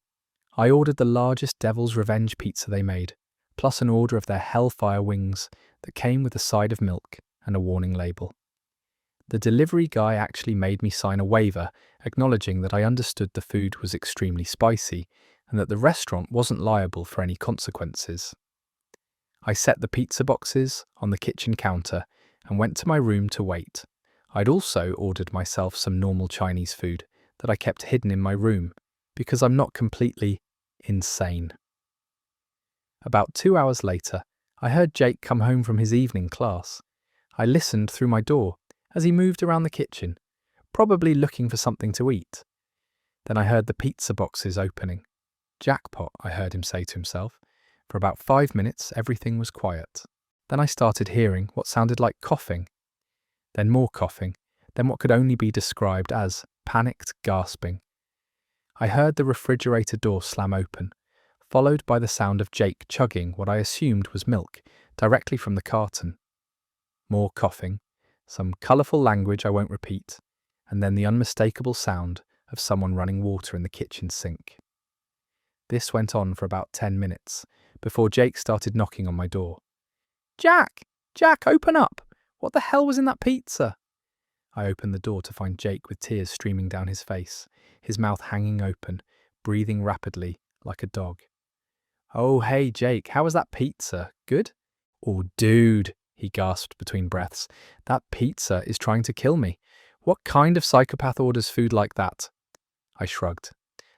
I ordered the largest Devil's Revenge pizza they made, plus an order of their Hellfire wings that came with a side of milk and a warning label. The delivery guy actually made me sign a waiver acknowledging that I understood the food was extremely spicy and that the restaurant wasn't liable for any consequences. I set the pizza boxes on the kitchen counter and went to my room to wait. I'd also ordered myself some normal Chinese food that I kept hidden in my room because I'm not completely insane. About 2 hours later, I heard Jake come home from his evening class. I listened through my door as he moved around the kitchen, probably looking for something to eat. Then I heard the pizza boxes opening. "Jackpot," I heard him say to himself. For about 5 minutes, everything was quiet. Then I started hearing what sounded like coughing, then more coughing, then what could only be described as panicked gasping. I heard the refrigerator door slam open, followed by the sound of Jake chugging what I assumed was milk directly from the carton. More coughing, some colourful language I won't repeat, and then the unmistakable sound of someone running water in the kitchen sink. This went on for about 10 minutes before Jake started knocking on my door. Jack, open up! What the hell was in that pizza?" I opened the door to find Jake with tears streaming down his face, his mouth hanging open, breathing rapidly like a dog. "Oh, hey Jake, how was that pizza? Good?" "Oh, dude," he gasped between breaths, "that pizza is trying to kill me. What kind of psychopath orders food like that?" I shrugged.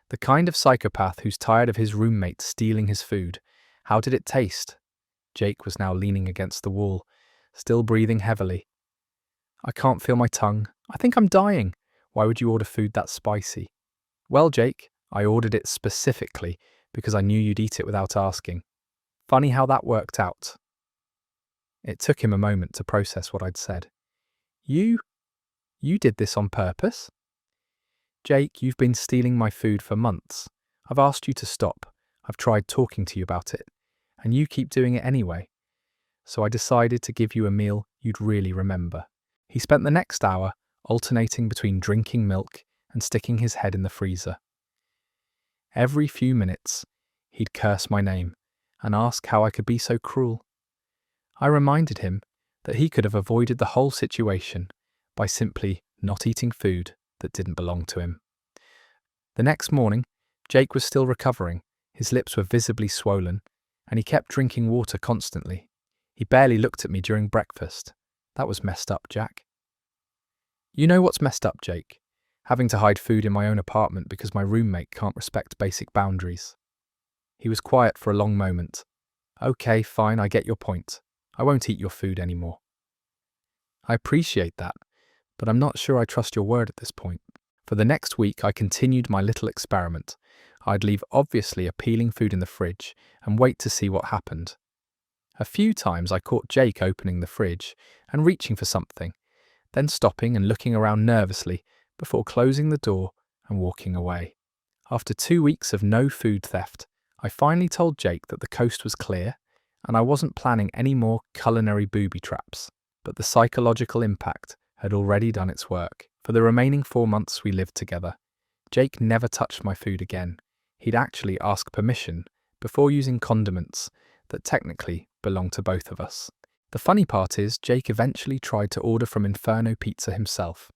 "The kind of psychopath who's tired of his roommate stealing his food. How did it taste?" Jake was now leaning against the wall, still breathing heavily. "I can't feel my tongue. I think I'm dying. Why would you order food that spicy?" "Well, Jake, I ordered it specifically because I knew you'd eat it without asking. Funny how that worked out." It took him a moment to process what I'd said. You did this on purpose?" "Jake, you've been stealing my food for months. I've asked you to stop. I've tried talking to you about it, and you keep doing it anyway. So I decided to give you a meal you'd really remember." He spent the next hour alternating between drinking milk and sticking his head in the freezer. Every few minutes, he'd curse my name and ask how I could be so cruel. I reminded him that he could have avoided the whole situation by simply not eating food that didn't belong to him. The next morning, Jake was still recovering, His lips were visibly swollen, and he kept drinking water constantly. He barely looked at me during breakfast. That was messed up, Jack. You know what's messed up, Jake? Having to hide food in my own apartment because my roommate can't respect basic boundaries. He was quiet for a long moment. Okay, fine, I get your point. I won't eat your food anymore. I appreciate that, but I'm not sure I trust your word at this point. For the next week, I continued my little experiment. I'd leave obviously appealing food in the fridge and wait to see what happened. A few times I caught Jake opening the fridge and reaching for something, then stopping and looking around nervously before closing the door and walking away. After 2 weeks of no food theft, I finally told Jake that the coast was clear and I wasn't planning any more culinary booby traps. But the psychological impact had already done its work. For the remaining 4 months we lived together, Jake never touched my food again. He'd actually ask permission before using condiments that technically belonged to both of us. The funny part is, Jake eventually tried to order from Inferno Pizza himself,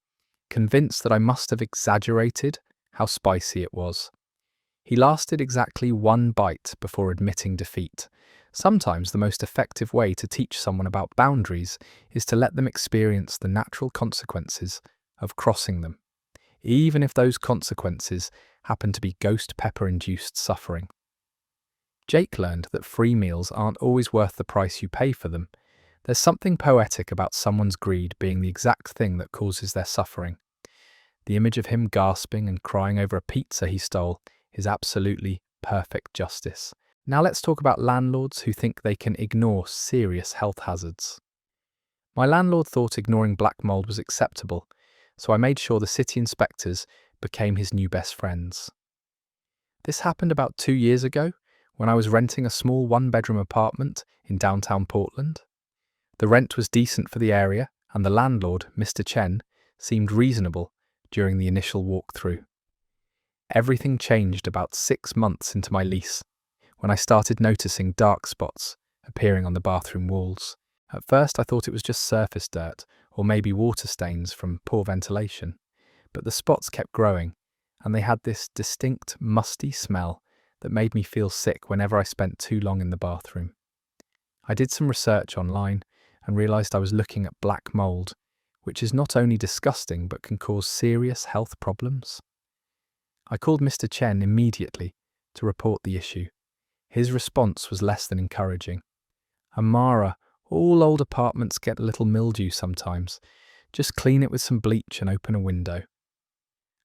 convinced that I must have exaggerated how spicy it was. He lasted exactly 1 bite before admitting defeat. Sometimes the most effective way to teach someone about boundaries is to let them experience the natural consequences of crossing them, even if those consequences happen to be ghost pepper-induced suffering. Jake learned that free meals aren't always worth the price you pay for them. There's something poetic about someone's greed being the exact thing that causes their suffering. The image of him gasping and crying over a pizza he stole is absolutely perfect justice. Now let's talk about landlords who think they can ignore serious health hazards. My landlord thought ignoring black mold was acceptable, so I made sure the city inspectors became his new best friends. This happened about 2 years ago when I was renting a small 1-bedroom apartment in downtown Portland. The rent was decent for the area, and the landlord, Mr. Chen, seemed reasonable during the initial walkthrough. Everything changed about 6 months into my lease, when I started noticing dark spots appearing on the bathroom walls. At first I thought it was just surface dirt or maybe water stains from poor ventilation, but the spots kept growing and they had this distinct musty smell that made me feel sick whenever I spent too long in the bathroom. I did some research online and realised I was looking at black mould, which is not only disgusting but can cause serious health problems. I called Mr. Chen immediately to report the issue. His response was less than encouraging. Amara, all old apartments get a little mildew sometimes. Just clean it with some bleach and open a window.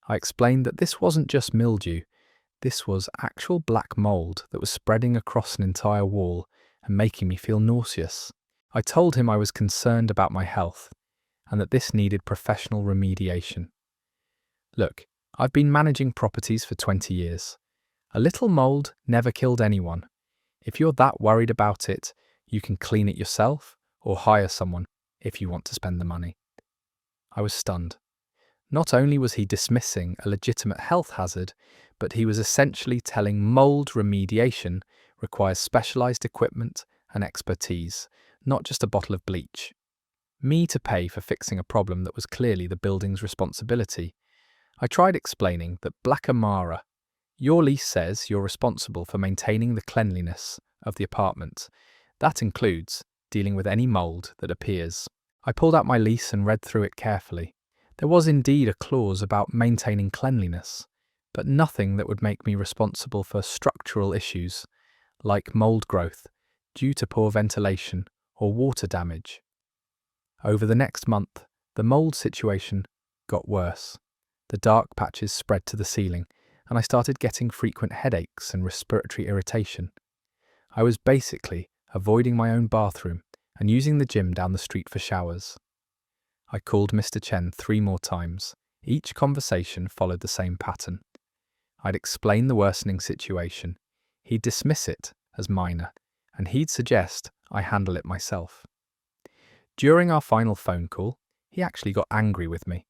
I explained that this wasn't just mildew. This was actual black mould that was spreading across an entire wall and making me feel nauseous. I told him I was concerned about my health and that this needed professional remediation. Look, I've been managing properties for 20 years. A little mould never killed anyone. If you're that worried about it, you can clean it yourself or hire someone if you want to spend the money. I was stunned. Not only was he dismissing a legitimate health hazard, but he was essentially telling mould remediation requires specialised equipment and expertise, not just a bottle of bleach. Me to pay for fixing a problem that was clearly the building's responsibility. I tried explaining that Black Amara, your lease says you're responsible for maintaining the cleanliness of the apartment. That includes dealing with any mould that appears. I pulled out my lease and read through it carefully. There was indeed a clause about maintaining cleanliness, but nothing that would make me responsible for structural issues, like mould growth, due to poor ventilation or water damage. Over the next month, the mould situation got worse. The dark patches spread to the ceiling, and I started getting frequent headaches and respiratory irritation. I was basically avoiding my own bathroom and using the gym down the street for showers. I called Mr. Chen 3 more times. Each conversation followed the same pattern. I'd explain the worsening situation. He'd dismiss it as minor, and he'd suggest I handle it myself. During our final phone call, he actually got angry with me.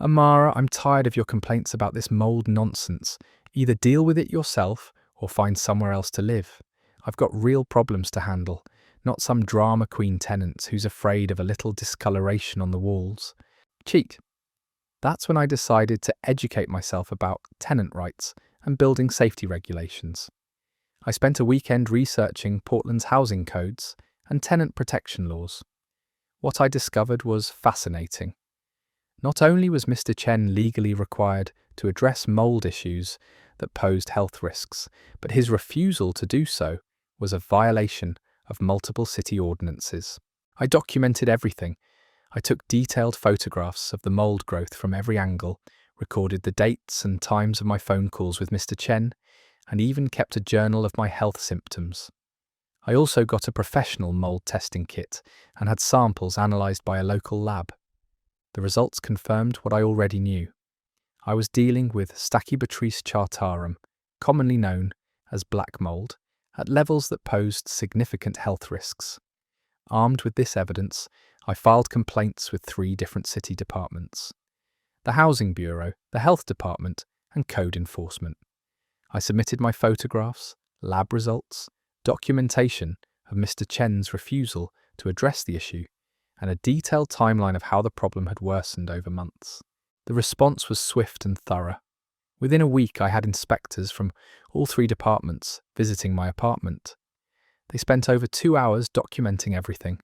Amara, I'm tired of your complaints about this mould nonsense. Either deal with it yourself or find somewhere else to live. I've got real problems to handle, not some drama queen tenant who's afraid of a little discoloration on the walls. Cheek. That's when I decided to educate myself about tenant rights and building safety regulations. I spent a weekend researching Portland's housing codes and tenant protection laws. What I discovered was fascinating. Not only was Mr. Chen legally required to address mold issues that posed health risks, but his refusal to do so was a violation of multiple city ordinances. I documented everything. I took detailed photographs of the mold growth from every angle, recorded the dates and times of my phone calls with Mr. Chen, and even kept a journal of my health symptoms. I also got a professional mold testing kit and had samples analysed by a local lab. The results confirmed what I already knew. I was dealing with Stachybotrys chartarum, commonly known as black mold, at levels that posed significant health risks. Armed with this evidence, I filed complaints with 3 different city departments: the Housing Bureau, the Health Department, and Code Enforcement. I submitted my photographs, lab results, documentation of Mr. Chen's refusal to address the issue, and a detailed timeline of how the problem had worsened over months. The response was swift and thorough. Within a week, I had inspectors from all 3 departments visiting my apartment. They spent over 2 hours documenting everything,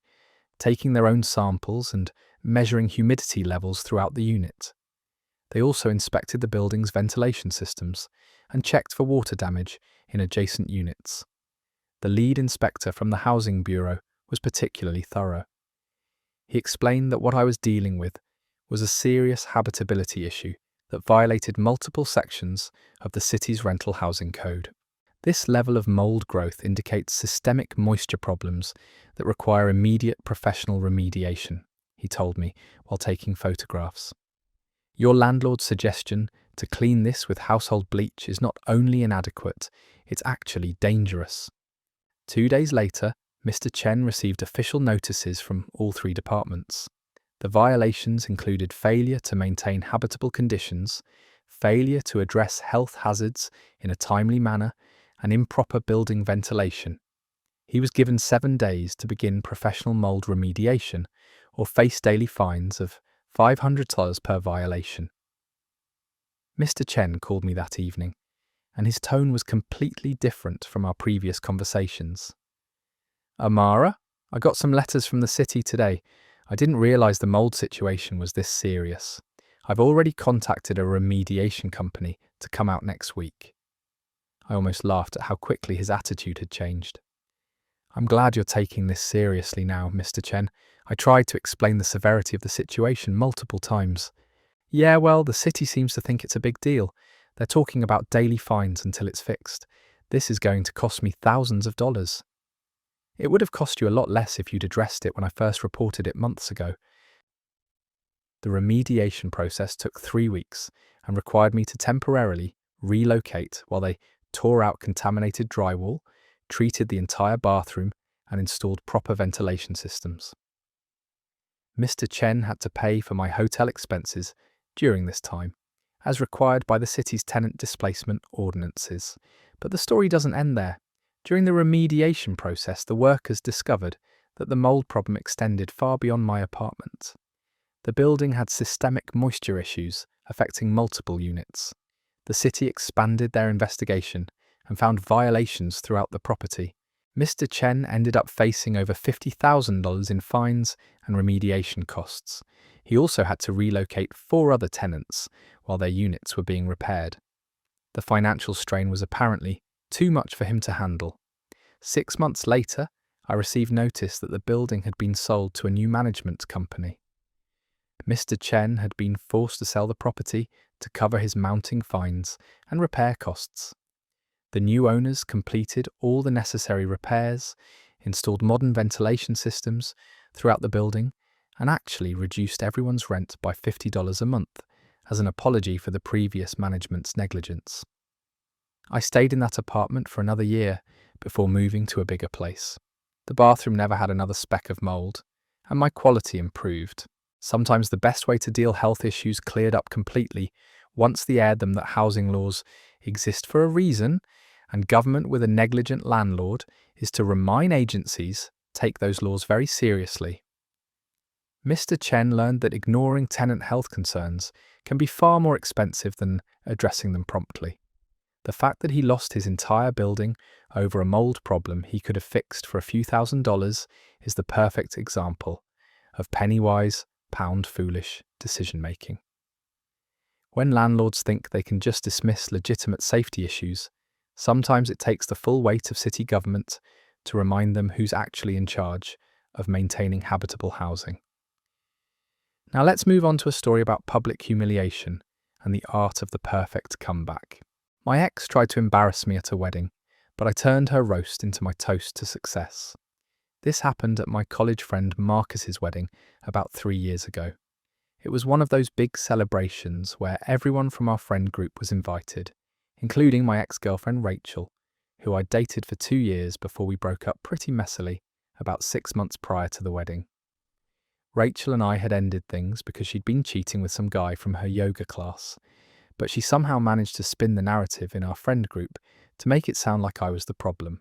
taking their own samples and measuring humidity levels throughout the unit. They also inspected the building's ventilation systems and checked for water damage in adjacent units. The lead inspector from the Housing Bureau was particularly thorough. He explained that what I was dealing with was a serious habitability issue that violated multiple sections of the city's rental housing code. This level of mold growth indicates systemic moisture problems that require immediate professional remediation, he told me while taking photographs. Your landlord's suggestion to clean this with household bleach is not only inadequate, it's actually dangerous. 2 days later, Mr. Chen received official notices from all 3 departments. The violations included failure to maintain habitable conditions, failure to address health hazards in a timely manner, and improper building ventilation. He was given 7 days to begin professional mold remediation or face daily fines of $500 per violation. Mr. Chen called me that evening, and his tone was completely different from our previous conversations. Amara, I got some letters from the city today. I didn't realise the mold situation was this serious. I've already contacted a remediation company to come out next week. I almost laughed at how quickly his attitude had changed. I'm glad you're taking this seriously now, Mr. Chen. I tried to explain the severity of the situation multiple times. Yeah, well, the city seems to think it's a big deal. They're talking about daily fines until it's fixed. This is going to cost me thousands of dollars. It would have cost you a lot less if you'd addressed it when I first reported it months ago. The remediation process took 3 weeks and required me to temporarily relocate while they tore out contaminated drywall, treated the entire bathroom, and installed proper ventilation systems. Mr. Chen had to pay for my hotel expenses during this time, as required by the city's tenant displacement ordinances. But the story doesn't end there. During the remediation process, the workers discovered that the mold problem extended far beyond my apartment. The building had systemic moisture issues affecting multiple units. The city expanded their investigation and found violations throughout the property. Mr. Chen ended up facing over $50,000 in fines and remediation costs. He also had to relocate 4 other tenants while their units were being repaired. The financial strain was apparently too much for him to handle. 6 months later, I received notice that the building had been sold to a new management company. Mr. Chen had been forced to sell the property to cover his mounting fines and repair costs. The new owners completed all the necessary repairs, installed modern ventilation systems throughout the building, and actually reduced everyone's rent by $50 a month as an apology for the previous management's negligence. I stayed in that apartment for another year before moving to a bigger place. The bathroom never had another speck of mold, and my quality improved. Sometimes the best way to deal health issues cleared up completely once they aired them that housing laws exist for a reason, and government with a negligent landlord is to remind agencies take those laws very seriously. Mr. Chen learned that ignoring tenant health concerns can be far more expensive than addressing them promptly. The fact that he lost his entire building over a mold problem he could have fixed for a few $1,000s is the perfect example of penny-wise, pound-foolish decision-making. When landlords think they can just dismiss legitimate safety issues, sometimes it takes the full weight of city government to remind them who's actually in charge of maintaining habitable housing. Now let's move on to a story about public humiliation and the art of the perfect comeback. My ex tried to embarrass me at a wedding, but I turned her roast into my toast to success. This happened at my college friend Marcus's wedding about 3 years ago. It was one of those big celebrations where everyone from our friend group was invited, including my ex-girlfriend Rachel, who I dated for 2 years before we broke up pretty messily about 6 months prior to the wedding. Rachel and I had ended things because she'd been cheating with some guy from her yoga class, but she somehow managed to spin the narrative in our friend group to make it sound like I was the problem.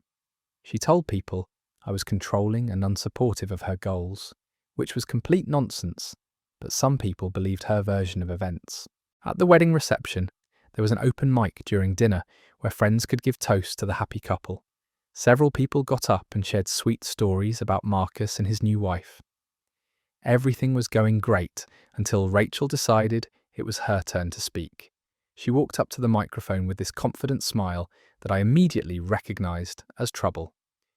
She told people I was controlling and unsupportive of her goals, which was complete nonsense, but some people believed her version of events. At the wedding reception, there was an open mic during dinner where friends could give toasts to the happy couple. Several people got up and shared sweet stories about Marcus and his new wife. Everything was going great until Rachel decided it was her turn to speak. She walked up to the microphone with this confident smile that I immediately recognized as trouble.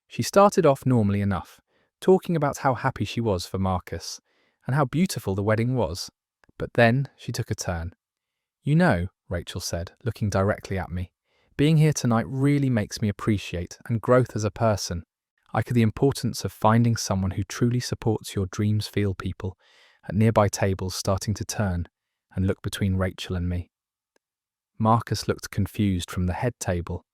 She started off normally enough, talking about how happy she was for Marcus and how beautiful the wedding was. But then she took a turn. "You know," Rachel said, looking directly at me, "being here tonight really makes me appreciate and growth as a person. I could the importance of finding someone who truly supports your dreams feel people at nearby tables starting to turn and look between Rachel and me." Marcus looked confused from the head table.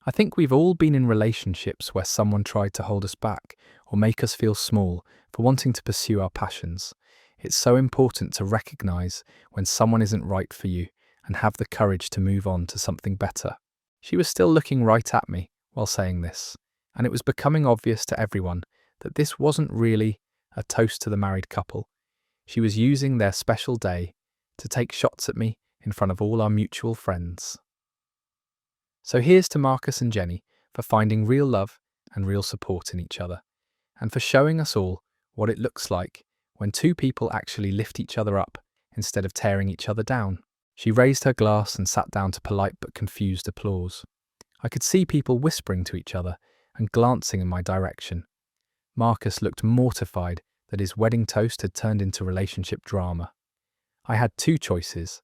I think we've all been in relationships where someone tried to hold us back or make us feel small for wanting to pursue our passions. It's so important to recognize when someone isn't right for you and have the courage to move on to something better. She was still looking right at me while saying this, and it was becoming obvious to everyone that this wasn't really a toast to the married couple. She was using their special day to take shots at me in front of all our mutual friends. So here's to Marcus and Jenny for finding real love and real support in each other, and for showing us all what it looks like when two people actually lift each other up instead of tearing each other down. She raised her glass and sat down to polite but confused applause. I could see people whispering to each other and glancing in my direction. Marcus looked mortified that his wedding toast had turned into relationship drama. I had two choices: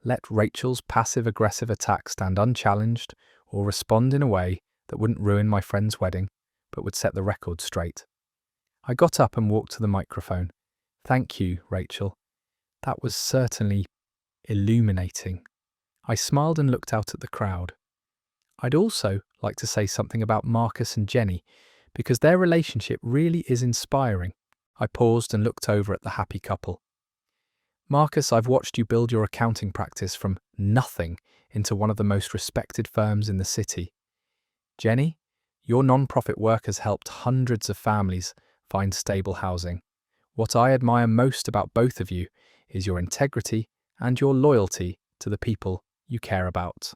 let Rachel's passive-aggressive attack stand unchallenged, or respond in a way that wouldn't ruin my friend's wedding, but would set the record straight. I got up and walked to the microphone. "Thank you, Rachel. That was certainly illuminating." I smiled and looked out at the crowd. I'd also like to say something about Marcus and Jenny, because their relationship really is inspiring. I paused and looked over at the happy couple. "Marcus, I've watched you build your accounting practice from nothing into one of the most respected firms in the city. Jenny, your non-profit work has helped hundreds of families find stable housing. What I admire most about both of you is your integrity and your loyalty to the people you care about."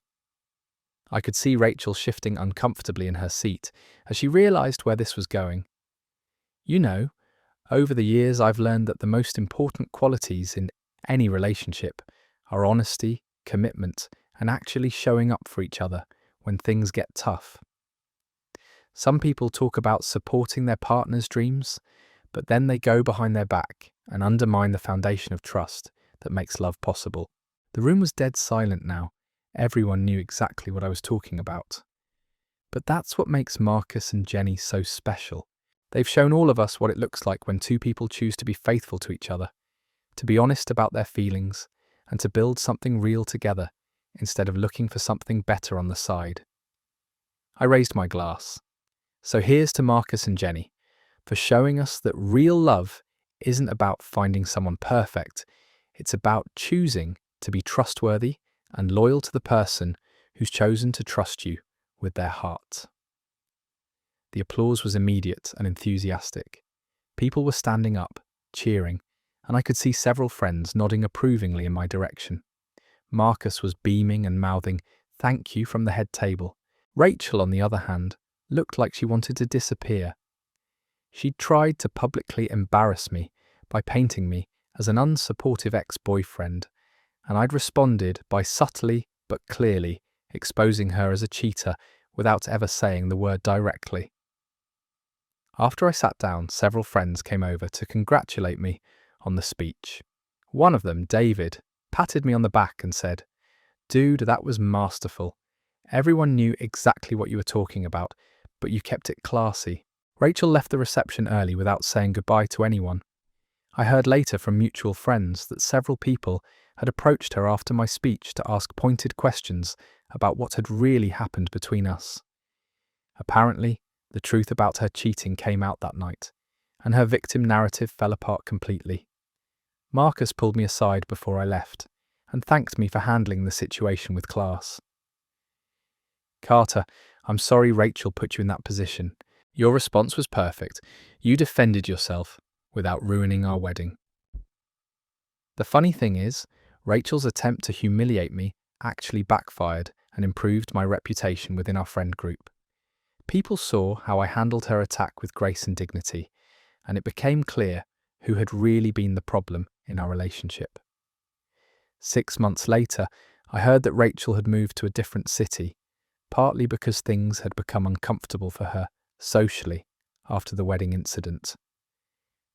I could see Rachel shifting uncomfortably in her seat as she realized where this was going. "You know, over the years I've learned that the most important qualities in any relationship are honesty, commitment, and actually showing up for each other when things get tough. Some people talk about supporting their partner's dreams, but then they go behind their back and undermine the foundation of trust that makes love possible." The room was dead silent now. Everyone knew exactly what I was talking about. But that's what makes Marcus and Jenny so special. They've shown all of us what it looks like when two people choose to be faithful to each other, to be honest about their feelings, and to build something real together instead of looking for something better on the side. I raised my glass. So here's to Marcus and Jenny for showing us that real love isn't about finding someone perfect. It's about choosing to be trustworthy and loyal to the person who's chosen to trust you with their heart. The applause was immediate and enthusiastic. People were standing up, cheering, and I could see several friends nodding approvingly in my direction. Marcus was beaming and mouthing, thank you from the head table. Rachel, on the other hand, looked like she wanted to disappear. She'd tried to publicly embarrass me by painting me as an unsupportive ex-boyfriend, and I'd responded by subtly but clearly exposing her as a cheater without ever saying the word directly. After I sat down, several friends came over to congratulate me on the speech. One of them, David, patted me on the back and said, "Dude, that was masterful. Everyone knew exactly what you were talking about, but you kept it classy." Rachel left the reception early without saying goodbye to anyone. I heard later from mutual friends that several people had approached her after my speech to ask pointed questions about what had really happened between us. Apparently, the truth about her cheating came out that night, and her victim narrative fell apart completely. Marcus pulled me aside before I left and thanked me for handling the situation with class. "Carter, I'm sorry Rachel put you in that position. Your response was perfect. You defended yourself without ruining our wedding." The funny thing is, Rachel's attempt to humiliate me actually backfired and improved my reputation within our friend group. People saw how I handled her attack with grace and dignity, and it became clear who had really been the problem in our relationship. 6 months later, I heard that Rachel had moved to a different city, partly because things had become uncomfortable for her socially after the wedding incident.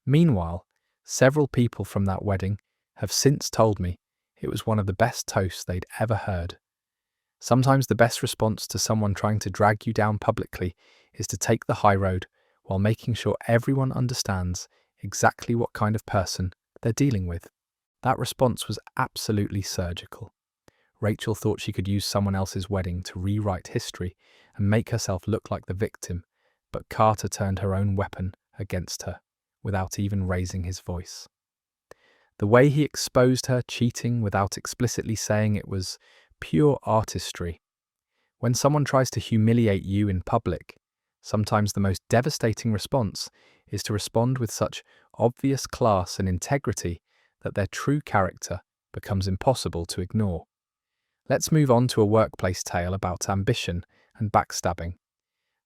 Meanwhile, several people from that wedding have since told me it was one of the best toasts they'd ever heard. Sometimes the best response to someone trying to drag you down publicly is to take the high road while making sure everyone understands exactly what kind of person they're dealing with. That response was absolutely surgical. Rachel thought she could use someone else's wedding to rewrite history and make herself look like the victim, but Carter turned her own weapon against her without even raising his voice. The way he exposed her cheating without explicitly saying it was pure artistry. When someone tries to humiliate you in public, sometimes the most devastating response is to respond with such obvious class and integrity that their true character becomes impossible to ignore. Let's move on to a workplace tale about ambition and backstabbing.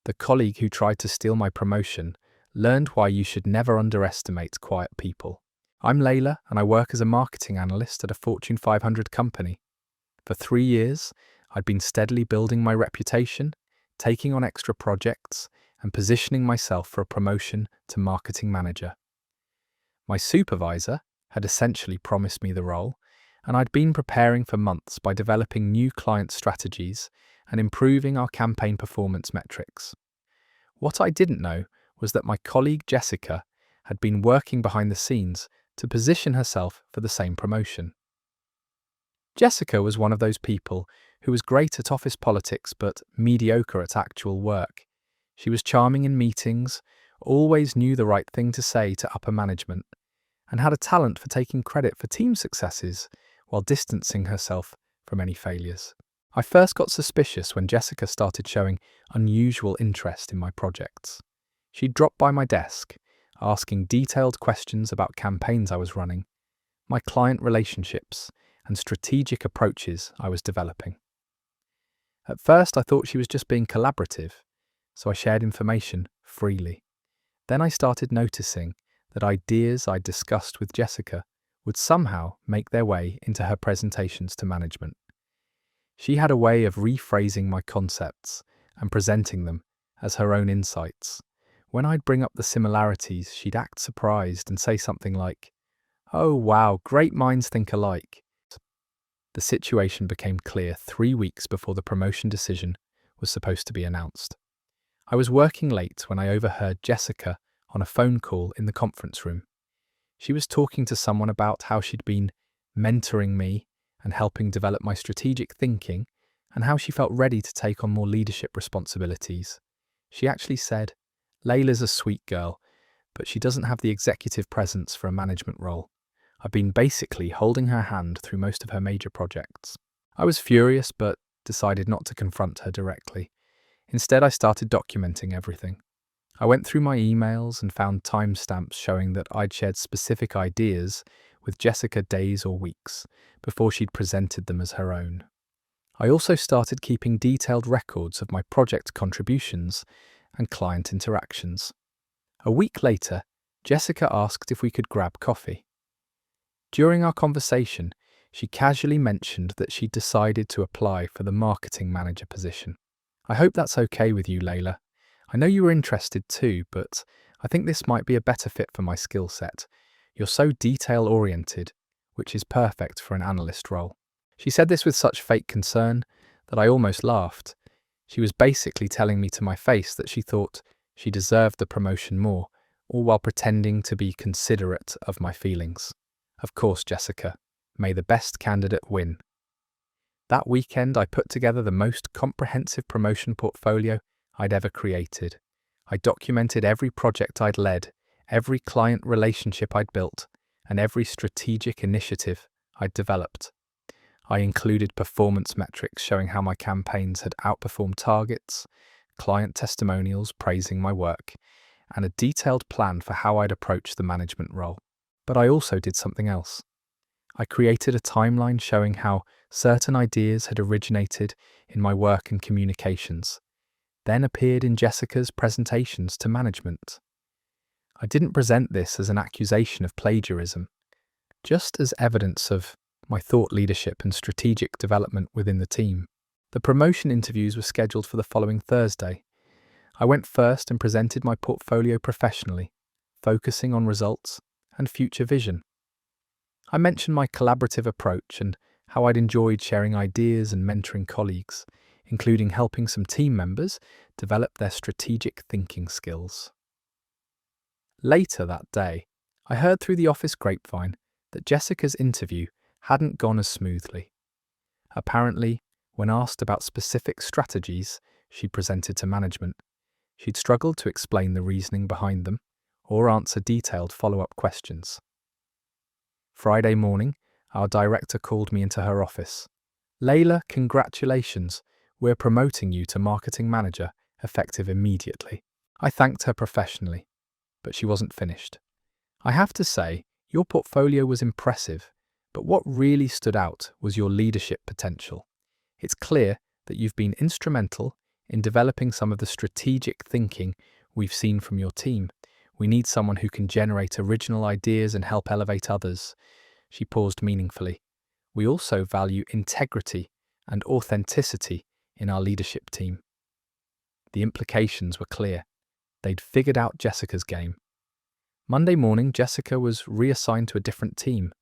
The colleague who tried to steal my promotion learned why you should never underestimate quiet people. I'm Layla, and I work as a marketing analyst at a Fortune 500 company. For 3 years, I'd been steadily building my reputation, taking on extra projects, and positioning myself for a promotion to marketing manager. My supervisor had essentially promised me the role, and I'd been preparing for months by developing new client strategies and improving our campaign performance metrics. What I didn't know was that my colleague Jessica had been working behind the scenes to position herself for the same promotion. Jessica was one of those people who was great at office politics but mediocre at actual work. She was charming in meetings, always knew the right thing to say to upper management, and had a talent for taking credit for team successes while distancing herself from any failures. I first got suspicious when Jessica started showing unusual interest in my projects. She'd drop by my desk, asking detailed questions about campaigns I was running, my client relationships, and strategic approaches I was developing. At first, I thought she was just being collaborative, so I shared information freely. Then I started noticing that ideas I discussed with Jessica would somehow make their way into her presentations to management. She had a way of rephrasing my concepts and presenting them as her own insights. When I'd bring up the similarities, she'd act surprised and say something like, "Oh wow, great minds think alike." The situation became clear 3 weeks before the promotion decision was supposed to be announced. I was working late when I overheard Jessica on a phone call in the conference room. She was talking to someone about how she'd been mentoring me and helping develop my strategic thinking, and how she felt ready to take on more leadership responsibilities. She actually said, "Layla's a sweet girl, but she doesn't have the executive presence for a management role. I've been basically holding her hand through most of her major projects." I was furious, but decided not to confront her directly. Instead, I started documenting everything. I went through my emails and found timestamps showing that I'd shared specific ideas with Jessica days or weeks before she'd presented them as her own. I also started keeping detailed records of my project contributions and client interactions. A week later, Jessica asked if we could grab coffee. During our conversation, she casually mentioned that she'd decided to apply for the marketing manager position. I hope that's okay with you, Layla. I know you were interested too, but I think this might be a better fit for my skill set. You're so detail-oriented, which is perfect for an analyst role. She said this with such fake concern that I almost laughed. She was basically telling me to my face that she thought she deserved the promotion more, all while pretending to be considerate of my feelings. Of course, Jessica, may the best candidate win. That weekend, I put together the most comprehensive promotion portfolio I'd ever created. I documented every project I'd led, every client relationship I'd built, and every strategic initiative I'd developed. I included performance metrics showing how my campaigns had outperformed targets, client testimonials praising my work, and a detailed plan for how I'd approach the management role. But I also did something else. I created a timeline showing how certain ideas had originated in my work and communications, then appeared in Jessica's presentations to management. I didn't present this as an accusation of plagiarism, just as evidence of my thought leadership and strategic development within the team. The promotion interviews were scheduled for the following Thursday. I went first and presented my portfolio professionally, focusing on results and future vision. I mentioned my collaborative approach and how I'd enjoyed sharing ideas and mentoring colleagues, including helping some team members develop their strategic thinking skills. Later that day, I heard through the office grapevine that Jessica's interview hadn't gone as smoothly. Apparently, when asked about specific strategies she presented to management, she'd struggled to explain the reasoning behind them or answer detailed follow-up questions. Friday morning, our director called me into her office. "Layla, congratulations. We're promoting you to marketing manager, effective immediately." I thanked her professionally, but she wasn't finished. "I have to say, your portfolio was impressive, but what really stood out was your leadership potential. It's clear that you've been instrumental in developing some of the strategic thinking we've seen from your team. We need someone who can generate original ideas and help elevate others." She paused meaningfully. "We also value integrity and authenticity in our leadership team." The implications were clear. They'd figured out Jessica's game. Monday morning, Jessica was reassigned to a different team.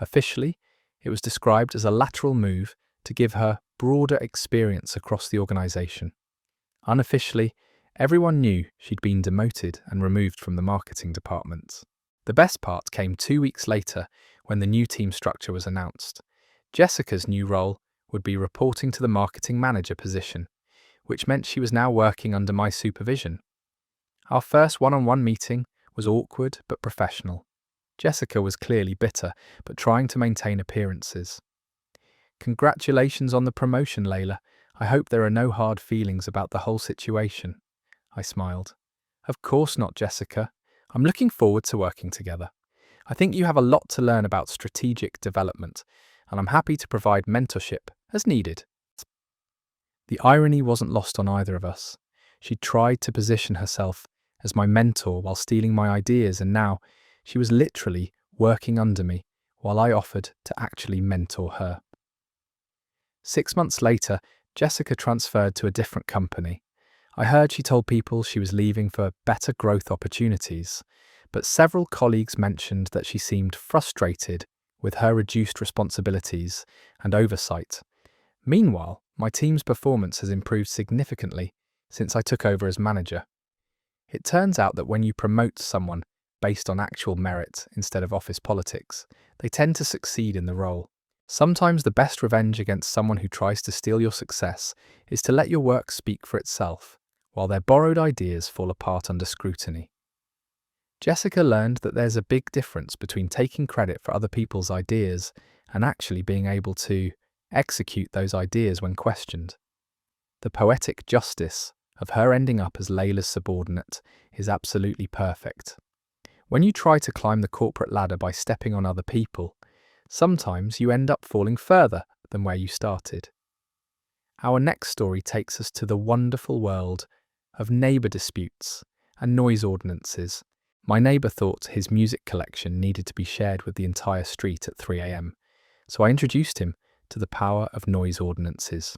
Officially, it was described as a lateral move to give her broader experience across the organization. Unofficially, everyone knew she'd been demoted and removed from the marketing department. The best part came 2 weeks later when the new team structure was announced. Jessica's new role would be reporting to the marketing manager position, which meant she was now working under my supervision. Our first one-on-one meeting was awkward but professional. Jessica was clearly bitter, but trying to maintain appearances. "Congratulations on the promotion, Layla. I hope there are no hard feelings about the whole situation." I smiled. "Of course not, Jessica. I'm looking forward to working together. I think you have a lot to learn about strategic development, and I'm happy to provide mentorship as needed." The irony wasn't lost on either of us. She tried to position herself as my mentor while stealing my ideas, and now she was literally working under me while I offered to actually mentor her. 6 months later, Jessica transferred to a different company. I heard she told people she was leaving for better growth opportunities, but several colleagues mentioned that she seemed frustrated with her reduced responsibilities and oversight. Meanwhile, my team's performance has improved significantly since I took over as manager. It turns out that when you promote someone based on actual merit instead of office politics, they tend to succeed in the role. Sometimes the best revenge against someone who tries to steal your success is to let your work speak for itself, while their borrowed ideas fall apart under scrutiny. Jessica learned that there's a big difference between taking credit for other people's ideas and actually being able to execute those ideas when questioned. The poetic justice of her ending up as Layla's subordinate is absolutely perfect. When you try to climb the corporate ladder by stepping on other people, sometimes you end up falling further than where you started. Our next story takes us to the wonderful world of neighbour disputes and noise ordinances. My neighbour thought his music collection needed to be shared with the entire street at 3 a.m, so I introduced him to the power of noise ordinances.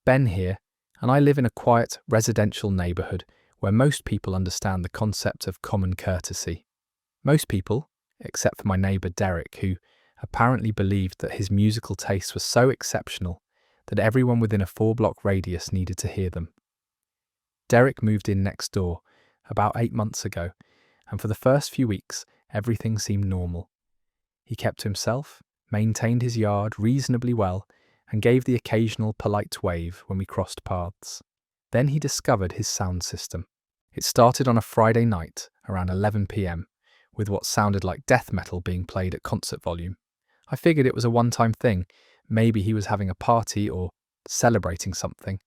Ben here, and I live in a quiet residential neighbourhood where most people understand the concept of common courtesy. Most people, except for my neighbour Derek, who apparently believed that his musical taste was so exceptional that everyone within a 4-block radius needed to hear them. Derek moved in next door about 8 months ago, and for the first few weeks, everything seemed normal. He kept to himself, maintained his yard reasonably well, and gave the occasional polite wave when we crossed paths. Then he discovered his sound system. It started on a Friday night around 11 p.m, with what sounded like death metal being played at concert volume. I figured it was a one-time thing, maybe he was having a party or celebrating something.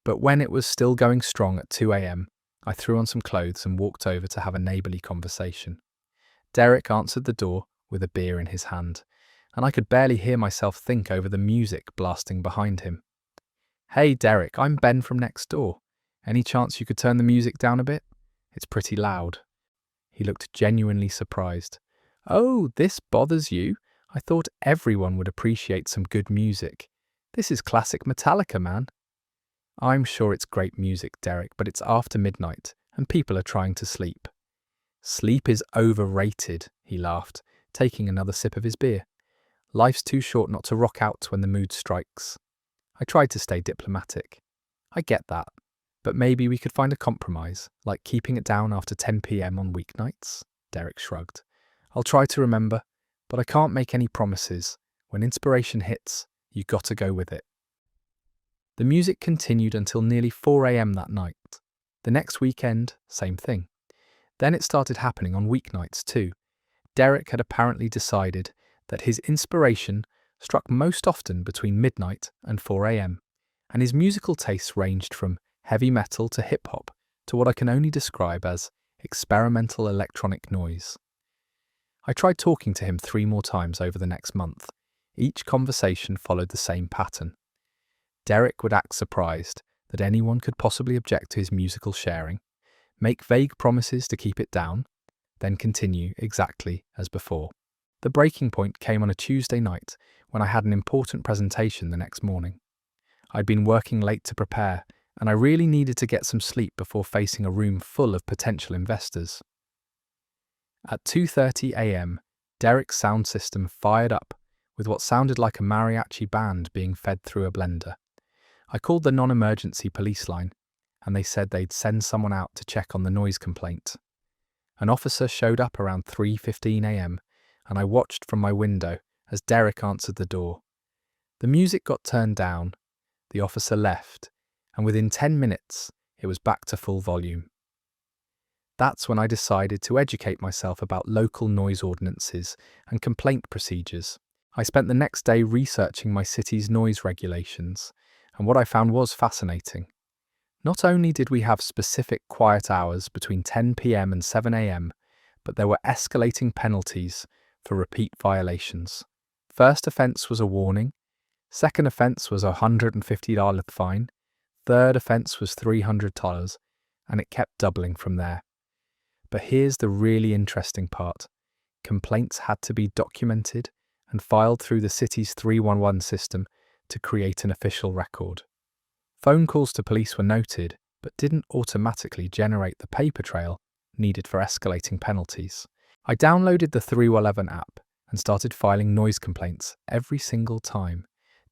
But when it was still going strong at 2 a.m, I threw on some clothes and walked over to have a neighbourly conversation. Derek answered the door with a beer in his hand, and I could barely hear myself think over the music blasting behind him. "Hey Derek, I'm Ben from next door. Any chance you could turn the music down a bit? It's pretty loud." He looked genuinely surprised. "Oh, this bothers you? I thought everyone would appreciate some good music. This is classic Metallica, man." "I'm sure it's great music, Derek, but it's after midnight, and people are trying to sleep." "Sleep is overrated," he laughed, taking another sip of his beer. "Life's too short not to rock out when the mood strikes." I tried to stay diplomatic. "I get that, but maybe we could find a compromise, like keeping it down after 10 p.m. on weeknights?" Derek shrugged. "I'll try to remember, but I can't make any promises. When inspiration hits, you gotta go with it." The music continued until nearly 4 a.m. that night. The next weekend, same thing. Then it started happening on weeknights too. Derek had apparently decided that his inspiration struck most often between midnight and 4 a.m, and his musical tastes ranged from heavy metal to hip-hop to what I can only describe as experimental electronic noise. I tried talking to him 3 more times over the next month. Each conversation followed the same pattern. Derek would act surprised that anyone could possibly object to his musical sharing, make vague promises to keep it down, then continue exactly as before. The breaking point came on a Tuesday night when I had an important presentation the next morning. I'd been working late to prepare, and I really needed to get some sleep before facing a room full of potential investors. At 2:30 a.m, Derek's sound system fired up with what sounded like a mariachi band being fed through a blender. I called the non-emergency police line, and they said they'd send someone out to check on the noise complaint. An officer showed up around 3:15 a.m, and I watched from my window as Derek answered the door. The music got turned down, the officer left, and within 10 minutes, it was back to full volume. That's when I decided to educate myself about local noise ordinances and complaint procedures. I spent the next day researching my city's noise regulations, and what I found was fascinating. Not only did we have specific quiet hours between 10 p.m. and 7 a.m, but there were escalating penalties for repeat violations. First offence was a warning, second offence was a $150 fine, third offence was $300, and it kept doubling from there. But here's the really interesting part. Complaints had to be documented and filed through the city's 311 system to create an official record. Phone calls to police were noted, but didn't automatically generate the paper trail needed for escalating penalties. I downloaded the 311 app and started filing noise complaints every single time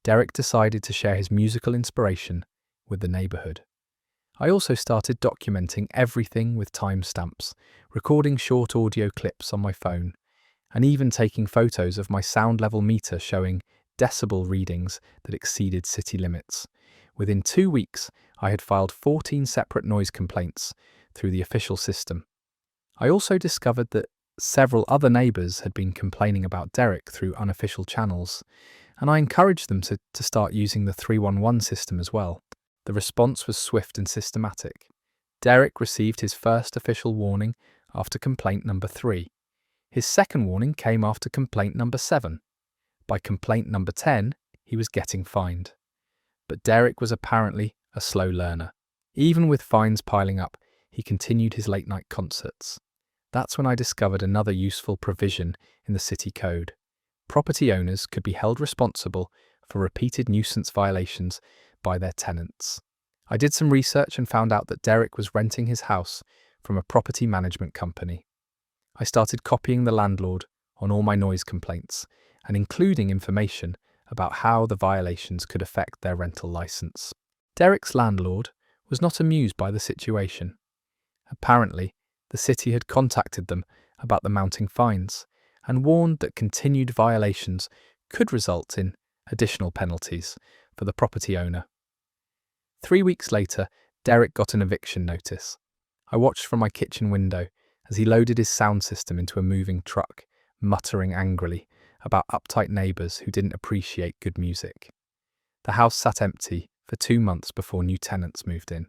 Derek decided to share his musical inspiration with the neighbourhood. I also started documenting everything with timestamps, recording short audio clips on my phone, and even taking photos of my sound level meter showing decibel readings that exceeded city limits. Within 2 weeks, I had filed 14 separate noise complaints through the official system. I also discovered that several other neighbours had been complaining about Derek through unofficial channels, and I encouraged them to start using the 311 system as well. The response was swift and systematic. Derek received his first official warning after complaint number 3. His second warning came after complaint number 7. By complaint number 10, he was getting fined. But Derek was apparently a slow learner. Even with fines piling up, he continued his late-night concerts. That's when I discovered another useful provision in the city code. Property owners could be held responsible for repeated nuisance violations by their tenants. I did some research and found out that Derek was renting his house from a property management company. I started copying the landlord on all my noise complaints and including information about how the violations could affect their rental license. Derek's landlord was not amused by the situation. Apparently, the city had contacted them about the mounting fines and warned that continued violations could result in additional penalties for the property owner. 3 weeks later, Derek got an eviction notice. I watched from my kitchen window as he loaded his sound system into a moving truck, muttering angrily about uptight neighbours who didn't appreciate good music. The house sat empty for 2 months before new tenants moved in.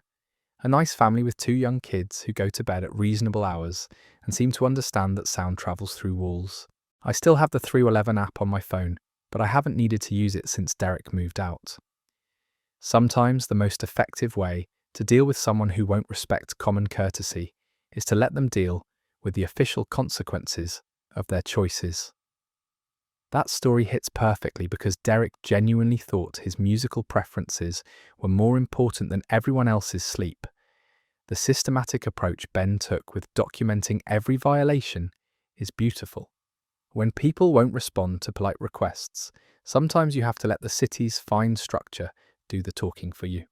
A nice family with 2 young kids who go to bed at reasonable hours and seem to understand that sound travels through walls. I still have the 311 app on my phone, but I haven't needed to use it since Derek moved out. Sometimes the most effective way to deal with someone who won't respect common courtesy is to let them deal with the official consequences of their choices. That story hits perfectly because Derek genuinely thought his musical preferences were more important than everyone else's sleep. The systematic approach Ben took with documenting every violation is beautiful. When people won't respond to polite requests, sometimes you have to let the city's fine structure do the talking for you.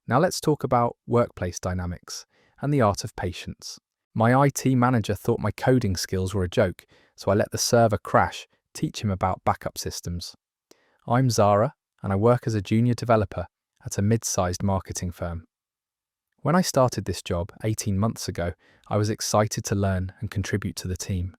Now let's talk about workplace dynamics and the art of patience. My IT manager thought my coding skills were a joke, so I let the server crash teach him about backup systems. I'm Zara, and I work as a junior developer at a mid-sized marketing firm. When I started this job 18 months ago, I was excited to learn and contribute to the team.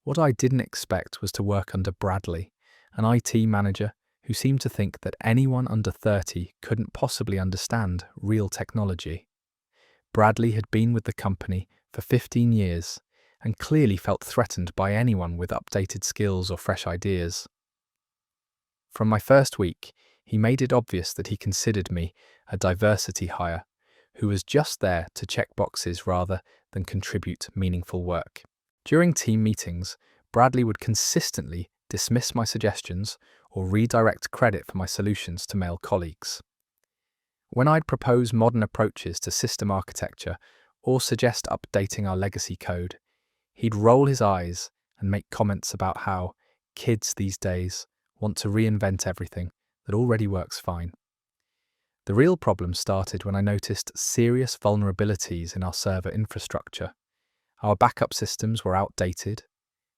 What I didn't expect was to work under Bradley, an IT manager who seemed to think that anyone under 30 couldn't possibly understand real technology. Bradley had been with the company for 15 years and clearly felt threatened by anyone with updated skills or fresh ideas. From my first week, he made it obvious that he considered me a diversity hire who was just there to check boxes rather than contribute meaningful work. During team meetings, Bradley would consistently dismiss my suggestions or redirect credit for my solutions to male colleagues. When I'd propose modern approaches to system architecture or suggest updating our legacy code, he'd roll his eyes and make comments about how kids these days want to reinvent everything that already works fine. The real problem started when I noticed serious vulnerabilities in our server infrastructure. Our backup systems were outdated,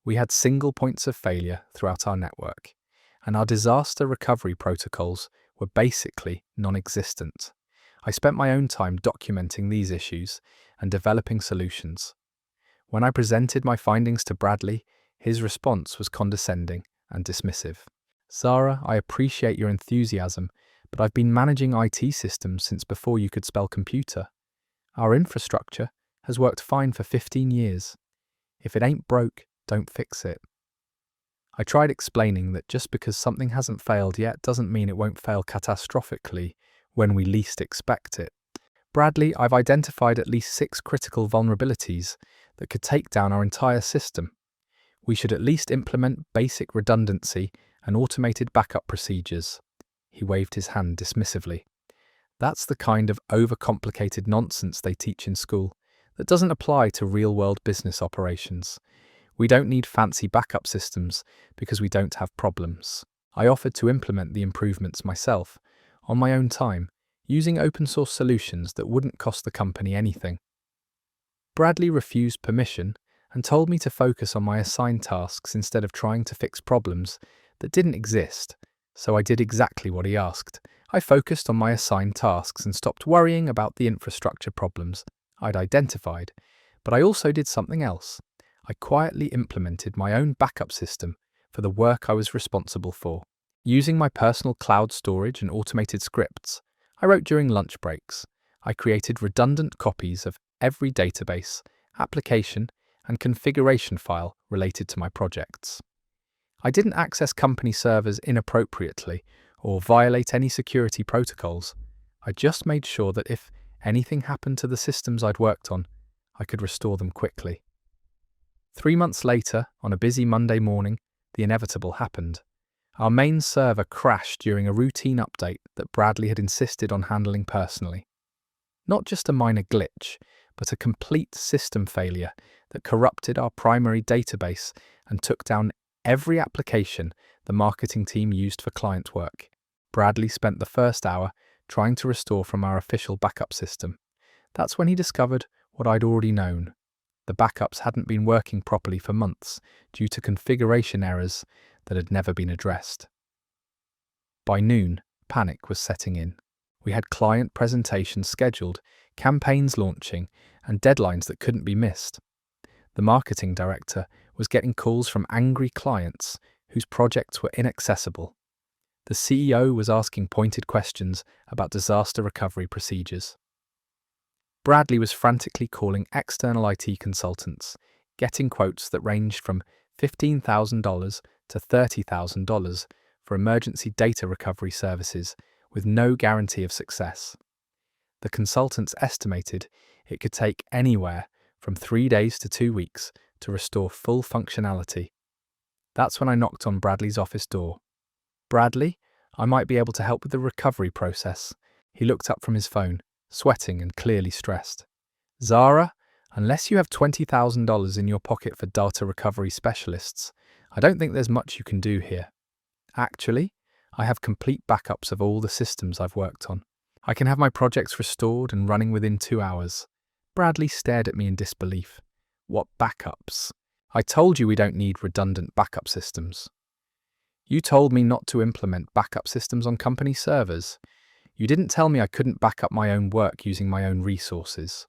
we had single points of failure throughout our network, and our disaster recovery protocols were basically non-existent. I spent my own time documenting these issues and developing solutions. When I presented my findings to Bradley, his response was condescending and dismissive. Zara, I appreciate your enthusiasm, but I've been managing IT systems since before you could spell computer. Our infrastructure has worked fine for 15 years. If it ain't broke, don't fix it. I tried explaining that just because something hasn't failed yet doesn't mean it won't fail catastrophically when we least expect it. Bradley, I've identified at least 6 critical vulnerabilities that could take down our entire system. We should at least implement basic redundancy and automated backup procedures. He waved his hand dismissively. That's the kind of overcomplicated nonsense they teach in school that doesn't apply to real-world business operations. We don't need fancy backup systems because we don't have problems. I offered to implement the improvements myself, on my own time, using open-source solutions that wouldn't cost the company anything. Bradley refused permission and told me to focus on my assigned tasks instead of trying to fix problems that didn't exist, so I did exactly what he asked. I focused on my assigned tasks and stopped worrying about the infrastructure problems I'd identified, but I also did something else. I quietly implemented my own backup system for the work I was responsible for. Using my personal cloud storage and automated scripts I wrote during lunch breaks, I created redundant copies of every database, application, and configuration file related to my projects. I didn't access company servers inappropriately or violate any security protocols. I just made sure that if anything happened to the systems I'd worked on, I could restore them quickly. 3 months later, on a busy Monday morning, the inevitable happened. Our main server crashed during a routine update that Bradley had insisted on handling personally. Not just a minor glitch, but a complete system failure that corrupted our primary database and took down every application the marketing team used for client work. Bradley spent the first hour trying to restore from our official backup system. That's when he discovered what I'd already known. The backups hadn't been working properly for months due to configuration errors that had never been addressed. By noon, panic was setting in. We had client presentations scheduled, campaigns launching, and deadlines that couldn't be missed. The marketing director was getting calls from angry clients whose projects were inaccessible. The CEO was asking pointed questions about disaster recovery procedures. Bradley was frantically calling external IT consultants, getting quotes that ranged from $15,000 to $30,000 for emergency data recovery services with no guarantee of success. The consultants estimated it could take anywhere from 3 days to 2 weeks to restore full functionality. That's when I knocked on Bradley's office door. "Bradley, I might be able to help with the recovery process." He looked up from his phone, sweating and clearly stressed. "Zara, unless you have $20,000 in your pocket for data recovery specialists, I don't think there's much you can do here. Actually, I have complete backups of all the systems I've worked on. I can have my projects restored and running within 2 hours." Bradley stared at me in disbelief. "What backups? I told you we don't need redundant backup systems. You told me not to implement backup systems on company servers. You didn't tell me I couldn't back up my own work using my own resources."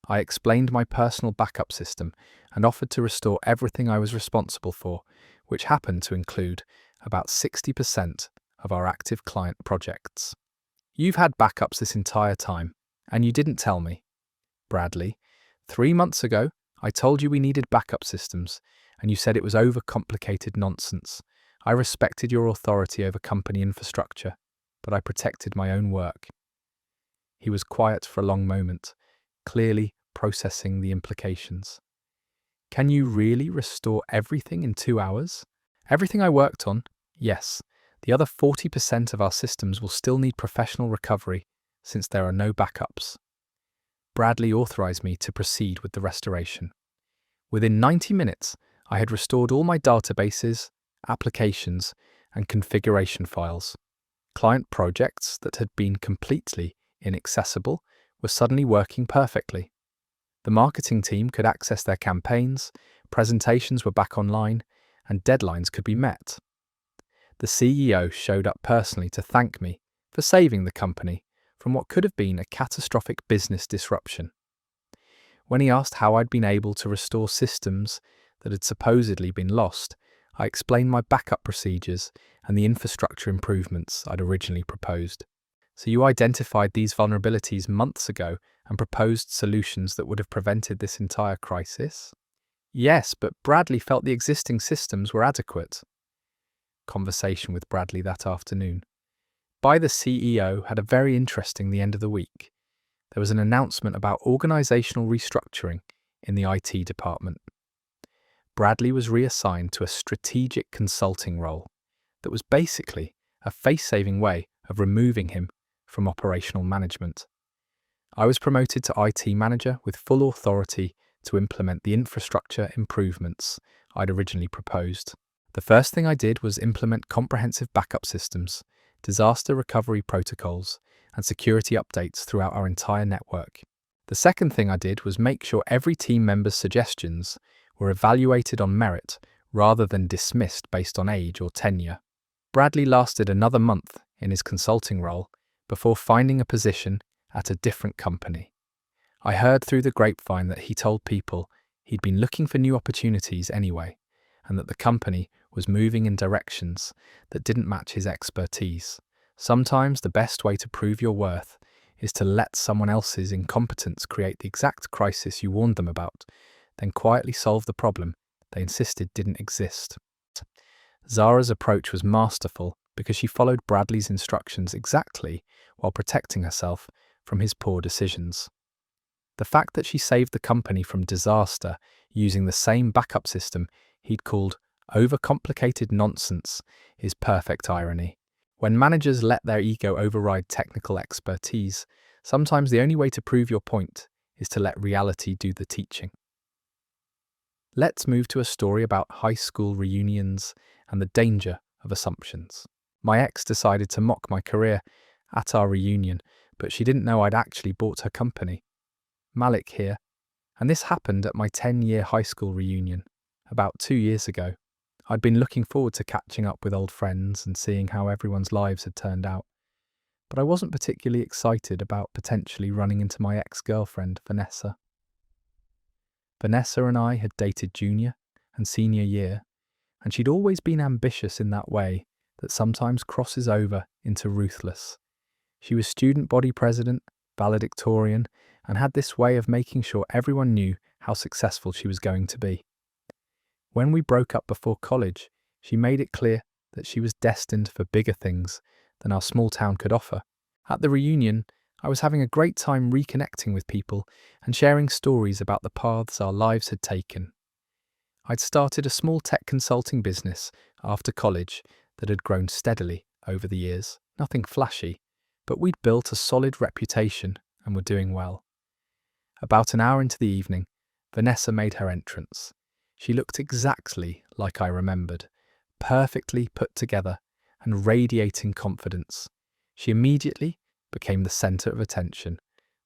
I explained my personal backup system and offered to restore everything I was responsible for, which happened to include about 60% of our active client projects. "You've had backups this entire time, and you didn't tell me." "Bradley, 3 months ago, I told you we needed backup systems, and you said it was overcomplicated nonsense. I respected your authority over company infrastructure, but I protected my own work." He was quiet for a long moment, clearly processing the implications. "Can you really restore everything in 2 hours?" "Everything I worked on, yes. The other 40% of our systems will still need professional recovery since there are no backups." Bradley authorized me to proceed with the restoration. Within 90 minutes, I had restored all my databases, applications, and configuration files. Client projects that had been completely inaccessible were suddenly working perfectly. The marketing team could access their campaigns, presentations were back online, and deadlines could be met. The CEO showed up personally to thank me for saving the company from what could have been a catastrophic business disruption. When he asked how I'd been able to restore systems that had supposedly been lost, I explained my backup procedures and the infrastructure improvements I'd originally proposed. "So you identified these vulnerabilities months ago and proposed solutions that would have prevented this entire crisis?" "Yes, but Bradley felt the existing systems were adequate." Conversation with Bradley that afternoon. The CEO had a very interesting the end of the week. There was an announcement about organizational restructuring in the IT department. Bradley was reassigned to a strategic consulting role that was basically a face-saving way of removing him from operational management. I was promoted to IT manager with full authority to implement the infrastructure improvements I'd originally proposed. The first thing I did was implement comprehensive backup systems, disaster recovery protocols, and security updates throughout our entire network. The second thing I did was make sure every team member's suggestions were evaluated on merit rather than dismissed based on age or tenure. Bradley lasted another month in his consulting role before finding a position at a different company. I heard through the grapevine that he told people he'd been looking for new opportunities anyway, and that the company was moving in directions that didn't match his expertise. Sometimes the best way to prove your worth is to let someone else's incompetence create the exact crisis you warned them about, then quietly solve the problem they insisted didn't exist. Zara's approach was masterful because she followed Bradley's instructions exactly while protecting herself from his poor decisions. The fact that she saved the company from disaster using the same backup system he'd called overcomplicated nonsense is perfect irony. When managers let their ego override technical expertise, sometimes the only way to prove your point is to let reality do the teaching. Let's move to a story about high school reunions and the danger of assumptions. My ex decided to mock my career at our reunion, but she didn't know I'd actually bought her company. Malik here, and this happened at my 10-year high school reunion, about 2 years ago. I'd been looking forward to catching up with old friends and seeing how everyone's lives had turned out, but I wasn't particularly excited about potentially running into my ex-girlfriend, Vanessa. Vanessa and I had dated junior and senior year, and she'd always been ambitious in that way that sometimes crosses over into ruthless. She was student body president, valedictorian, and had this way of making sure everyone knew how successful she was going to be. When we broke up before college, she made it clear that she was destined for bigger things than our small town could offer. At the reunion, I was having a great time reconnecting with people and sharing stories about the paths our lives had taken. I'd started a small tech consulting business after college that had grown steadily over the years. Nothing flashy, but we'd built a solid reputation and were doing well. About an hour into the evening, Vanessa made her entrance. She looked exactly like I remembered, perfectly put together and radiating confidence. She immediately became the centre of attention,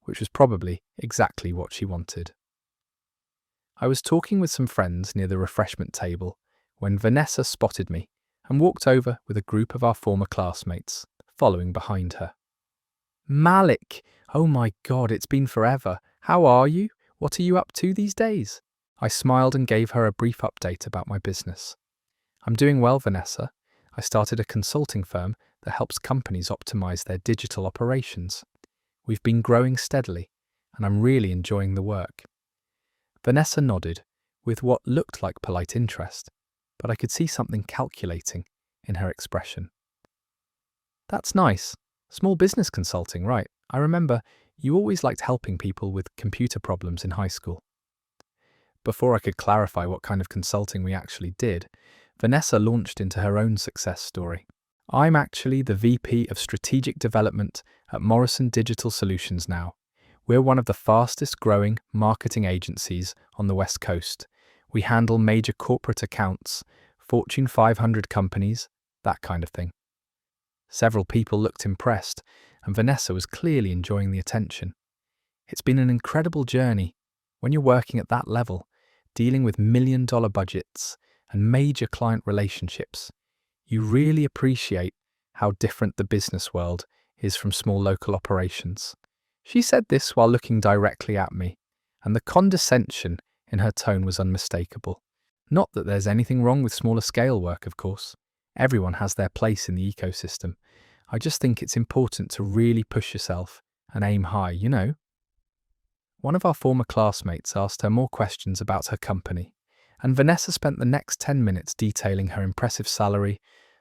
which was probably exactly what she wanted. I was talking with some friends near the refreshment table when Vanessa spotted me and walked over with a group of our former classmates, following behind her. "Malik! Oh my God, it's been forever. How are you? What are you up to these days?" I smiled and gave her a brief update about my business. "I'm doing well, Vanessa. I started a consulting firm that helps companies optimize their digital operations. We've been growing steadily, and I'm really enjoying the work." Vanessa nodded, with what looked like polite interest, but I could see something calculating in her expression. "That's nice. Small business consulting, right? I remember you always liked helping people with computer problems in high school." Before I could clarify what kind of consulting we actually did, Vanessa launched into her own success story. "I'm actually the VP of Strategic Development at Morrison Digital Solutions now. We're one of the fastest growing marketing agencies on the West Coast. We handle major corporate accounts, Fortune 500 companies, that kind of thing." Several people looked impressed, and Vanessa was clearly enjoying the attention. It's been an incredible journey. When you're working at that level, dealing with million-dollar budgets and major client relationships, you really appreciate how different the business world is from small local operations. She said this while looking directly at me, and the condescension in her tone was unmistakable. Not that there's anything wrong with smaller scale work, of course. Everyone has their place in the ecosystem. I just think it's important to really push yourself and aim high, you know? One of our former classmates asked her more questions about her company, and Vanessa spent the next 10 minutes detailing her impressive salary,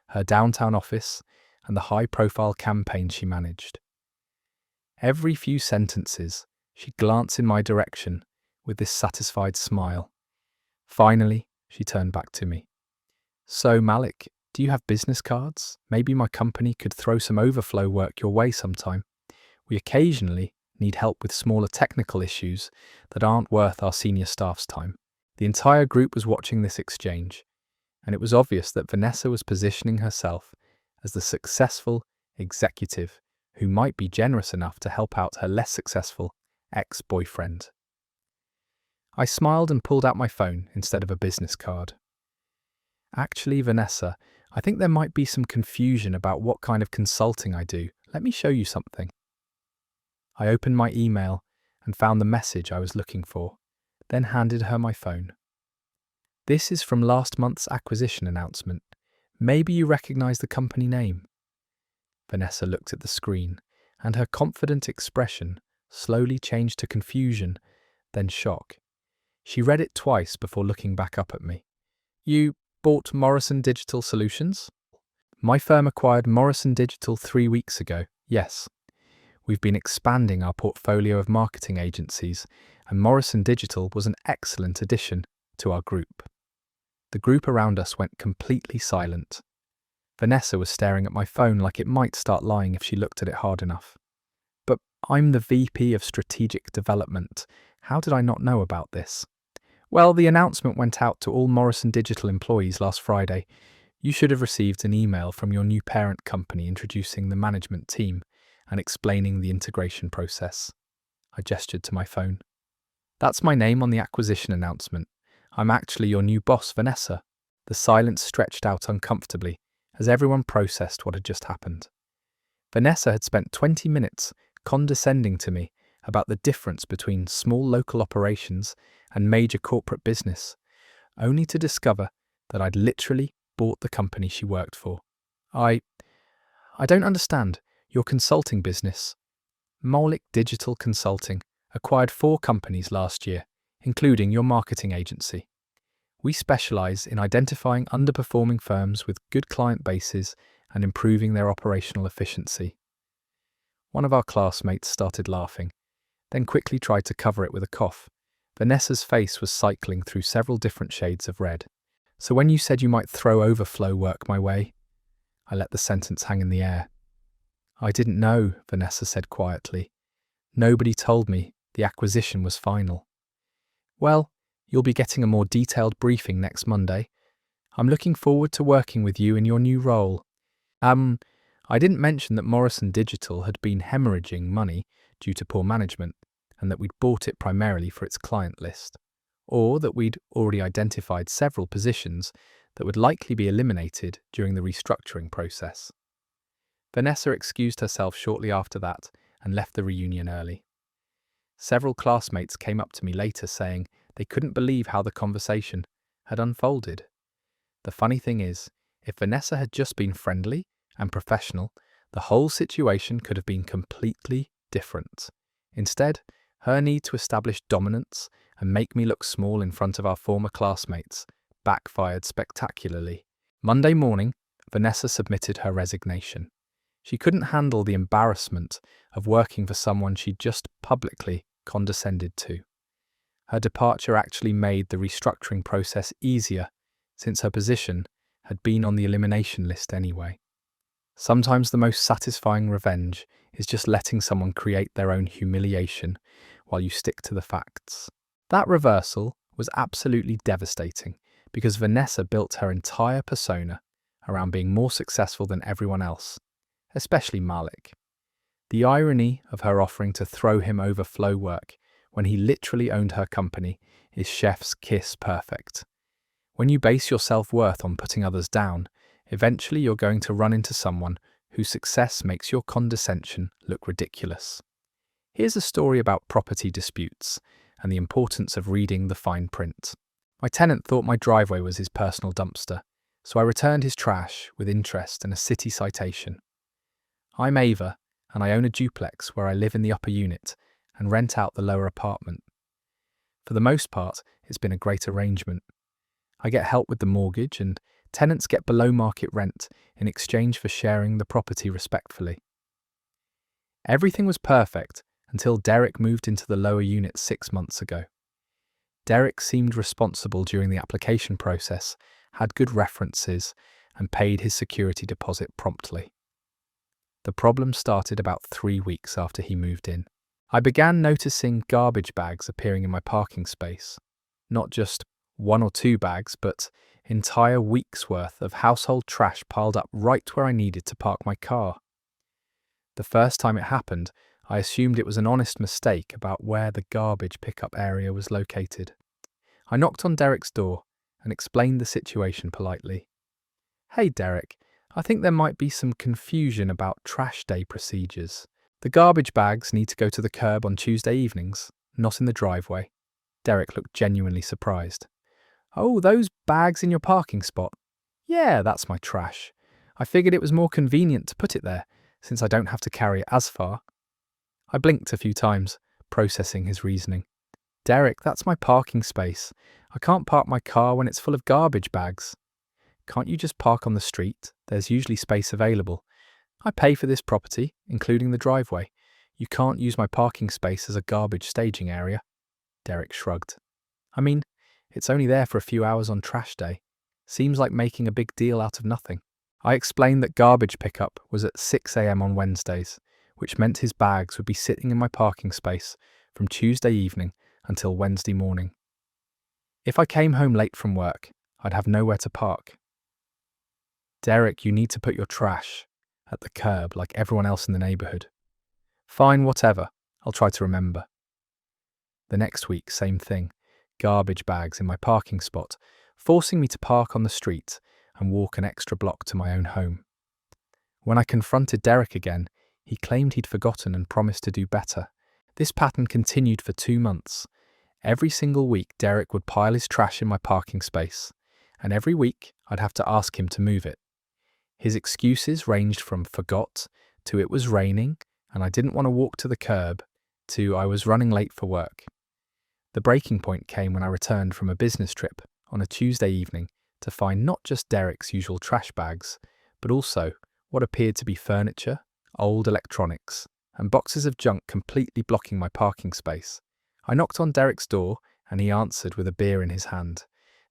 her downtown office, and the high-profile campaign she managed. Every few sentences, she'd glance in my direction with this satisfied smile. Finally, she turned back to me. "So, Malik, do you have business cards? Maybe my company could throw some overflow work your way sometime. We occasionally need help with smaller technical issues that aren't worth our senior staff's time." The entire group was watching this exchange, and it was obvious that Vanessa was positioning herself as the successful executive who might be generous enough to help out her less successful ex-boyfriend. I smiled and pulled out my phone instead of a business card. "Actually, Vanessa, I think there might be some confusion about what kind of consulting I do. Let me show you something." I opened my email and found the message I was looking for, then handed her my phone. "This is from last month's acquisition announcement. Maybe you recognize the company name." Vanessa looked at the screen, and her confident expression slowly changed to confusion, then shock. She read it twice before looking back up at me. "You bought Morrison Digital Solutions?" My firm acquired Morrison Digital 3 weeks ago, yes. We've been expanding our portfolio of marketing agencies, and Morrison Digital was an excellent addition to our group. The group around us went completely silent. Vanessa was staring at my phone like it might start lying if she looked at it hard enough. But I'm the VP of Strategic Development. How did I not know about this? Well, the announcement went out to all Morrison Digital employees last Friday. You should have received an email from your new parent company introducing the management team and explaining the integration process. I gestured to my phone. That's my name on the acquisition announcement. I'm actually your new boss, Vanessa. The silence stretched out uncomfortably as everyone processed what had just happened. Vanessa had spent 20 minutes condescending to me about the difference between small local operations and major corporate business, only to discover that I'd literally bought the company she worked for. I don't understand. Your consulting business, Maulik Digital Consulting, acquired 4 companies last year, including your marketing agency. We specialize in identifying underperforming firms with good client bases and improving their operational efficiency. One of our classmates started laughing, then quickly tried to cover it with a cough. Vanessa's face was cycling through several different shades of red. So when you said you might throw overflow work my way, I let the sentence hang in the air. I didn't know, Vanessa said quietly. Nobody told me the acquisition was final. Well, you'll be getting a more detailed briefing next Monday. I'm looking forward to working with you in your new role. I didn't mention that Morrison Digital had been hemorrhaging money due to poor management, and that we'd bought it primarily for its client list, or that we'd already identified several positions that would likely be eliminated during the restructuring process. Vanessa excused herself shortly after that and left the reunion early. Several classmates came up to me later saying they couldn't believe how the conversation had unfolded. The funny thing is, if Vanessa had just been friendly and professional, the whole situation could have been completely different. Instead, her need to establish dominance and make me look small in front of our former classmates backfired spectacularly. Monday morning, Vanessa submitted her resignation. She couldn't handle the embarrassment of working for someone she'd just publicly condescended to. Her departure actually made the restructuring process easier, since her position had been on the elimination list anyway. Sometimes the most satisfying revenge is just letting someone create their own humiliation while you stick to the facts. That reversal was absolutely devastating because Vanessa built her entire persona around being more successful than everyone else, especially Malik. The irony of her offering to throw him over flow work when he literally owned her company is chef's kiss perfect. When you base your self-worth on putting others down, eventually you're going to run into someone whose success makes your condescension look ridiculous. Here's a story about property disputes and the importance of reading the fine print. My tenant thought my driveway was his personal dumpster, so I returned his trash with interest and a city citation. I'm Ava, and I own a duplex where I live in the upper unit and rent out the lower apartment. For the most part, it's been a great arrangement. I get help with the mortgage, and tenants get below-market rent in exchange for sharing the property respectfully. Everything was perfect until Derek moved into the lower unit 6 months ago. Derek seemed responsible during the application process, had good references, and paid his security deposit promptly. The problem started about 3 weeks after he moved in. I began noticing garbage bags appearing in my parking space. Not just 1 or 2 bags, but entire weeks' worth of household trash piled up right where I needed to park my car. The first time it happened, I assumed it was an honest mistake about where the garbage pickup area was located. I knocked on Derek's door and explained the situation politely. "Hey Derek, I think there might be some confusion about trash day procedures. The garbage bags need to go to the curb on Tuesday evenings, not in the driveway." Derek looked genuinely surprised. "Oh, those bags in your parking spot? Yeah, that's my trash. I figured it was more convenient to put it there, since I don't have to carry it as far." I blinked a few times, processing his reasoning. "Derek, that's my parking space. I can't park my car when it's full of garbage bags." Can't you just park on the street? There's usually space available. I pay for this property, including the driveway. You can't use my parking space as a garbage staging area. Derek shrugged. I mean, it's only there for a few hours on trash day. Seems like making a big deal out of nothing. I explained that garbage pickup was at 6 a.m. on Wednesdays, which meant his bags would be sitting in my parking space from Tuesday evening until Wednesday morning. If I came home late from work, I'd have nowhere to park. Derek, you need to put your trash at the curb like everyone else in the neighbourhood. Fine, whatever. I'll try to remember. The next week, same thing. Garbage bags in my parking spot, forcing me to park on the street and walk an extra block to my own home. When I confronted Derek again, he claimed he'd forgotten and promised to do better. This pattern continued for 2 months. Every single week, Derek would pile his trash in my parking space, and every week I'd have to ask him to move it. His excuses ranged from forgot to it was raining and I didn't want to walk to the curb to I was running late for work. The breaking point came when I returned from a business trip on a Tuesday evening to find not just Derek's usual trash bags, but also what appeared to be furniture, old electronics, and boxes of junk completely blocking my parking space. I knocked on Derek's door and he answered with a beer in his hand.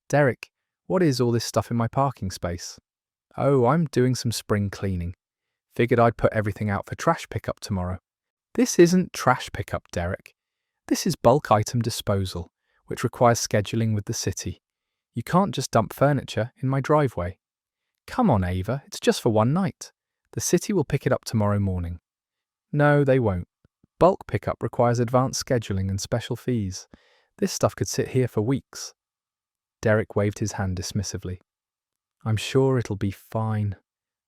Derek, what is all this stuff in my parking space? Oh, I'm doing some spring cleaning. Figured I'd put everything out for trash pickup tomorrow. This isn't trash pickup, Derek. This is bulk item disposal, which requires scheduling with the city. You can't just dump furniture in my driveway. Come on, Ava, it's just for one night. The city will pick it up tomorrow morning. No, they won't. Bulk pickup requires advanced scheduling and special fees. This stuff could sit here for weeks. Derek waved his hand dismissively. I'm sure it'll be fine.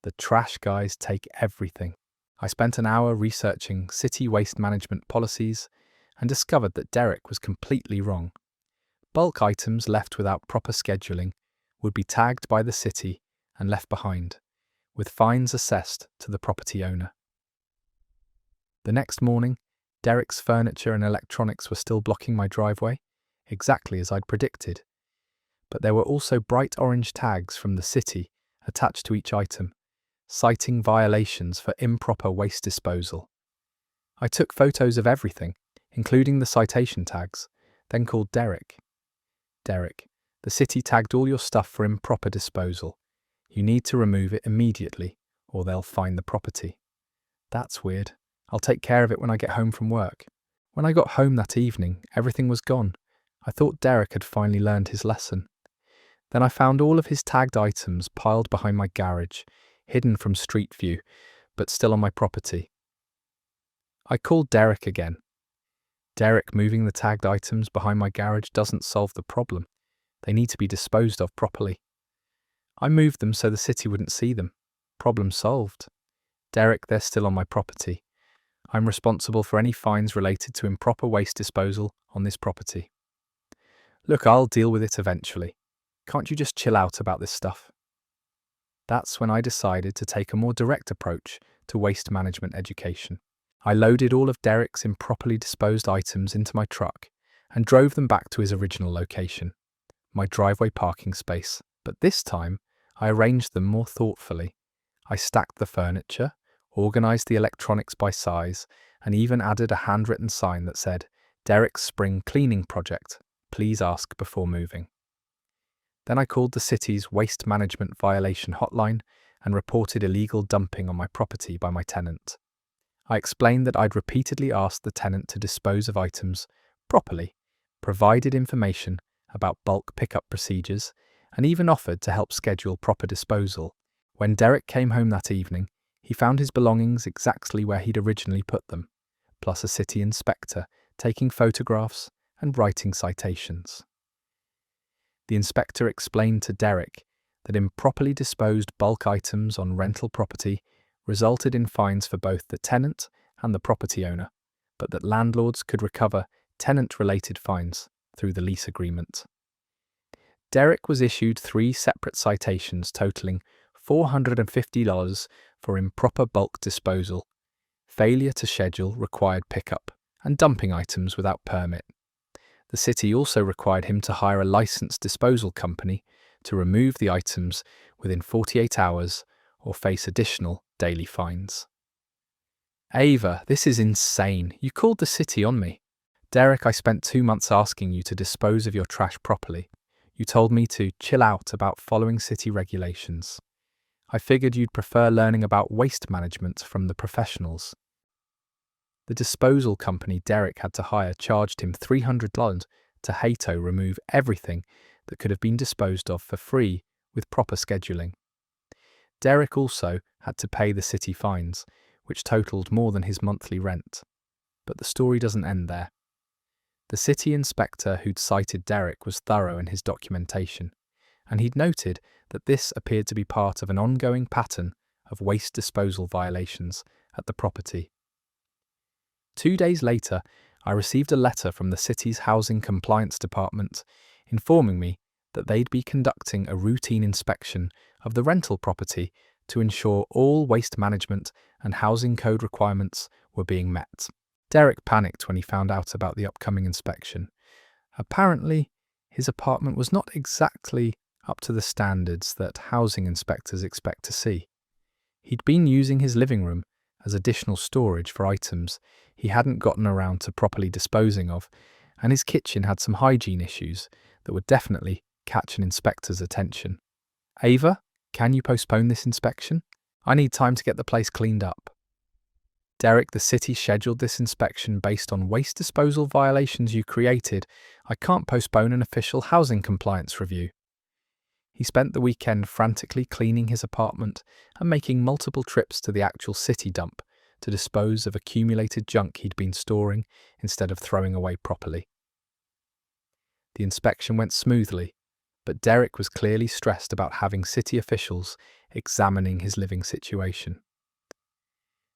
The trash guys take everything. I spent an hour researching city waste management policies and discovered that Derek was completely wrong. Bulk items left without proper scheduling would be tagged by the city and left behind, with fines assessed to the property owner. The next morning, Derek's furniture and electronics were still blocking my driveway, exactly as I'd predicted. But there were also bright orange tags from the city attached to each item, citing violations for improper waste disposal. I took photos of everything, including the citation tags, then called Derek. Derek, the city tagged all your stuff for improper disposal. You need to remove it immediately, or they'll fine the property. That's weird. I'll take care of it when I get home from work. When I got home that evening, everything was gone. I thought Derek had finally learned his lesson. Then I found all of his tagged items piled behind my garage, hidden from street view, but still on my property. I called Derek again. Derek, moving the tagged items behind my garage doesn't solve the problem. They need to be disposed of properly. I moved them so the city wouldn't see them. Problem solved. Derek, they're still on my property. I'm responsible for any fines related to improper waste disposal on this property. Look, I'll deal with it eventually. Can't you just chill out about this stuff? That's when I decided to take a more direct approach to waste management education. I loaded all of Derek's improperly disposed items into my truck and drove them back to his original location, my driveway parking space. But this time, I arranged them more thoughtfully. I stacked the furniture, organized the electronics by size, and even added a handwritten sign that said, Derek's Spring Cleaning Project. Please ask before moving. Then I called the city's waste management violation hotline and reported illegal dumping on my property by my tenant. I explained that I'd repeatedly asked the tenant to dispose of items properly, provided information about bulk pickup procedures, and even offered to help schedule proper disposal. When Derek came home that evening, he found his belongings exactly where he'd originally put them, plus a city inspector taking photographs and writing citations. The inspector explained to Derek that improperly disposed bulk items on rental property resulted in fines for both the tenant and the property owner, but that landlords could recover tenant-related fines through the lease agreement. Derek was issued 3 separate citations totaling $450 for improper bulk disposal, failure to schedule required pickup, and dumping items without permit. The city also required him to hire a licensed disposal company to remove the items within 48 hours or face additional daily fines. Ava, this is insane. You called the city on me. Derek, I spent 2 months asking you to dispose of your trash properly. You told me to chill out about following city regulations. I figured you'd prefer learning about waste management from the professionals. The disposal company Derek had to hire charged him $300 to Hato remove everything that could have been disposed of for free with proper scheduling. Derek also had to pay the city fines, which totaled more than his monthly rent. But the story doesn't end there. The city inspector who'd cited Derek was thorough in his documentation, and he'd noted that this appeared to be part of an ongoing pattern of waste disposal violations at the property. 2 days later, I received a letter from the city's Housing Compliance Department informing me that they'd be conducting a routine inspection of the rental property to ensure all waste management and housing code requirements were being met. Derek panicked when he found out about the upcoming inspection. Apparently, his apartment was not exactly up to the standards that housing inspectors expect to see. He'd been using his living room as additional storage for items he hadn't gotten around to properly disposing of, and his kitchen had some hygiene issues that would definitely catch an inspector's attention. Ava, can you postpone this inspection? I need time to get the place cleaned up. Derek, the city scheduled this inspection based on waste disposal violations you created. I can't postpone an official housing compliance review. He spent the weekend frantically cleaning his apartment and making multiple trips to the actual city dump to dispose of accumulated junk he'd been storing instead of throwing away properly. The inspection went smoothly, but Derek was clearly stressed about having city officials examining his living situation.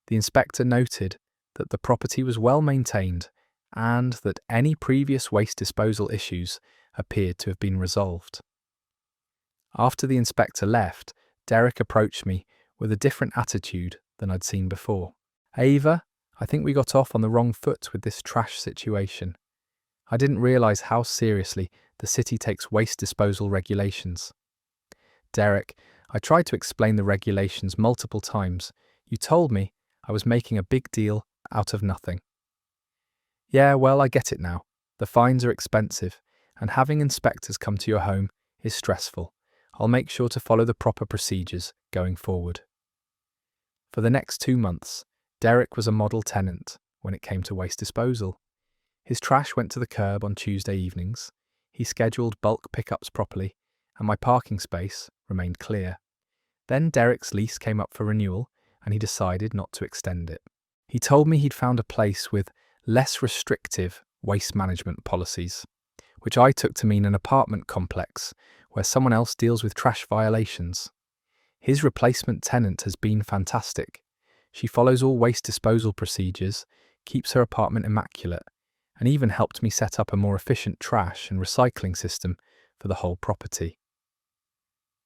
The inspector noted that the property was well maintained and that any previous waste disposal issues appeared to have been resolved. After the inspector left, Derek approached me with a different attitude than I'd seen before. Ava, I think we got off on the wrong foot with this trash situation. I didn't realise how seriously the city takes waste disposal regulations. Derek, I tried to explain the regulations multiple times. You told me I was making a big deal out of nothing. Yeah, well, I get it now. The fines are expensive, and having inspectors come to your home is stressful. I'll make sure to follow the proper procedures going forward. For the next 2 months, Derek was a model tenant when it came to waste disposal. His trash went to the curb on Tuesday evenings, he scheduled bulk pickups properly, and my parking space remained clear. Then Derek's lease came up for renewal, and he decided not to extend it. He told me he'd found a place with less restrictive waste management policies, which I took to mean an apartment complex where someone else deals with trash violations. His replacement tenant has been fantastic. She follows all waste disposal procedures, keeps her apartment immaculate, and even helped me set up a more efficient trash and recycling system for the whole property.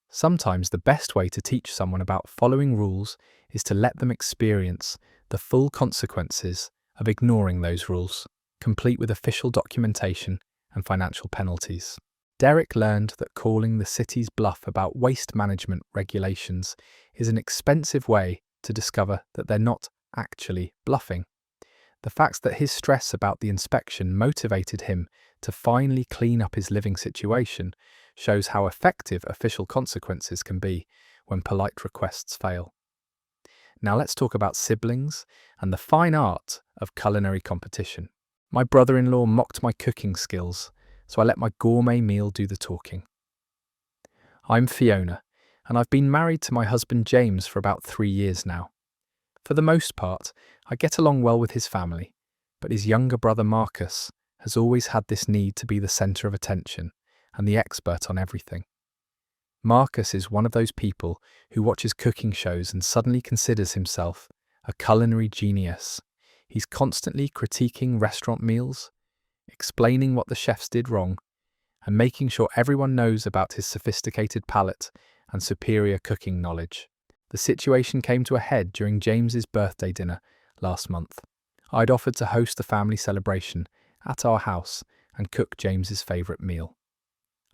Sometimes the best way to teach someone about following rules is to let them experience the full consequences of ignoring those rules, complete with official documentation and financial penalties. Derek learned that calling the city's bluff about waste management regulations is an expensive way to discover that they're not actually bluffing. The fact that his stress about the inspection motivated him to finally clean up his living situation shows how effective official consequences can be when polite requests fail. Now let's talk about siblings and the fine art of culinary competition. My brother-in-law mocked my cooking skills, so I let my gourmet meal do the talking. I'm Fiona, and I've been married to my husband James for about 3 years now. For the most part, I get along well with his family, but his younger brother Marcus has always had this need to be the centre of attention and the expert on everything. Marcus is one of those people who watches cooking shows and suddenly considers himself a culinary genius. He's constantly critiquing restaurant meals, explaining what the chefs did wrong, and making sure everyone knows about his sophisticated palate and superior cooking knowledge. The situation came to a head during James's birthday dinner last month. I'd offered to host the family celebration at our house and cook James's favourite meal.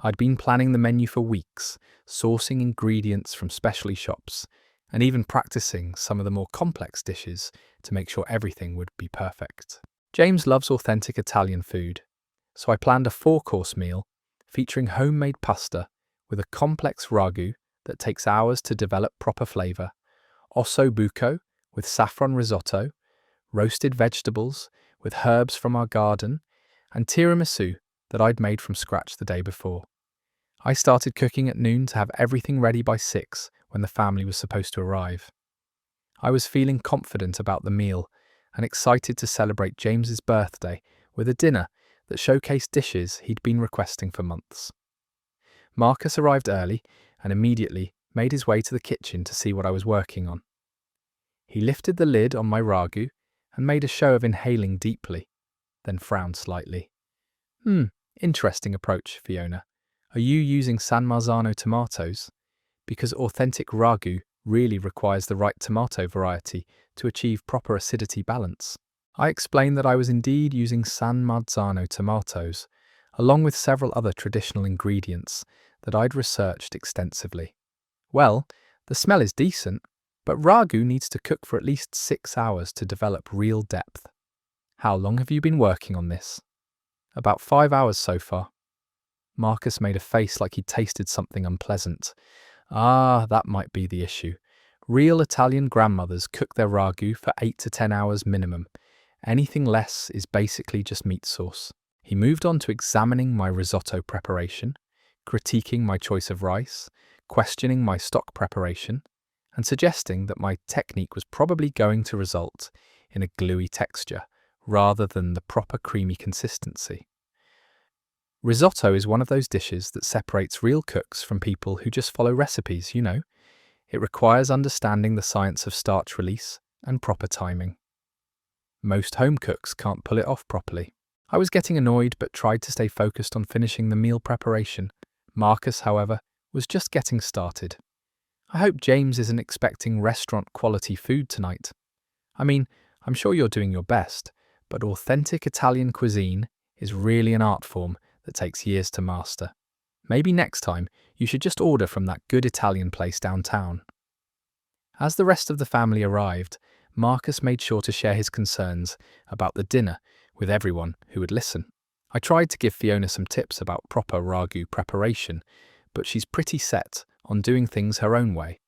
I'd been planning the menu for weeks, sourcing ingredients from specialty shops, and even practicing some of the more complex dishes to make sure everything would be perfect. James loves authentic Italian food, so I planned a 4-course meal featuring homemade pasta with a complex ragu that takes hours to develop proper flavour, osso buco with saffron risotto, roasted vegetables with herbs from our garden, and tiramisu that I'd made from scratch the day before. I started cooking at noon to have everything ready by 6 when the family was supposed to arrive. I was feeling confident about the meal and excited to celebrate James's birthday with a dinner that showcased dishes he'd been requesting for months. Marcus arrived early and immediately made his way to the kitchen to see what I was working on. He lifted the lid on my ragu and made a show of inhaling deeply, then frowned slightly. Interesting approach, Fiona. Are you using San Marzano tomatoes? Because authentic ragu really requires the right tomato variety to achieve proper acidity balance. I explained that I was indeed using San Marzano tomatoes, along with several other traditional ingredients that I'd researched extensively. Well, the smell is decent, but ragu needs to cook for at least 6 hours to develop real depth. How long have you been working on this? About 5 hours so far. Marcus made a face like he'd tasted something unpleasant. That might be the issue. Real Italian grandmothers cook their ragu for 8 to 10 hours minimum. Anything less is basically just meat sauce. He moved on to examining my risotto preparation, critiquing my choice of rice, questioning my stock preparation, and suggesting that my technique was probably going to result in a gluey texture rather than the proper creamy consistency. Risotto is one of those dishes that separates real cooks from people who just follow recipes, you know. It requires understanding the science of starch release and proper timing. Most home cooks can't pull it off properly. I was getting annoyed but tried to stay focused on finishing the meal preparation. Marcus, however, was just getting started. I hope James isn't expecting restaurant-quality food tonight. I mean, I'm sure you're doing your best, but authentic Italian cuisine is really an art form that takes years to master. Maybe next time you should just order from that good Italian place downtown. As the rest of the family arrived, Marcus made sure to share his concerns about the dinner with everyone who would listen. I tried to give Fiona some tips about proper ragu preparation, but she's pretty set on doing things her own way.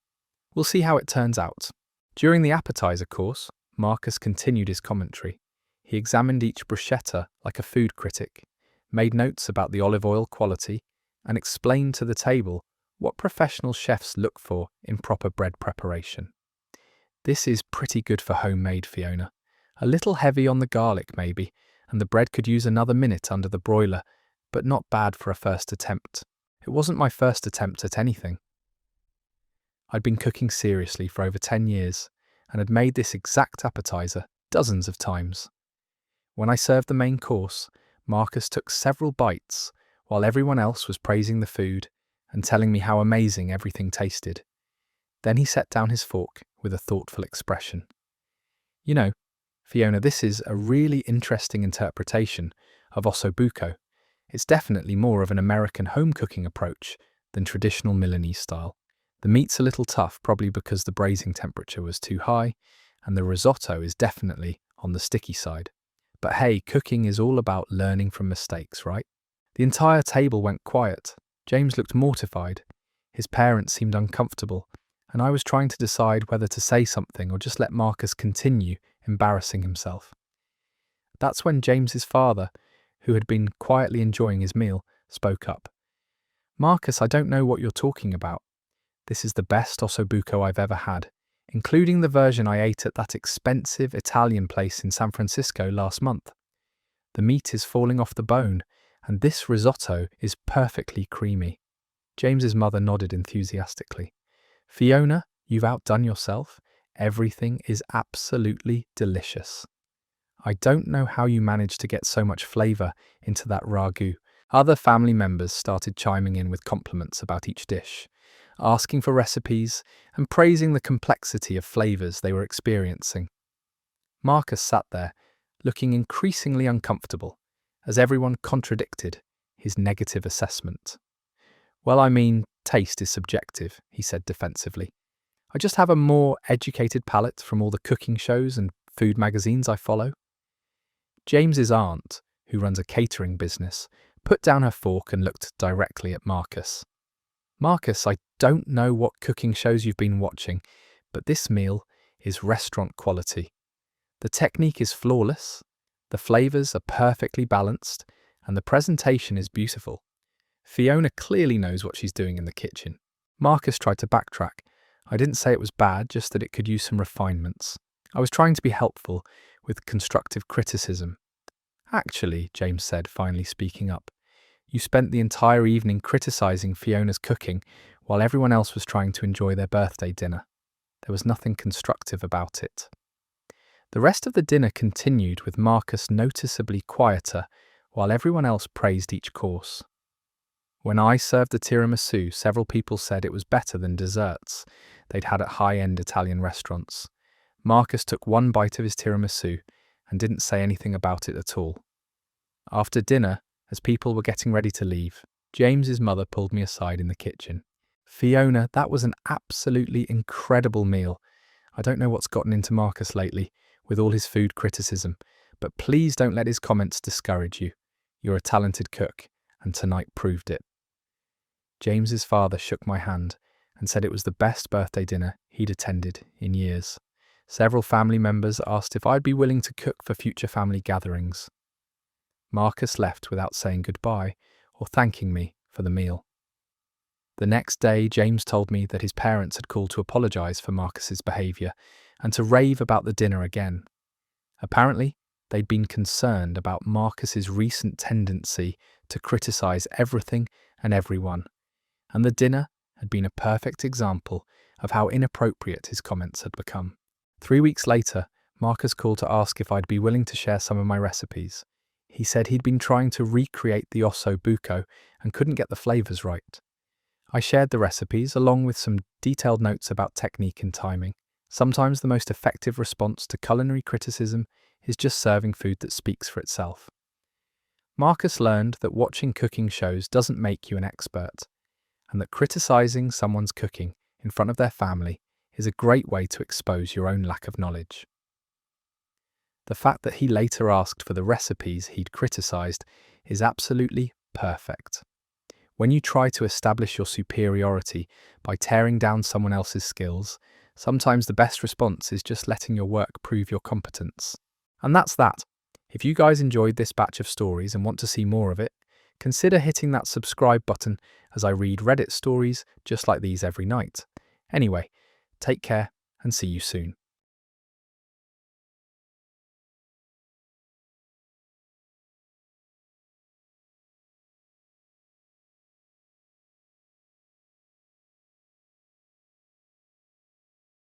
We'll see how it turns out. During the appetizer course, Marcus continued his commentary. He examined each bruschetta like a food critic, made notes about the olive oil quality, and explained to the table what professional chefs look for in proper bread preparation. This is pretty good for homemade, Fiona. A little heavy on the garlic maybe, and the bread could use another minute under the broiler, but not bad for a first attempt. It wasn't my first attempt at anything. I'd been cooking seriously for over 10 years, and had made this exact appetizer dozens of times. When I served the main course, Marcus took several bites, while everyone else was praising the food and telling me how amazing everything tasted. Then he set down his fork with a thoughtful expression. You know, Fiona, this is a really interesting interpretation of osso buco. It's definitely more of an American home cooking approach than traditional Milanese style. The meat's a little tough, probably because the braising temperature was too high, and the risotto is definitely on the sticky side. But hey, cooking is all about learning from mistakes, right? The entire table went quiet. James looked mortified. His parents seemed uncomfortable, and I was trying to decide whether to say something or just let Marcus continue embarrassing himself. That's when James's father, who had been quietly enjoying his meal, spoke up. Marcus, I don't know what you're talking about. This is the best ossobuco I've ever had, including the version I ate at that expensive Italian place in San Francisco last month. The meat is falling off the bone, and this risotto is perfectly creamy. James's mother nodded enthusiastically. Fiona, you've outdone yourself. Everything is absolutely delicious. I don't know how you managed to get so much flavour into that ragu. Other family members started chiming in with compliments about each dish, asking for recipes and praising the complexity of flavours they were experiencing. Marcus sat there, looking increasingly uncomfortable, as everyone contradicted his negative assessment. Well, I mean, taste is subjective, he said defensively. I just have a more educated palate from all the cooking shows and food magazines I follow. James's aunt, who runs a catering business, put down her fork and looked directly at Marcus. Marcus, I don't know what cooking shows you've been watching, but this meal is restaurant quality. The technique is flawless, the flavours are perfectly balanced, and the presentation is beautiful. Fiona clearly knows what she's doing in the kitchen. Marcus tried to backtrack. I didn't say it was bad, just that it could use some refinements. I was trying to be helpful with constructive criticism. Actually, James said, finally speaking up, you spent the entire evening criticising Fiona's cooking while everyone else was trying to enjoy their birthday dinner. There was nothing constructive about it. The rest of the dinner continued with Marcus noticeably quieter while everyone else praised each course. When I served the tiramisu, several people said it was better than desserts they'd had at high-end Italian restaurants. Marcus took one bite of his tiramisu and didn't say anything about it at all. After dinner, as people were getting ready to leave, James's mother pulled me aside in the kitchen. Fiona, that was an absolutely incredible meal. I don't know what's gotten into Marcus lately, with all his food criticism, but please don't let his comments discourage you. You're a talented cook, and tonight proved it. James's father shook my hand and said it was the best birthday dinner he'd attended in years. Several family members asked if I'd be willing to cook for future family gatherings. Marcus left without saying goodbye or thanking me for the meal. The next day, James told me that his parents had called to apologise for Marcus's behaviour and to rave about the dinner again. Apparently, they'd been concerned about Marcus's recent tendency to criticise everything and everyone, and the dinner had been a perfect example of how inappropriate his comments had become. 3 weeks later, Marcus called to ask if I'd be willing to share some of my recipes. He said he'd been trying to recreate the osso buco and couldn't get the flavours right. I shared the recipes along with some detailed notes about technique and timing. Sometimes the most effective response to culinary criticism is just serving food that speaks for itself. Marcus learned that watching cooking shows doesn't make you an expert, and that criticising someone's cooking in front of their family is a great way to expose your own lack of knowledge. The fact that he later asked for the recipes he'd criticised is absolutely perfect. When you try to establish your superiority by tearing down someone else's skills, sometimes the best response is just letting your work prove your competence. And that's that. If you guys enjoyed this batch of stories and want to see more of it, consider hitting that subscribe button as I read Reddit stories just like these every night. Anyway, take care and see you soon.